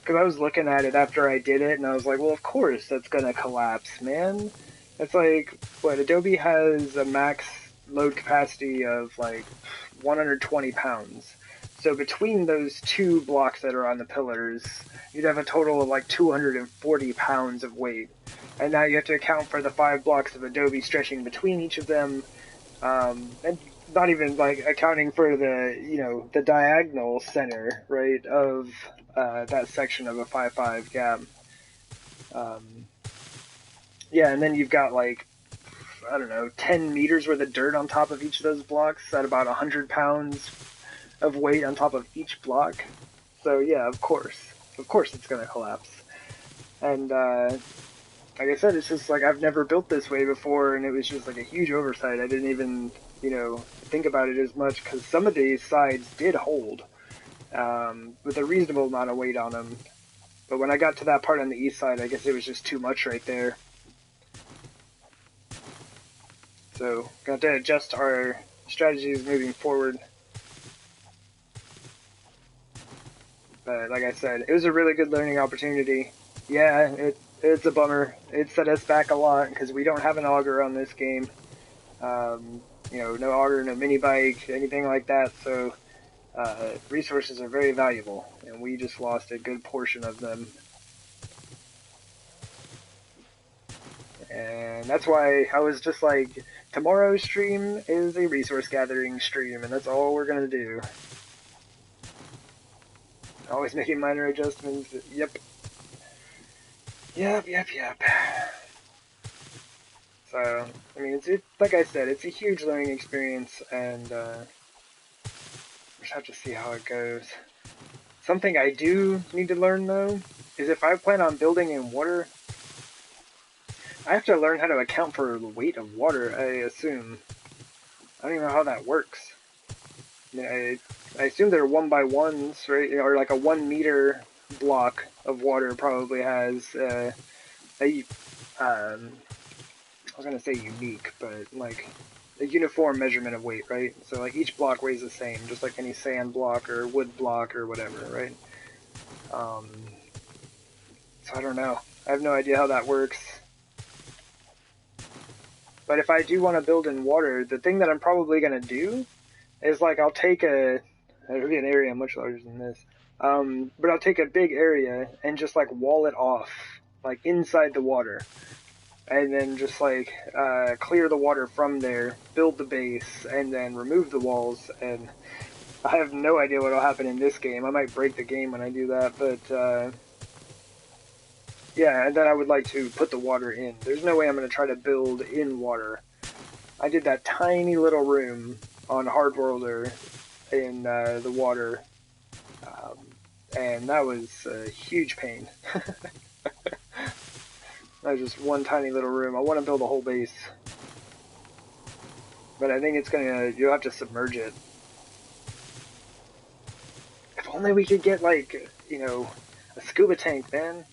Because I was looking at it after I did it, and I was like, well, of course that's gonna collapse, man. It's like, what, Adobe has a max load capacity of like 120 pounds. So between those 2 blocks that are on the pillars, you'd have a total of like 240 pounds of weight. And now you have to account for the 5 blocks of Adobe stretching between each of them, and not even like accounting for the diagonal center, right, of that section of a 5-5 gap. Um, yeah, and then you've got like I don't know, 10 meters worth of dirt on top of each of those blocks at about 100 pounds of weight on top of each block. So yeah, of course it's gonna collapse. And like I said, it's just like I've never built this way before, and it was just like a huge oversight. I didn't even, think about it as much because some of these sides did hold with a reasonable amount of weight on them. But when I got to that part on the east side, I guess it was just too much right there. So got to adjust our strategies moving forward. But like I said, it was a really good learning opportunity. Yeah, it's a bummer. It set us back a lot because we don't have an auger on this game. No auger, no mini bike, anything like that. So resources are very valuable, and we just lost a good portion of them. And that's why I was just like, tomorrow's stream is a resource gathering stream, and that's all we're gonna do. Always making minor adjustments. Yep. Yep. So, I mean, it's like I said, it's a huge learning experience, and just have to see how it goes. Something I do need to learn, though, is if I plan on building in water, I have to learn how to account for the weight of water, I assume. I don't even know how that works. I assume they're 1x1s, right? Or like a 1 meter block of water probably has I was gonna say unique, but like a uniform measurement of weight, right? So like each block weighs the same, just like any sand block or wood block or whatever, right? So I don't know. I have no idea how that works. But if I do want to build in water, the thing that I'm probably gonna do is like I'll take it'll be an area much larger than this. But I'll take a big area and just like wall it off, like inside the water. And then just like clear the water from there, build the base, and then remove the walls. And I have no idea what will happen in this game. I might break the game when I do that, but yeah. And then I would like to put the water in. There's no way I'm going to try to build in water. I did that tiny little room on Hardworlder in the water, and that was a huge pain. That was just one tiny little room. I want to build a whole base. But I think you'll have to submerge it. If only we could get, like, a scuba tank, man.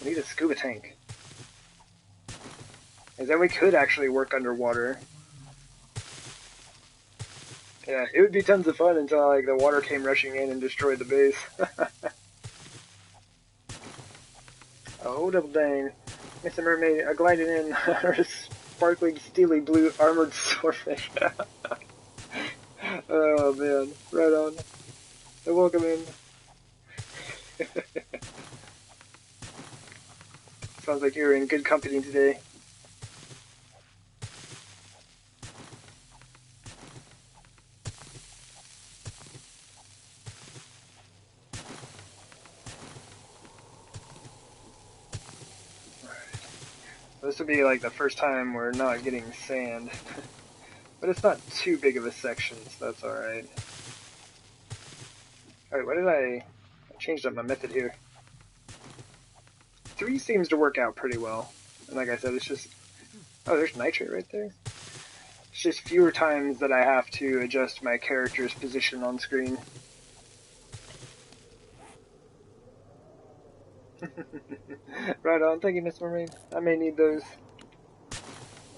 We need a scuba tank. And then we could actually work underwater. Yeah, it would be tons of fun until, like, the water came rushing in and destroyed the base. Oh, double dang. Mr. Mermaid, I glided in her sparkling, steely blue armored swordfish. Oh, man. Right on. Welcome in. Sounds like you're in good company today. This would be like the first time we're not getting sand. But it's not too big of a section, so that's alright. Alright, what did I changed up my method here. 3 seems to work out pretty well. And like I said, it's just... Oh, there's nitrate right there. It's just fewer times that I have to adjust my character's position on screen. Right on, thank you, Miss Marine. I may need those.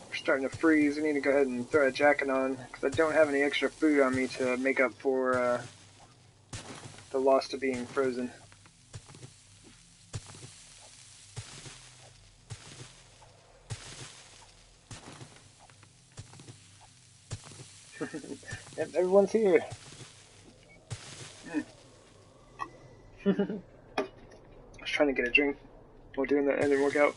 We're starting to freeze. We need to go ahead and throw a jacket on, because I don't have any extra food on me to make up for the loss to being frozen. Yep, everyone's here. I was trying to get a drink while doing that ending workout.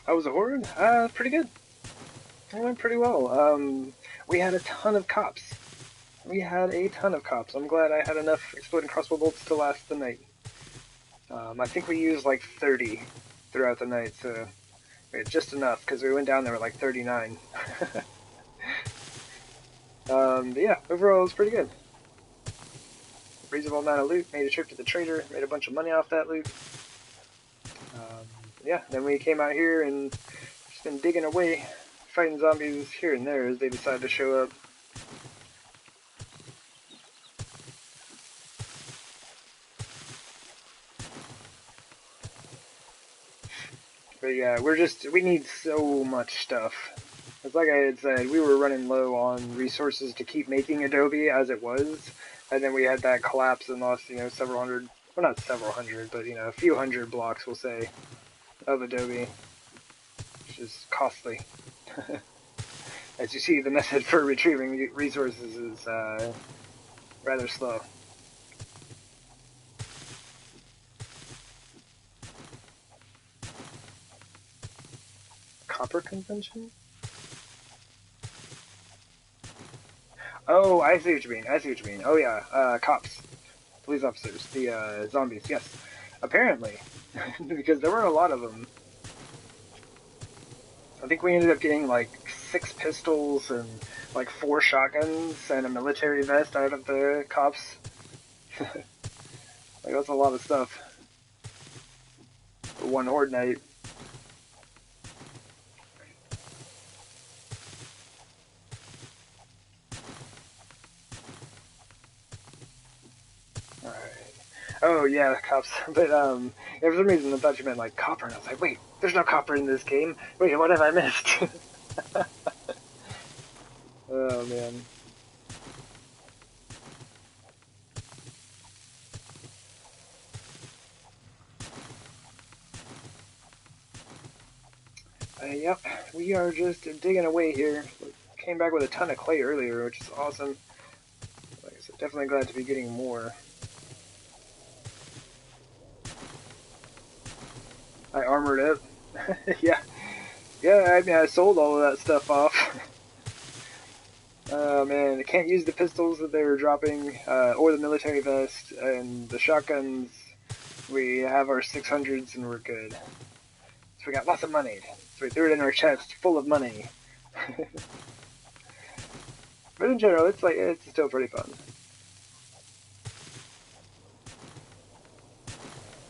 How was the horde? Pretty good. It went pretty well. We had a ton of cops. We had a ton of cops. I'm glad I had enough exploding crossbow bolts to last the night. I think we used like 30 throughout the night, so we had just enough because we went down there with like 39. But yeah, overall it was pretty good. Reasonable amount of loot, made a trip to the trader, made a bunch of money off that loot. Yeah, then we came out here and just been digging away, fighting zombies here and there as they decide to show up. But yeah, we need so much stuff. It's like I had said, we were running low on resources to keep making Adobe as it was, and then we had that collapse and lost, several hundred, well not several hundred, but a few hundred blocks, we'll say, of Adobe, which is costly. As you see, the method for retrieving resources is rather slow. Copper convention? Oh, I see what you mean. I see what you mean. Oh yeah, cops, police officers, the zombies. Yes, apparently, because there were a lot of them. I think we ended up getting like 6 pistols and like 4 shotguns and a military vest out of the cops. Like that's a lot of stuff for one horde night. Alright. Oh yeah, cops. But yeah, for some reason I thought you meant like copper, and I was like, wait, there's no copper in this game. Wait, what have I missed? Oh man. Yep, we are just digging away here. Came back with a ton of clay earlier, which is awesome. Like I said, definitely glad to be getting more. I armored up. Yeah, yeah. I mean, I sold all of that stuff off. Oh man, I can't use the pistols that they were dropping, or the military vest, and the shotguns. We have our 600s and we're good. So we got lots of money. So we threw it in our chest full of money. But in general, it's still pretty fun.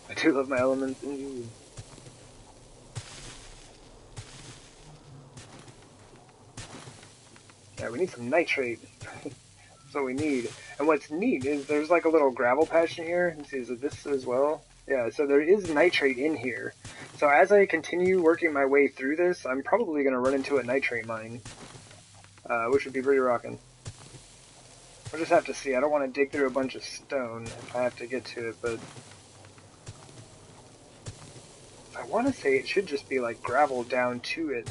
I do love my elements. Ooh. Yeah, we need some nitrate. That's what we need. And what's neat is there's like a little gravel patch in here. You see, is it this as well? Yeah, so there is nitrate in here. So as I continue working my way through this, I'm probably going to run into a nitrate mine, which would be pretty rocking. We'll just have to see. I don't want to dig through a bunch of stone if I have to get to it, but I want to say it should just be like gravel down to it.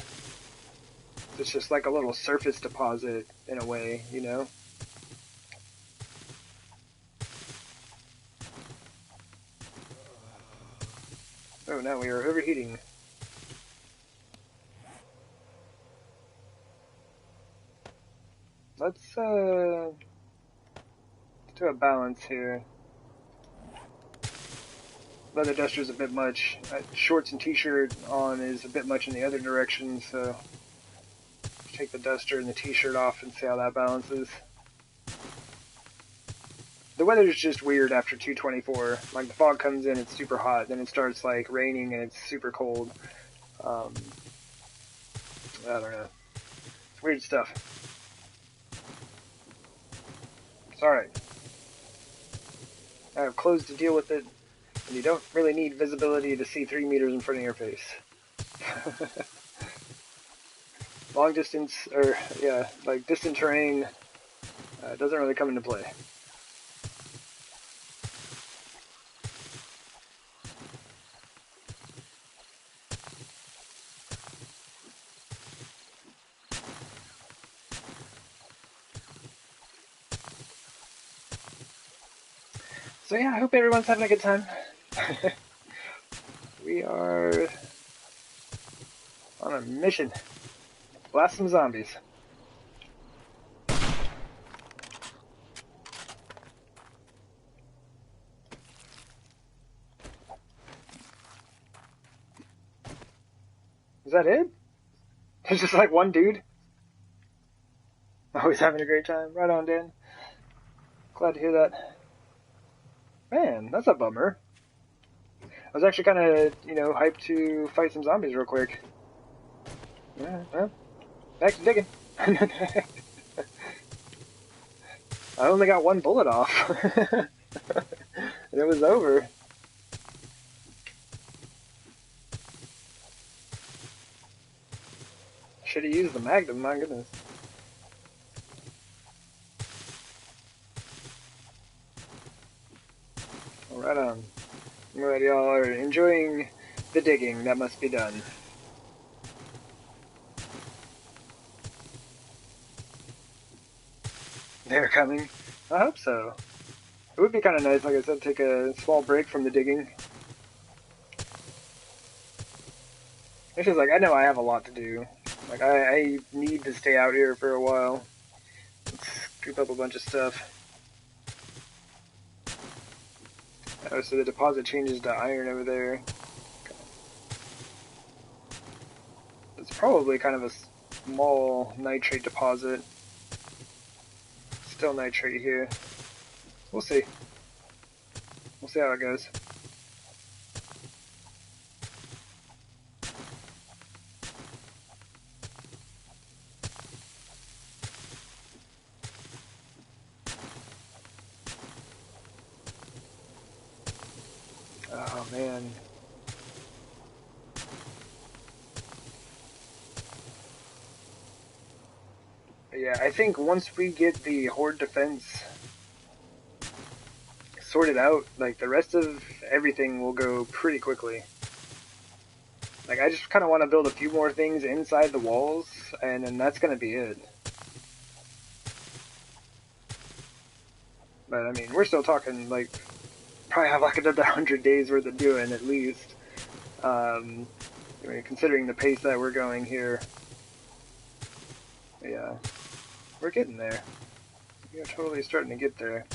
It's just like a little surface deposit in a way, you know? Oh, now we are overheating. Let's do a balance here. Leather duster's a bit much. Shorts and t-shirt on is a bit much in the other direction, so take the duster and the t-shirt off and see how that balances. The weather is just weird after 224. Like the fog comes in, it's super hot, then it starts like raining and it's super cold. I don't know. It's weird stuff. It's alright. I have clothes to deal with it, and you don't really need visibility to see 3 meters in front of your face. Long distance, or yeah, like distant terrain doesn't really come into play. So yeah, I hope everyone's having a good time. We are on a mission. Blast some zombies. that it? It's just like one dude? Always having a great time. Right on, Dan. Glad to hear that. Man, that's a bummer. I was actually kind of, hyped to fight some zombies real quick. Yeah, well, back to digging. I only got one bullet off. And it was over. Should have used the Magnum, my goodness. Well, right on. I'm glad y'all are enjoying the digging that must be done. They're coming. I hope so. It would be kind of nice, like I said, take a small break from the digging. It's just like, I know I have a lot to do. Like, I need to stay out here for a while. Let's scoop up a bunch of stuff. Oh, so the deposit changes to iron over there. It's probably kind of a small nitrate deposit. Still nitrate here. We'll see. We'll see how it goes. Oh, man. Yeah, I think once we get the horde defense sorted out, like, the rest of everything will go pretty quickly. Like, I just kind of want to build a few more things inside the walls, and then that's going to be it. But, I mean, we're still talking, like, probably have like another 100 days worth of doing, at least. I mean, considering the pace that we're going here. Yeah, we're getting there. We're totally starting to get there.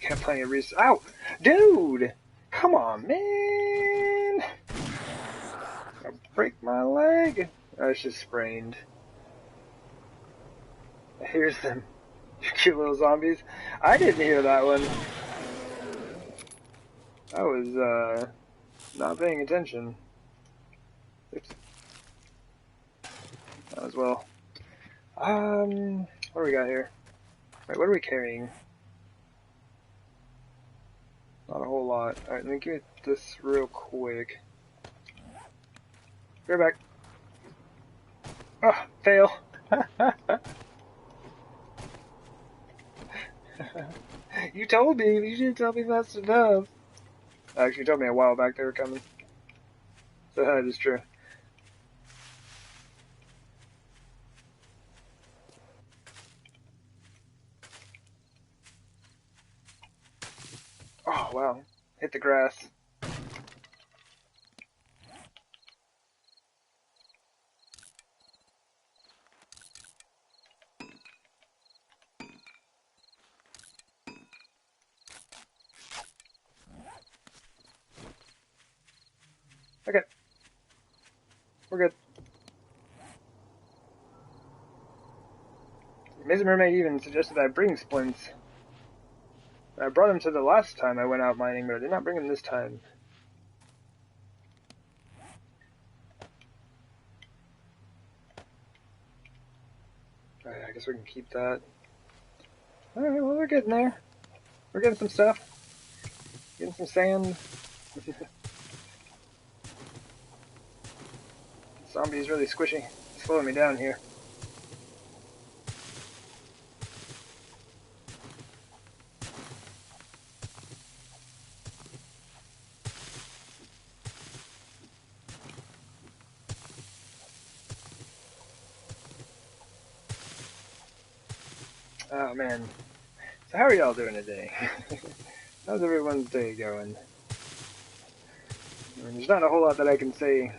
Got plenty of resources. Ow! Dude! Come on, man! I'll break my leg. Oh, it's just sprained. Here's them. You cute little zombies. I didn't hear that one. I was, not paying attention. Oops. That as well. What do we got here? Wait, what are we carrying? Not a whole lot. Alright, let me get this real quick. Be right back. Oh, fail. You told me. You didn't tell me fast enough. Actually, you told me a while back they were coming. So that is true. Oh, wow. Hit the grass. Okay. We're good. Ms. Mermaid even suggested I bring splints. I brought them to the last time I went out mining, but I did not bring them this time. Alright, I guess we can keep that. Alright, well, we're getting there. We're getting some stuff. Getting some sand. Zombie's really squishy. It's slowing me down here. Oh, man. So how are y'all doing today? How's everyone's day going? I mean, there's not a whole lot that I can say.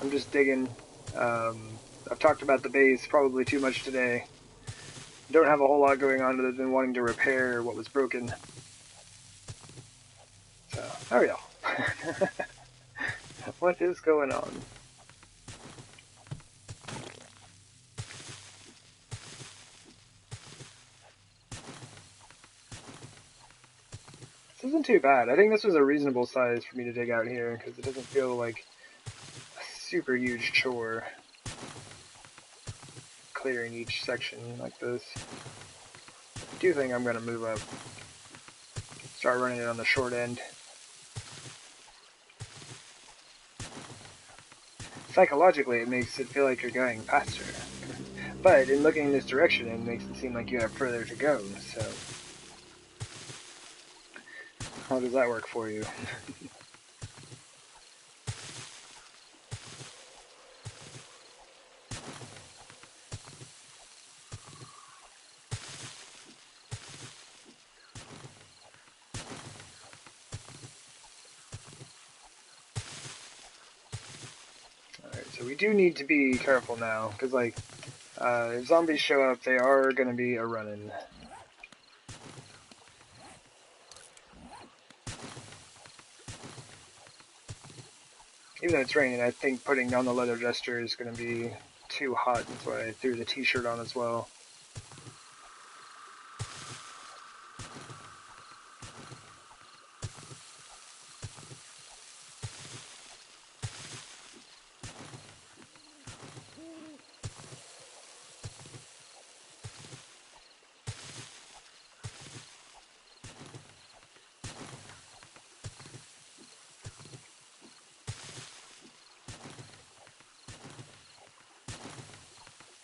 I'm just digging. I've talked about the base probably too much today. Don't have a whole lot going on other than wanting to repair what was broken. So, Oh yeah. What is going on? This isn't too bad. I think this was a reasonable size for me to dig out here, because it doesn't feel like a super huge chore clearing each section like this. I do think I'm going to move up. Start running it on the short end. Psychologically, it makes it feel like you're going faster. But in looking in this direction, it makes it seem like you have further to go, so... How does that work for you? Alright, so we do need to be careful now, because, like, if zombies show up, they are going to be a-running. Even though it's raining, I think putting down the leather duster is going to be too hot. That's why I threw the t-shirt on as well.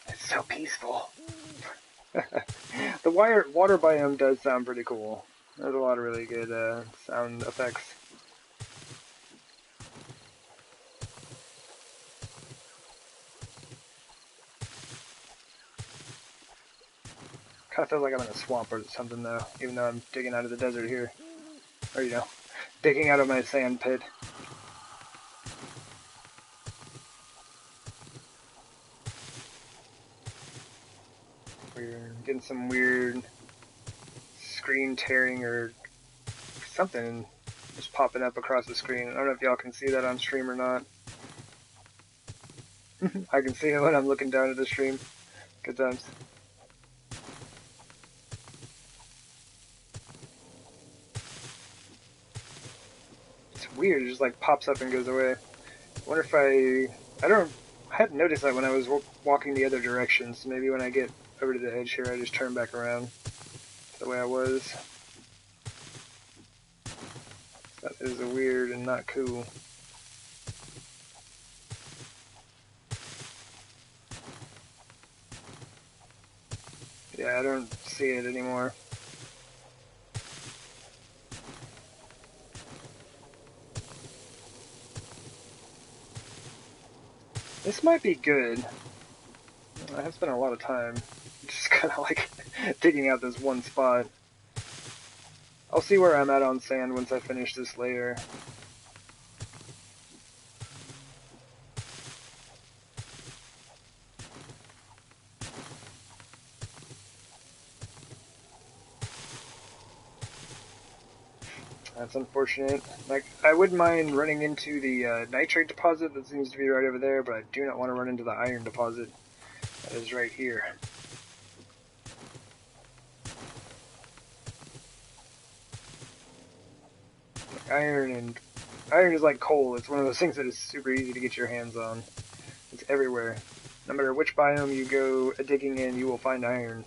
It's so peaceful. The water biome does sound pretty cool. There's a lot of really good sound effects. Kind of feels like I'm in a swamp or something though, even though I'm digging out of the desert here. Or, you know, digging out of my sand pit. We're getting some weird screen tearing or something just popping up across the screen. I don't know if y'all can see that on stream or not. I can see it when I'm looking down at the stream. Good times. It's weird, it just like pops up and goes away. I wonder if I hadn't noticed that when I was walking the other direction, so maybe when I get over to the edge here, I just turn back around the way I was. That is weird and not cool. Yeah, I don't see it anymore. This might be good. I have spent a lot of time just kind of like digging out this one spot. I'll see where I'm at on sand once I finish this layer. That's unfortunate. Like, I wouldn't mind running into the nitrate deposit that seems to be right over there, but I do not want to run into the iron deposit that is right here. Iron is like coal. It's one of those things that is super easy to get your hands on. It's everywhere. No matter which biome you go digging in, you will find iron.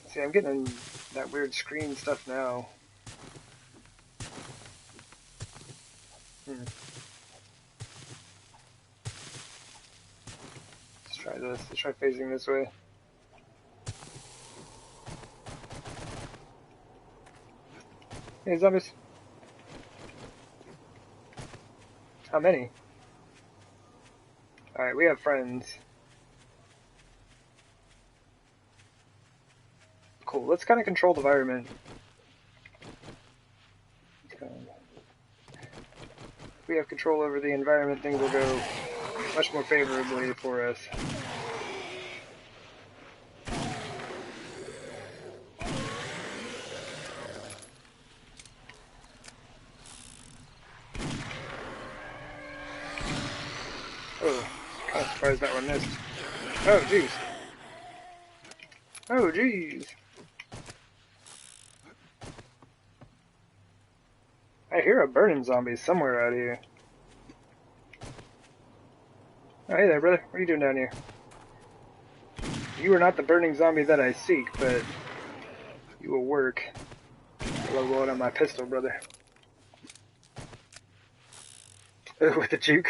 See, I'm getting that weird screen stuff now. Let's try this. Let's try phasing this way. Hey, zombies. How many? Alright, we have friends. Cool, let's kind of control the environment. we have control over the environment, things will go much more favorably for us. Oh, kind of surprised that one missed. Oh, jeez. Oh, jeez. I hear a burning zombie somewhere out here. Oh, hey there, brother. What are you doing down here? You are not the burning zombie that I seek, but you will work. I love blowing up my pistol, brother. With the juke.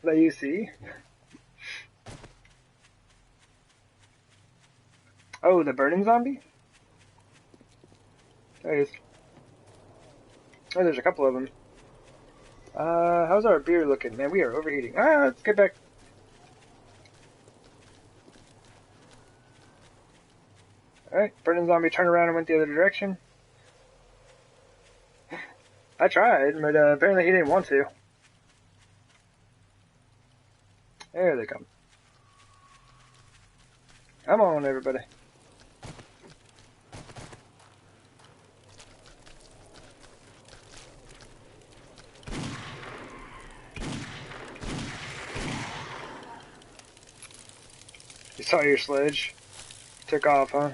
That you see? Oh, the burning zombie? There he is. Oh, there's a couple of them. How's our beer looking? Man, we are overheating. Ah, let's get back. Alright, burning zombie turned around and went the other direction. I tried, but apparently he didn't want to. There they come. Come on, everybody. You saw your sledge. Took off, huh?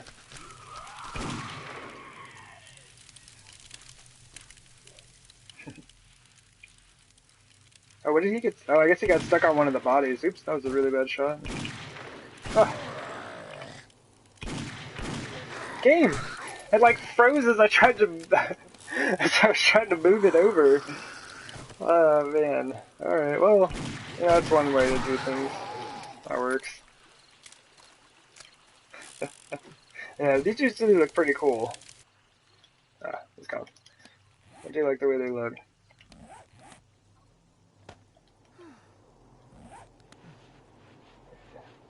Oh, what did he get? Oh, I guess he got stuck on one of the bodies. Oops, that was a really bad shot. Oh. Game! It like froze as I tried to as I was trying to move it over. Oh man. Alright, well, yeah, that's one way to do things. That works. Yeah, these two do look pretty cool. Ah, let's go. I do like the way they look.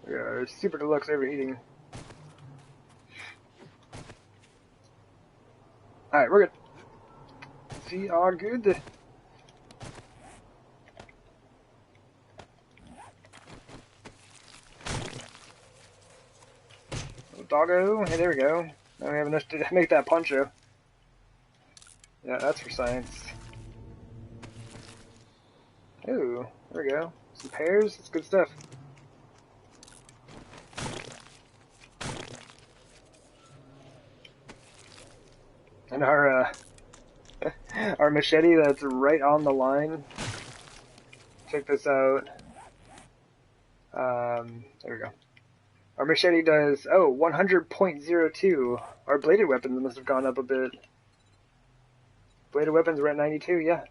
Yeah, super deluxe overheating. Alright, we're good. See, all good. Doggo, hey, there we go. Now we have enough to make that poncho. Yeah, that's for science. Ooh, there we go. Some pears, that's good stuff. And our our machete that's right on the line. Check this out. There we go. Our machete does, 100.02. Our bladed weapons must have gone up a bit. Bladed weapons were at 92, yeah.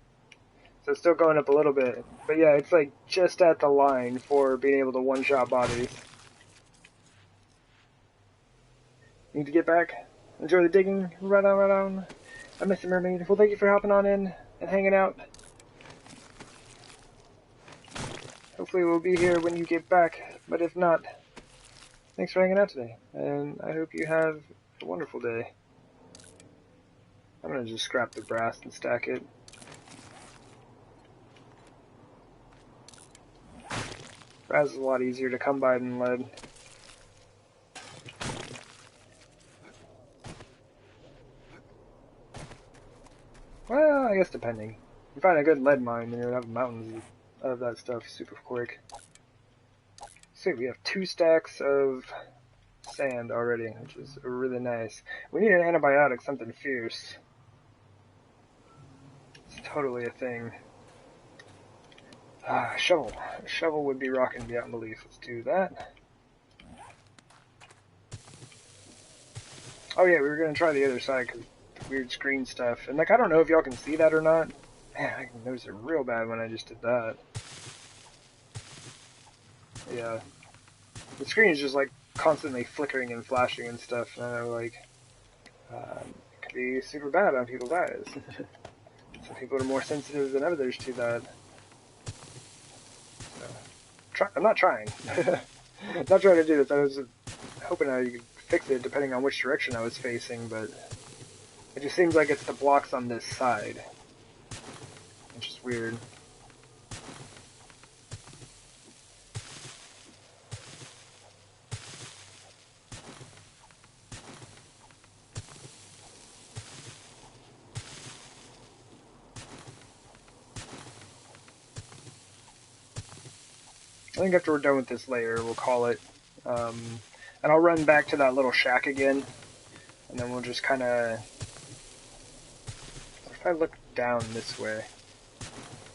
So it's still going up a little bit. But yeah, it's like just at the line for being able to one-shot bodies. Need to get back. Enjoy the digging. Right on, right on. I miss the mermaid. Well, thank you for hopping on in and hanging out. Hopefully we'll be here when you get back. But if not, thanks for hanging out today. And I hope you have a wonderful day. I'm going to just scrap the brass and stack it. Brass is a lot easier to come by than lead. Well, I guess depending. You find a good lead mine and you'll have mountains of that stuff super quick. See, we have 2 stacks of sand already, which is really nice. We need an antibiotic, something fierce. It's totally a thing. Shovel. A shovel would be rocking beyond belief. Let's do that. Oh yeah, we were gonna try the other side because weird screen stuff. And like, I don't know if y'all can see that or not. Man, I can notice it real bad when I just did that. Yeah. The screen is just like constantly flickering and flashing and stuff. And I know, like, it could be super bad on people's eyes. Some people are more sensitive than others to that. So, I'm not trying. I'm not trying to do this. I was hoping I could fix it depending on which direction I was facing, but It just seems like it's the blocks on this side, which is weird. I think after we're done with this layer, we'll call it. And I'll run back to that little shack again, and then we'll just kind of... If I look down this way...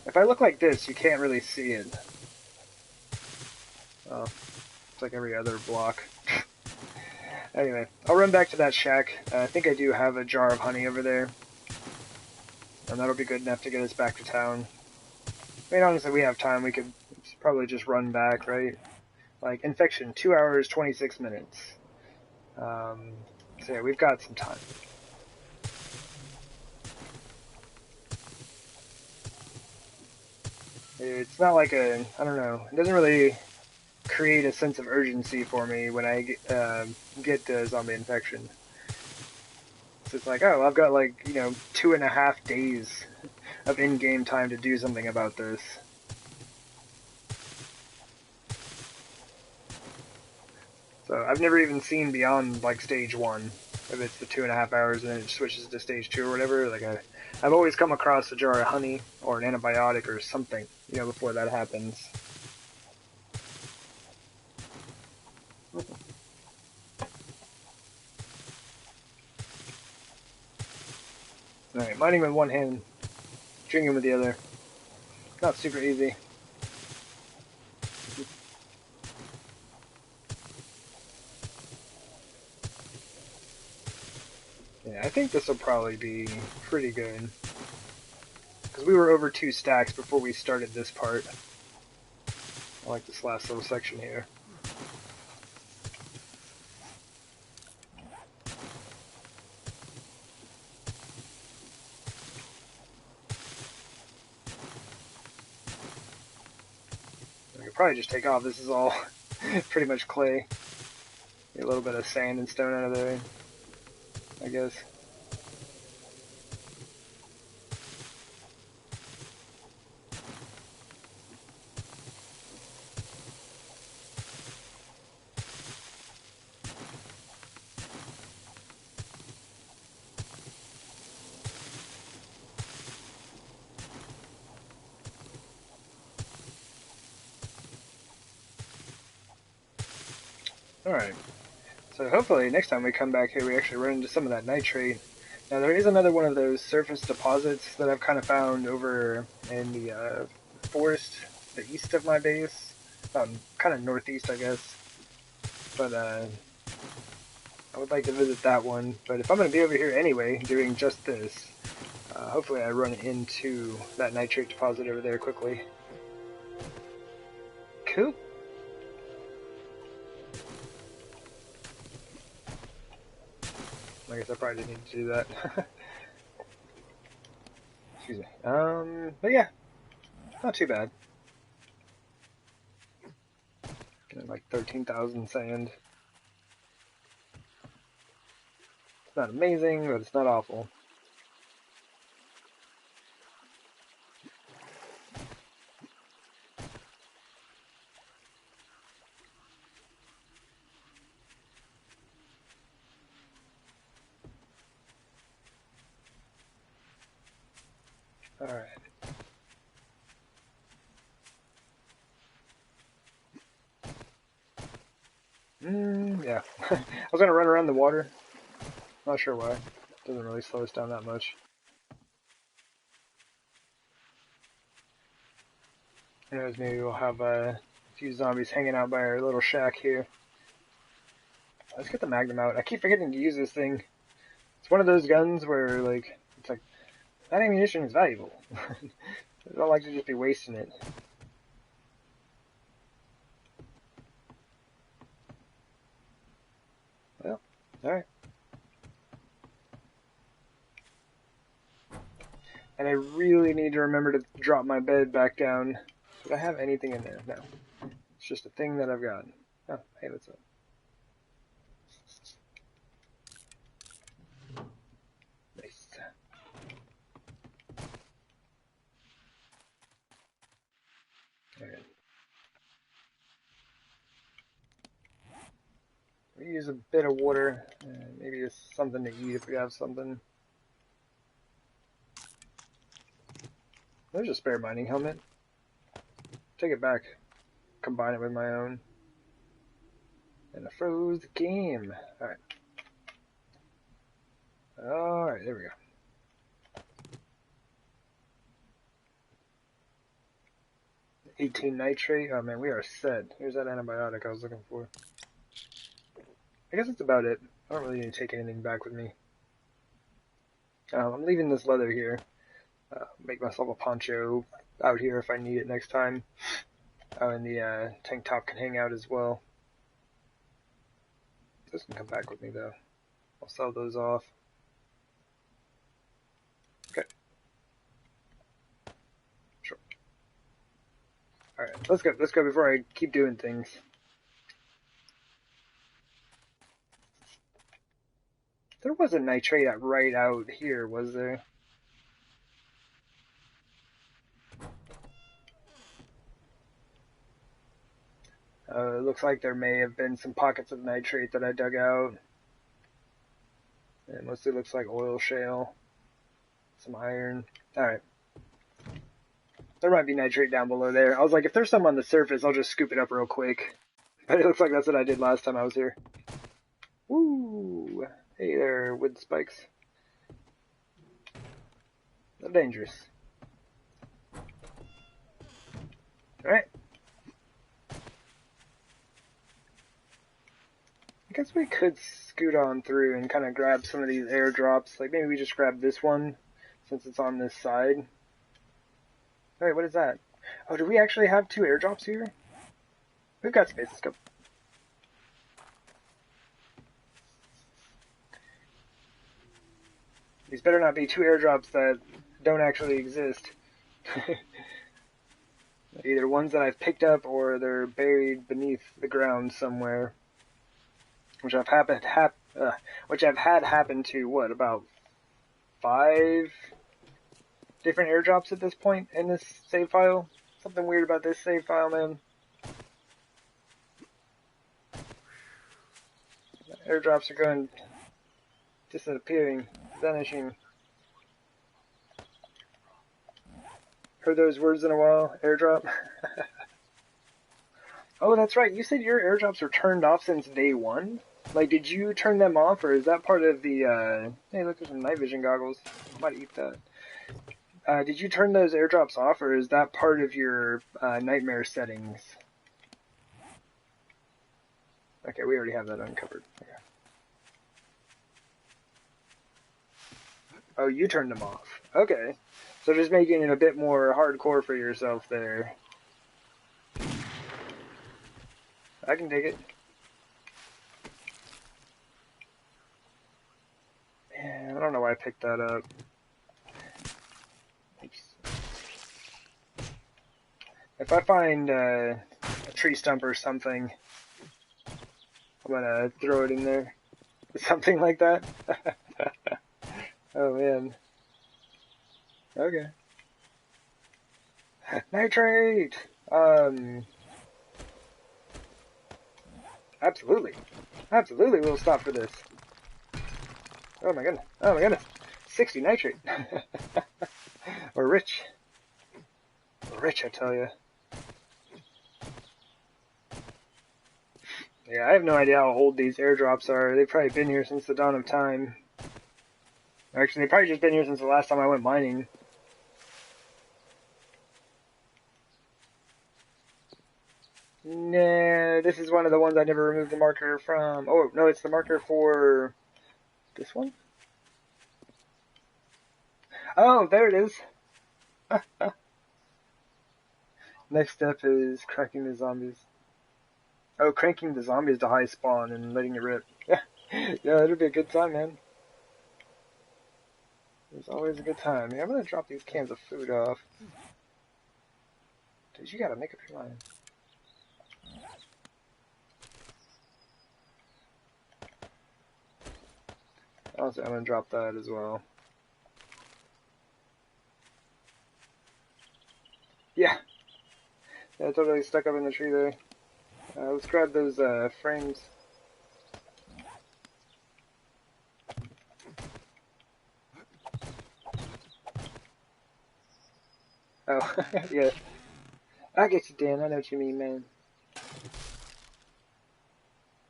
If I look like this, you can't really see it. Oh, it's like every other block. Anyway, I'll run back to that shack. I think I do have a jar of honey over there. And that'll be good enough to get us back to town. I mean, honestly, we have time. We could probably just run back, right? Like, infection, 2 hours, 26 minutes. So yeah, we've got some time. It's not like a, I don't know, it doesn't really create a sense of urgency for me when I get the zombie infection. So it's like, oh, I've got like, 2.5 days of in-game time to do something about this. So I've never even seen beyond like stage 1. If it's the 2.5 hours and it switches to stage 2 or whatever, like I've always come across a jar of honey or an antibiotic or something, before that happens. Alright, mining with one hand, drinking with the other. Not super easy. Yeah, I think this will probably be pretty good. Because we were over 2 stacks before we started this part. I like this last little section here. I could probably just take off. This is all pretty much clay. Get a little bit of sand and stone out of there, I guess. Alright, so hopefully next time we come back here we actually run into some of that nitrate. Now there is another one of those surface deposits that I've kind of found over in the forest, the east of my base. Kind of northeast, I guess. But I would like to visit that one. But if I'm going to be over here anyway, doing just this, hopefully I run into that nitrate deposit over there quickly. Cool. I guess I probably didn't need to do that. Excuse me. But yeah, not too bad. Like 13,000 sand. It's not amazing, but it's not awful. Alright. Yeah. I was gonna run around the water. Not sure why. It doesn't really slow us down that much. Anyways, maybe we'll have a few zombies hanging out by our little shack here. Let's get the Magnum out. I keep forgetting to use this thing. It's one of those guns where, like, it's like, that ammunition is valuable. I don't like to just be wasting it. Well, alright. And I really need to remember to drop my bed back down. Did I have anything in there? No. It's just a thing that I've got. Oh, hey, what's up? Nice. We use a bit of water, maybe just something to eat if we have something. There's a spare mining helmet. Take it back. Combine it with my own. And I froze the game. Alright. Alright, there we go. $18 nitrate. Oh man, we are set. Here's that antibiotic I was looking for. I guess that's about it. I don't really need to take anything back with me. I'm leaving this leather here. Make myself a poncho out here if I need it next time. Oh, and the tank top can hang out as well. This can come back with me though. I'll sell those off. Okay. Sure. Alright, let's go. Let's go before I keep doing things. There wasn't nitrate right out here, was there? It looks like there may have been some pockets of nitrate that I dug out. It mostly looks like oil shale. Some iron. Alright. There might be nitrate down below there. I was like, if there's some on the surface, I'll just scoop it up real quick. But it looks like that's what I did last time I was here. Woo! Hey there, wood spikes. Not dangerous. Alright. I guess we could scoot on through and kind of grab some of these airdrops. Like maybe we just grab this one since it's on this side. Alright, what is that? Oh, do we actually have 2 airdrops here? We've got space, let's go. These better not be 2 airdrops that don't actually exist. Either ones that I've picked up or they're buried beneath the ground somewhere. Which I've had happen to, what, about 5 different airdrops at this point in this save file? Something weird about this save file, man. Airdrops are going disappearing, vanishing. Heard those words in a while, airdrop. Oh, that's right, you said your airdrops are turned off since day 1? Like, did you turn them off, or is that part of the, hey, look, there's some night vision goggles. I might eat that. Did you turn those airdrops off, or is that part of your, nightmare settings? Okay, we already have that uncovered. Okay. Oh, you turned them off. Okay. So just making it a bit more hardcore for yourself there. I can dig it. Man, I don't know why I picked that up. Oops. If I find a tree stump or something, I'm gonna throw it in there. Something like that. Oh man. Okay. Nitrate! Absolutely. Absolutely we'll stop for this. Oh my goodness. Oh my goodness. 60 nitrate. We're rich. We're rich, I tell you. Yeah, I have no idea how old these airdrops are. They've probably been here since the dawn of time. Actually, they've probably just been here since the last time I went mining. Nah, this is one of the ones I never removed the marker from. Oh, no, it's the marker for this one? Oh, there it is. Next step is cracking the zombies. Oh, cranking the zombies to high spawn and letting it rip. Yeah, yeah, it'll be a good time, man. It's always a good time. Yeah, I'm gonna drop these cans of food off. Dude, you gotta make up your mind. Also, I'm gonna drop that as well. Yeah. Yeah, totally stuck up in the tree there. Let's grab those frames. Yeah, I get you, Dan. I know what you mean, man.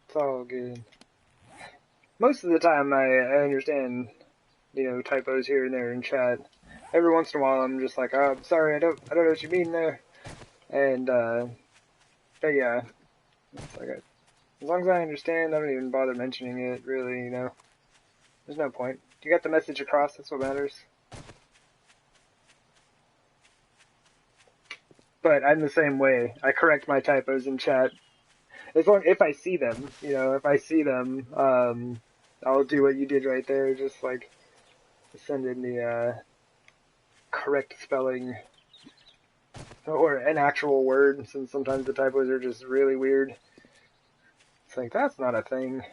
It's all good. Most of the time, I understand, typos here and there in chat. Every once in a while, I'm just like, oh, I'm sorry, I don't know what you mean there. And but yeah, it's like as long as I understand, I don't even bother mentioning it. Really, there's no point. You got the message across. That's what matters. But I'm the same way. I correct my typos in chat. If I see them, if I see them, I'll do what you did right there. Just like send in the correct spelling or an actual word, since sometimes the typos are just really weird. It's like, that's not a thing.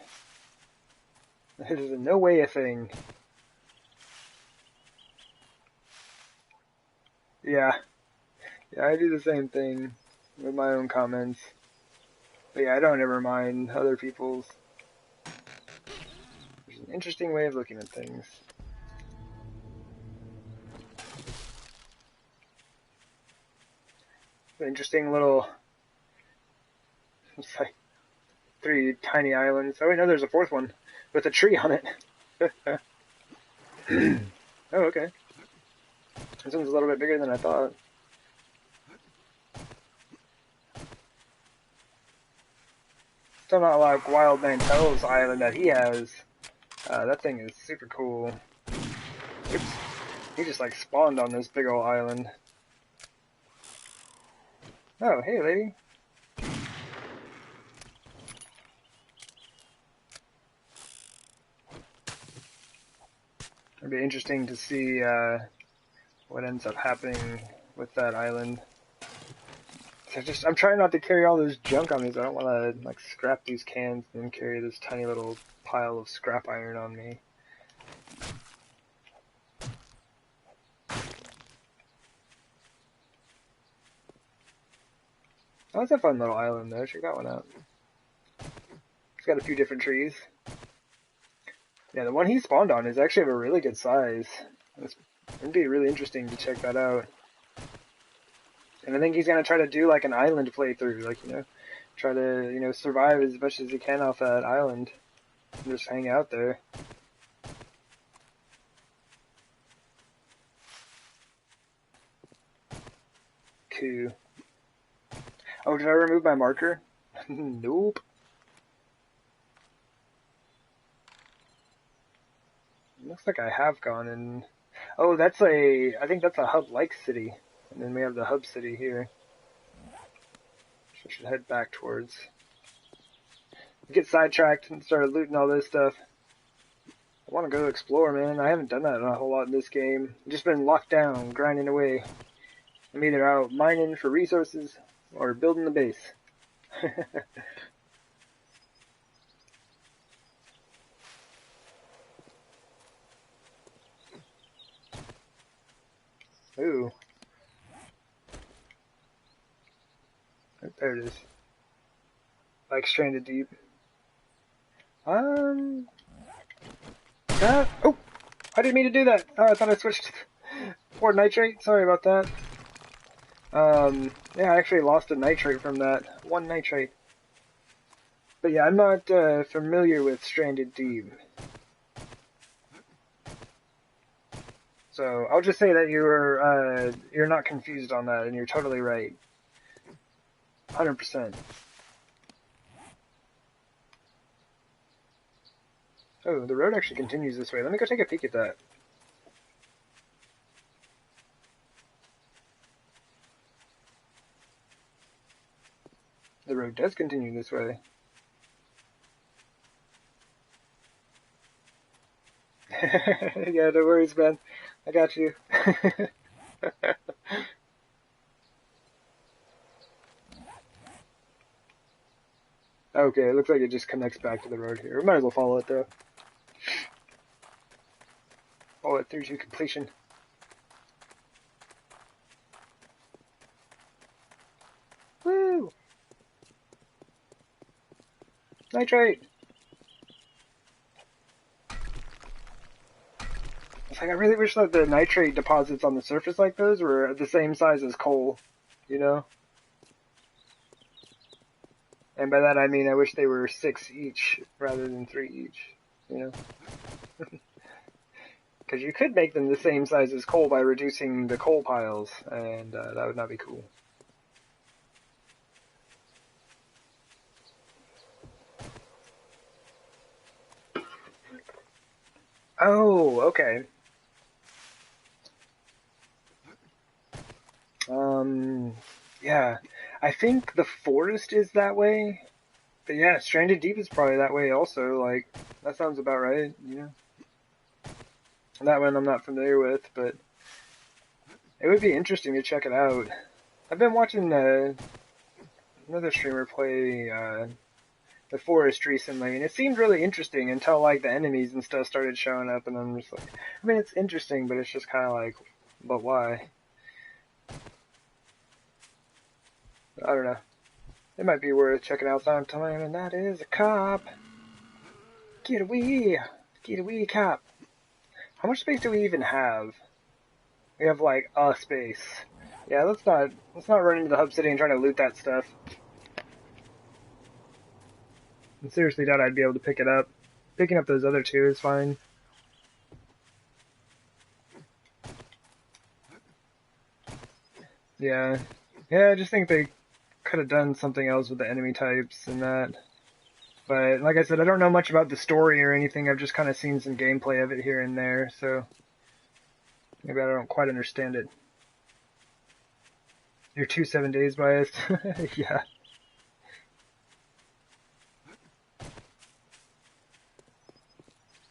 It is in no way a thing. Yeah, I do the same thing with my own comments. But yeah, I don't ever mind other people's. There's an interesting way of looking at things. An interesting little, it's like 3 tiny islands. Oh wait, no, there's a 4th one with a tree on it. Oh, okay. This one's a little bit bigger than I thought. Still not like Wild Man Tell's island that he has. That thing is super cool. Oops. He just like spawned on this big old island. Oh, hey lady. It'd be interesting to see what ends up happening with that island. I'm trying not to carry all this junk on me, so I don't want to like scrap these cans and then carry this tiny little pile of scrap iron on me. Oh, it's a fun little island though. Check that one out. It's got a few different trees. Yeah, the one he spawned on is actually of a really good size. It'd be really interesting to check that out. And I think he's gonna try to do like an island playthrough, like, try to, survive as much as he can off that island and just hang out there. Cool. Oh, did I remove my marker? Nope. Looks like I have gone in. Oh, I think that's a hub-like city. And then we have the hub city here. So I should head back towards. Get sidetracked and start looting all this stuff. I want to go explore, man. I haven't done that a whole lot in this game. I've just been locked down, grinding away. I'm either out mining for resources or building the base. Ooh. There it is. Like Stranded Deep. Oh! I didn't mean to do that! Oh, I thought I switched for nitrate. Sorry about that. Yeah, I actually lost a nitrate from that. 1 nitrate. But yeah, I'm not familiar with Stranded Deep. So I'll just say that you're not confused on that, and you're totally right. 100%. Oh, the road actually continues this way. Let me go take a peek at that. The road does continue this way. Yeah, no worries, man. I got you. Okay, it looks like it just connects back to the road here. We might as well follow it, though. Follow it through to completion. Woo! Nitrate! Like, I really wish that the nitrate deposits on the surface like those were the same size as coal, you know? And by that I mean I wish they were 6 each rather than 3 each, you know? Because you could make them the same size as coal by reducing the coal piles, and that would not be cool. Oh, okay. Yeah. I think the forest is that way. But yeah, Stranded Deep is probably that way also. Like, that sounds about right, yeah. That one I'm not familiar with, but it would be interesting to check it out. I've been watching another streamer play the forest recently, and it seemed really interesting until like the enemies and stuff started showing up, and I'm just like, I mean, it's interesting, but it's just kind of like, but why? I don't know. It might be worth checking out sometime, and that is a cop. Get away! Get away, cop! How much space do we even have? We have like a space. Yeah, let's not run into the hub city and try to loot that stuff. I seriously doubt I'd be able to pick it up. Picking up those other two is fine. Yeah. Yeah, I just think they could have done something else with the enemy types and that. But like I said, I don't know much about the story or anything. I've just kind of seen some gameplay of it here and there, so maybe I don't quite understand it. You're 7 days biased? Yeah.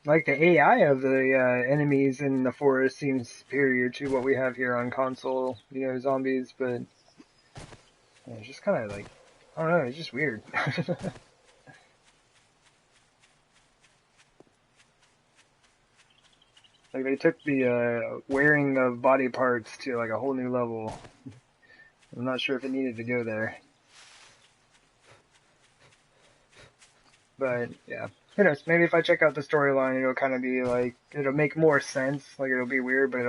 Like the AI of the enemies in the forest seems superior to what we have here on console, you know, zombies, but it's just kind of like, I don't know, it's just weird. Like they took the wearing of body parts to like a whole new level. I'm not sure if it needed to go there. But yeah, who knows? Maybe if I check out the storyline, it'll kind of be like, it'll make more sense. Like it'll be weird, but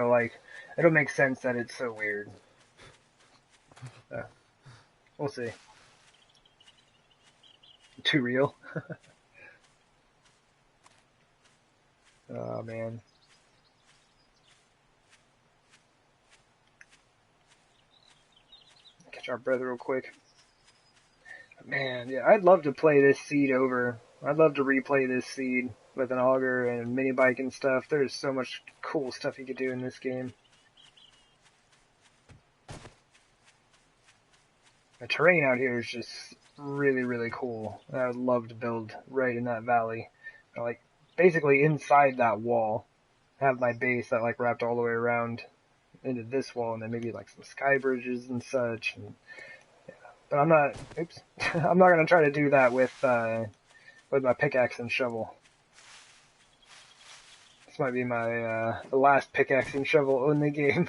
it'll make sense that it's so weird. So, we'll see. Too real. Oh man. Catch our breath real quick. Man, yeah, I'd love to play this seed over. I'd love to replay this seed with an auger and a mini bike and stuff. There's so much cool stuff you could do in this game. The terrain out here is just really, really cool. I would love to build right in that valley. Like, basically inside that wall. Have my base that like wrapped all the way around into this wall, and then maybe like some sky bridges and such. And, yeah. But I'm not, oops, I'm not gonna try to do that with my pickaxe and shovel. This might be my last pickaxe and shovel in the game.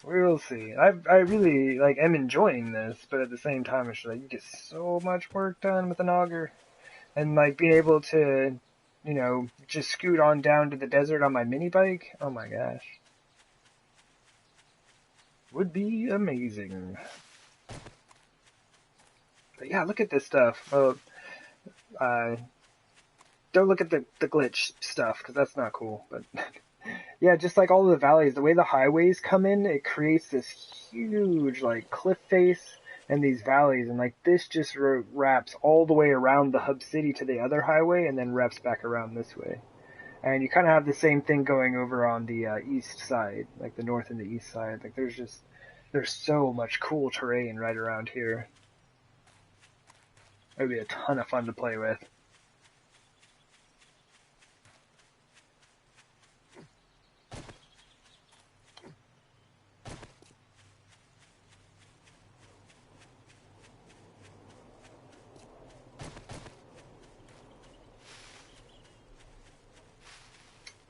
We will see. I really like am enjoying this, but at the same time, it's like you get so much work done with an auger, and like being able to, you know, just scoot on down to the desert on my mini bike. Oh my gosh, would be amazing. But yeah, look at this stuff. Well, uh, don't look at the glitch stuff because that's not cool. But yeah, just like all of the valleys, the way the highways come in, it creates this huge like cliff face and these valleys, and like this just wraps all the way around the hub city to the other highway, and then wraps back around this way. And you kind of have the same thing going over on the east side, like the north and the east side. Like there's so much cool terrain right around here. It would be a ton of fun to play with.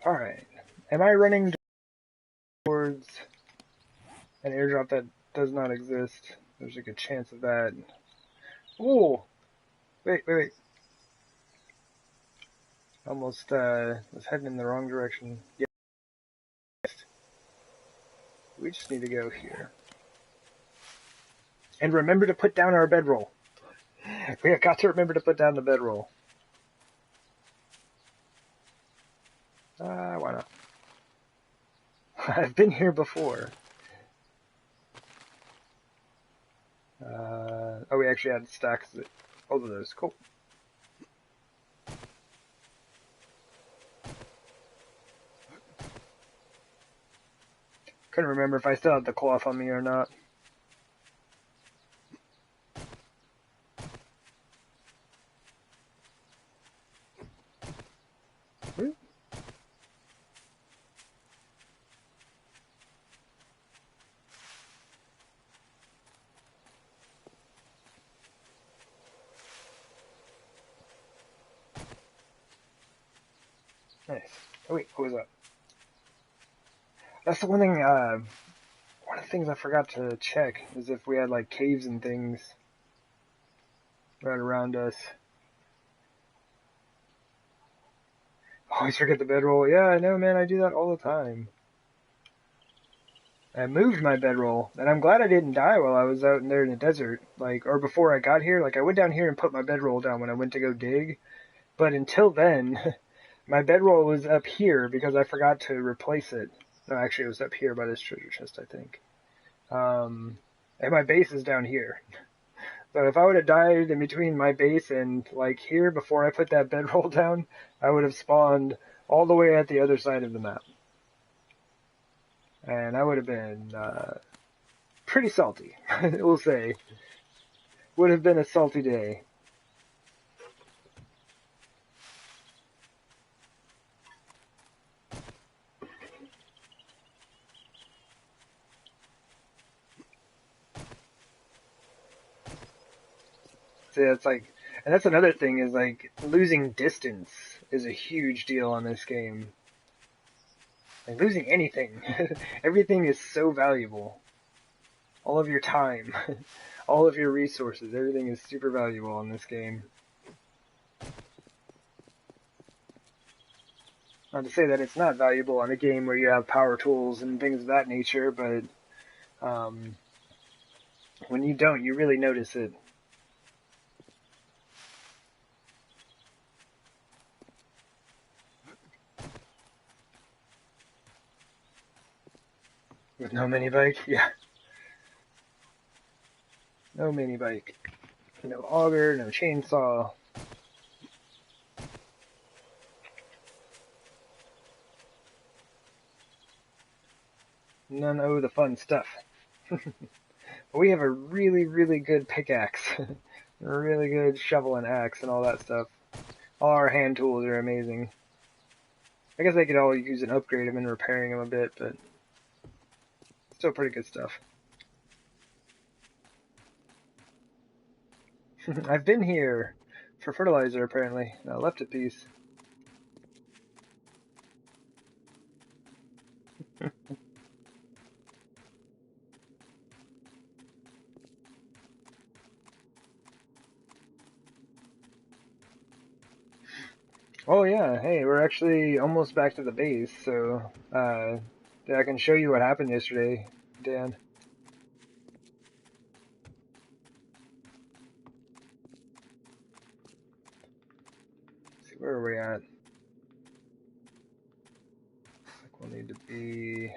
Alright. Am I running towards an airdrop that does not exist? There's a good chance of that. Ooh! Wait. Almost was heading in the wrong direction. Yeah, we just need to go here. And remember to put down our bedroll. We have got to remember to put down the bedroll. Why not? I've been here before. Oh, we actually had stacks of both of those. Cool. Couldn't remember if I still had the cloth on me or not. Woo. Nice. Oh wait, what was that? That's the one thing, one of the things I forgot to check is if we had like caves and things right around us. Always forget the bedroll. Yeah, I know, man, I do that all the time. I moved my bedroll, and I'm glad I didn't die while I was out in there in the desert, like, or before I got here. Like, I went down here and put my bedroll down when I went to go dig, but until then, my bedroll was up here because I forgot to replace it. No, actually, it was up here by this treasure chest, I think. And my base is down here. So if I would have died in between my base and, like, here before I put that bedroll down, I would have spawned all the way at the other side of the map. And I would have been, pretty salty, we'll say. Would have been a salty day. So yeah, it's like, and that's another thing is like, losing distance is a huge deal on this game. Like, losing anything. Everything is so valuable. All of your time. All of your resources. Everything is super valuable in this game. Not to say that it's not valuable on a game where you have power tools and things of that nature, but when you don't, you really notice it. With no mini bike? Yeah. No mini bike. No auger, no chainsaw. None of the fun stuff. We have a really, really good pickaxe. A really good shovel and axe and all that stuff. All our hand tools are amazing. I guess they could all use and upgrade them and repairing them a bit, but still pretty good stuff. I've been here for fertilizer apparently. I left a piece. Oh yeah, hey, we're actually almost back to the base, so I can show you what happened yesterday, Dan. Let's see, where are we at? Like we'll need to be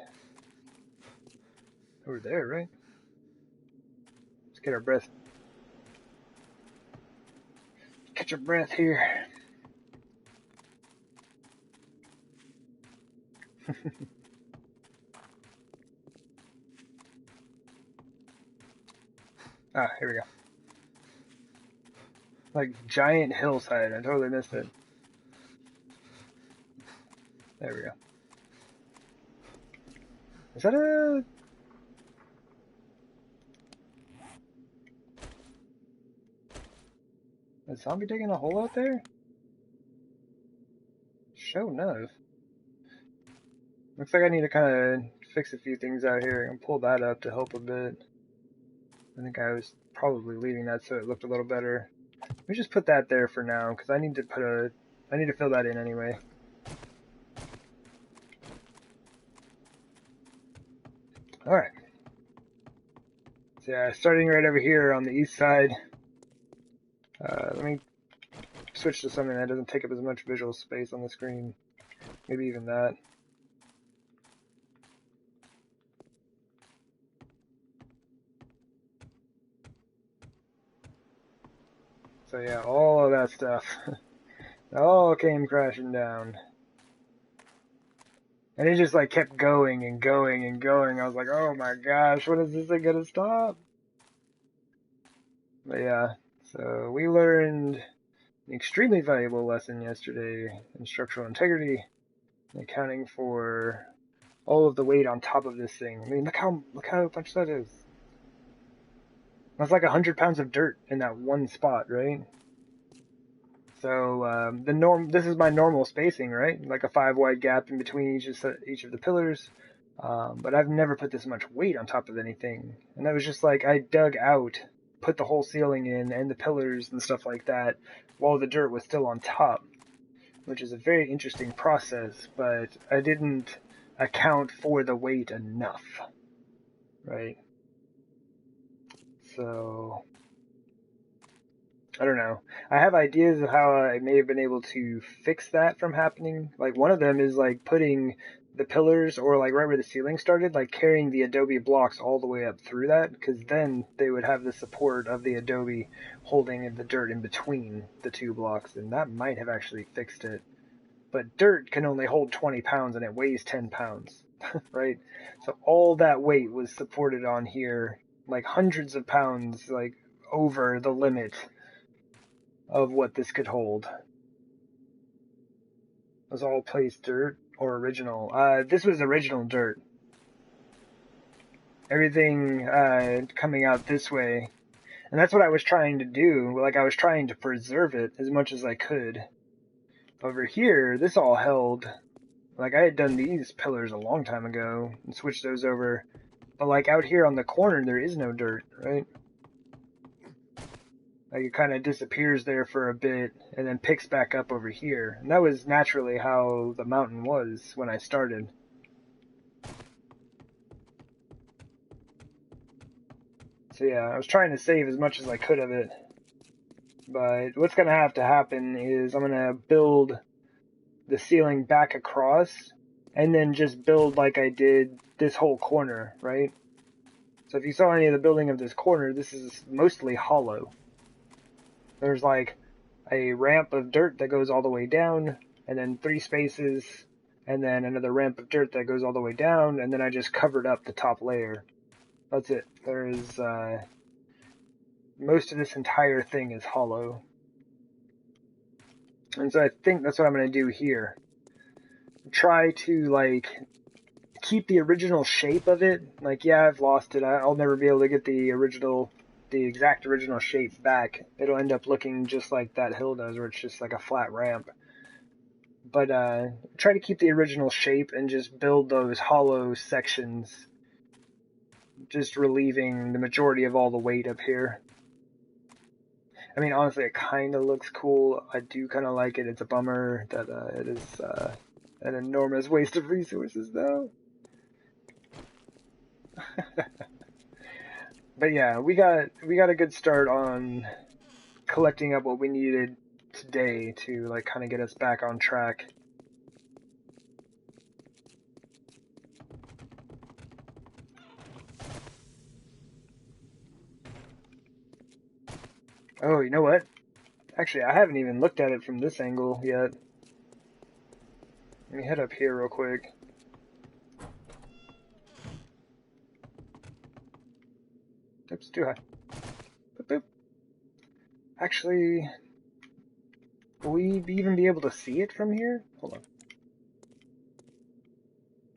over there, right? Let's get our breath. Catch our breath here. Ah, here we go. Like giant hillside. I totally missed it. There we go. Is that a zombie digging a hole out there? Show enough. Looks like I need to kind of fix a few things out here and pull that up to help a bit. I think I was probably leaving that so it looked a little better. Let me just put that there for now because I need to put a I need to fill that in anyway. Alright. So yeah, starting right over here on the east side. Let me switch to something that doesn't take up as much visual space on the screen. Maybe even that. So yeah, all of that stuff. It all came crashing down. And it just like kept going and going and going. I was like, oh my gosh, when is this thing gonna stop? But yeah, so we learned an extremely valuable lesson yesterday in structural integrity, accounting for all of the weight on top of this thing. I mean, look how much that is. That's like 100 pounds of dirt in that one spot, right? So this is my normal spacing, right? Like a 5 wide gap in between each of the pillars. But I've never put this much weight on top of anything. And that was just like I dug out, put the whole ceiling in and the pillars and stuff like that while the dirt was still on top, which is a very interesting process, but I didn't account for the weight enough, right? So I don't know. I have ideas of how I may have been able to fix that from happening. Like one of them is like putting the pillars or like right where the ceiling started, like carrying the adobe blocks all the way up through that, because then they would have the support of the adobe holding the dirt in between the two blocks, and that might have actually fixed it. But dirt can only hold 20 pounds and it weighs 10 pounds, right? So all that weight was supported on here, like hundreds of pounds, like over the limit of what this could hold. Was all placed dirt or original? This was original dirt. Everything coming out this way. And that's what I was trying to do. Like I was trying to preserve it as much as I could. Over here, this all held. Like I had done these pillars a long time ago and switched those over. But like out here on the corner, there is no dirt, right? Like it kind of disappears there for a bit and then picks back up over here. And that was naturally how the mountain was when I started. So yeah, I was trying to save as much as I could of it. But what's going to have to happen is I'm going to build the ceiling back across and then just build like I did this whole corner, right? So if you saw any of the building of this corner, this is mostly hollow. There's like a ramp of dirt that goes all the way down, and then 3 spaces, and then another ramp of dirt that goes all the way down, and then I just covered up the top layer. That's it. There's, most of this entire thing is hollow. And so I think that's what I'm going to do here. Try to, like, keep the original shape of it. Like, yeah, I've lost it. I'll never be able to get the exact original shape back. It'll end up looking just like that hill does, where it's just like a flat ramp. But try to keep the original shape and just build those hollow sections, just relieving the majority of all the weight up here. I mean, honestly, it kind of looks cool. I do kind of like it. It's a bummer that it is an enormous waste of resources, though. But yeah, we got a good start on collecting up what we needed today to like kind of get us back on track. Oh, you know what? Actually, I haven't even looked at it from this angle yet. Let me head up here real quick. Oops, too high. Boop, boop. Actually, will we even be able to see it from here? Hold on.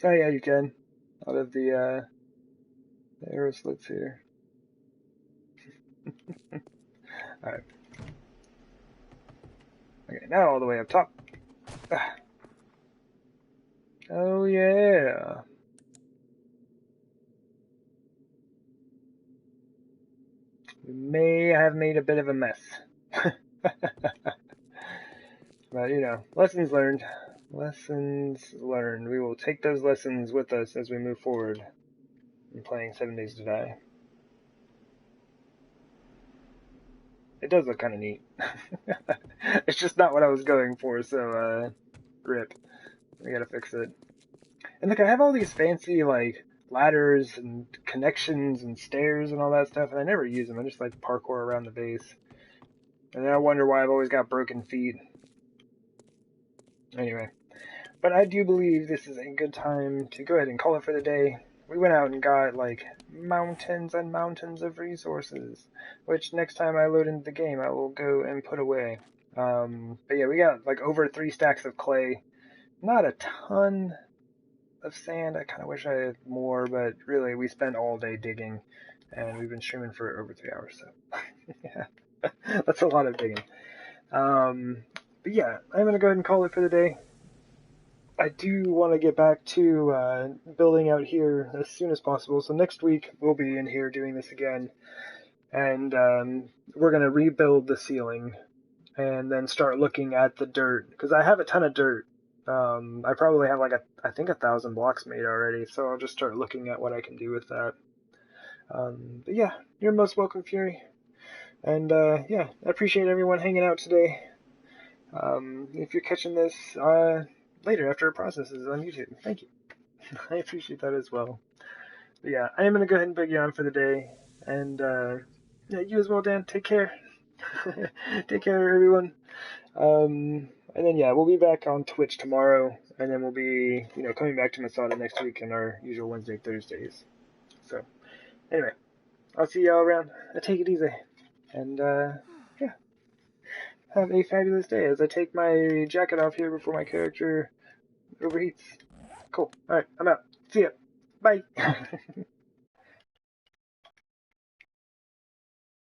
Oh yeah, you can. Out of the arrow slits here. Alright. Okay, now all the way up top. Ah. Oh yeah. We may have made a bit of a mess. But, you know, lessons learned. Lessons learned. We will take those lessons with us as we move forward in playing 7 Days to Die. It does look kind of neat. It's just not what I was going for, so, rip. We gotta fix it. And look, I have all these fancy, like, ladders and connections and stairs and all that stuff, and I never use them. I just, like, parkour around the base. And then I wonder why I've always got broken feet. Anyway. But I do believe this is a good time to go ahead and call it for the day. We went out and got, like, mountains and mountains of resources, which next time I load into the game, I will go and put away. But yeah, we got, like, over 3 stacks of clay. Not a ton of sand. I kind of wish I had more, but really, we spent all day digging, and we've been streaming for over 3 hours, so yeah, that's a lot of digging. But yeah, I'm gonna go ahead and call it for the day. I do want to get back to building out here as soon as possible, so next week we'll be in here doing this again, and we're gonna rebuild the ceiling, and then start looking at the dirt, because I have a ton of dirt. I probably have like I think 1,000 blocks made already, so I'll just start looking at what I can do with that. But yeah, you're most welcome, Fury. And yeah, I appreciate everyone hanging out today. If you're catching this later after it processes on YouTube, thank you. I appreciate that as well. But yeah, I am going to go ahead and bug you on for the day. And yeah, you as well, Dan. Take care. Take care, everyone. And then yeah, we'll be back on Twitch tomorrow, and then we'll be, you know, coming back to Masada next week in our usual Wednesday, Thursdays. So anyway, I'll see y'all around. Take it easy, and yeah, have a fabulous day as I take my jacket off here before my character overheats. Cool. All right, I'm out. See ya. Bye.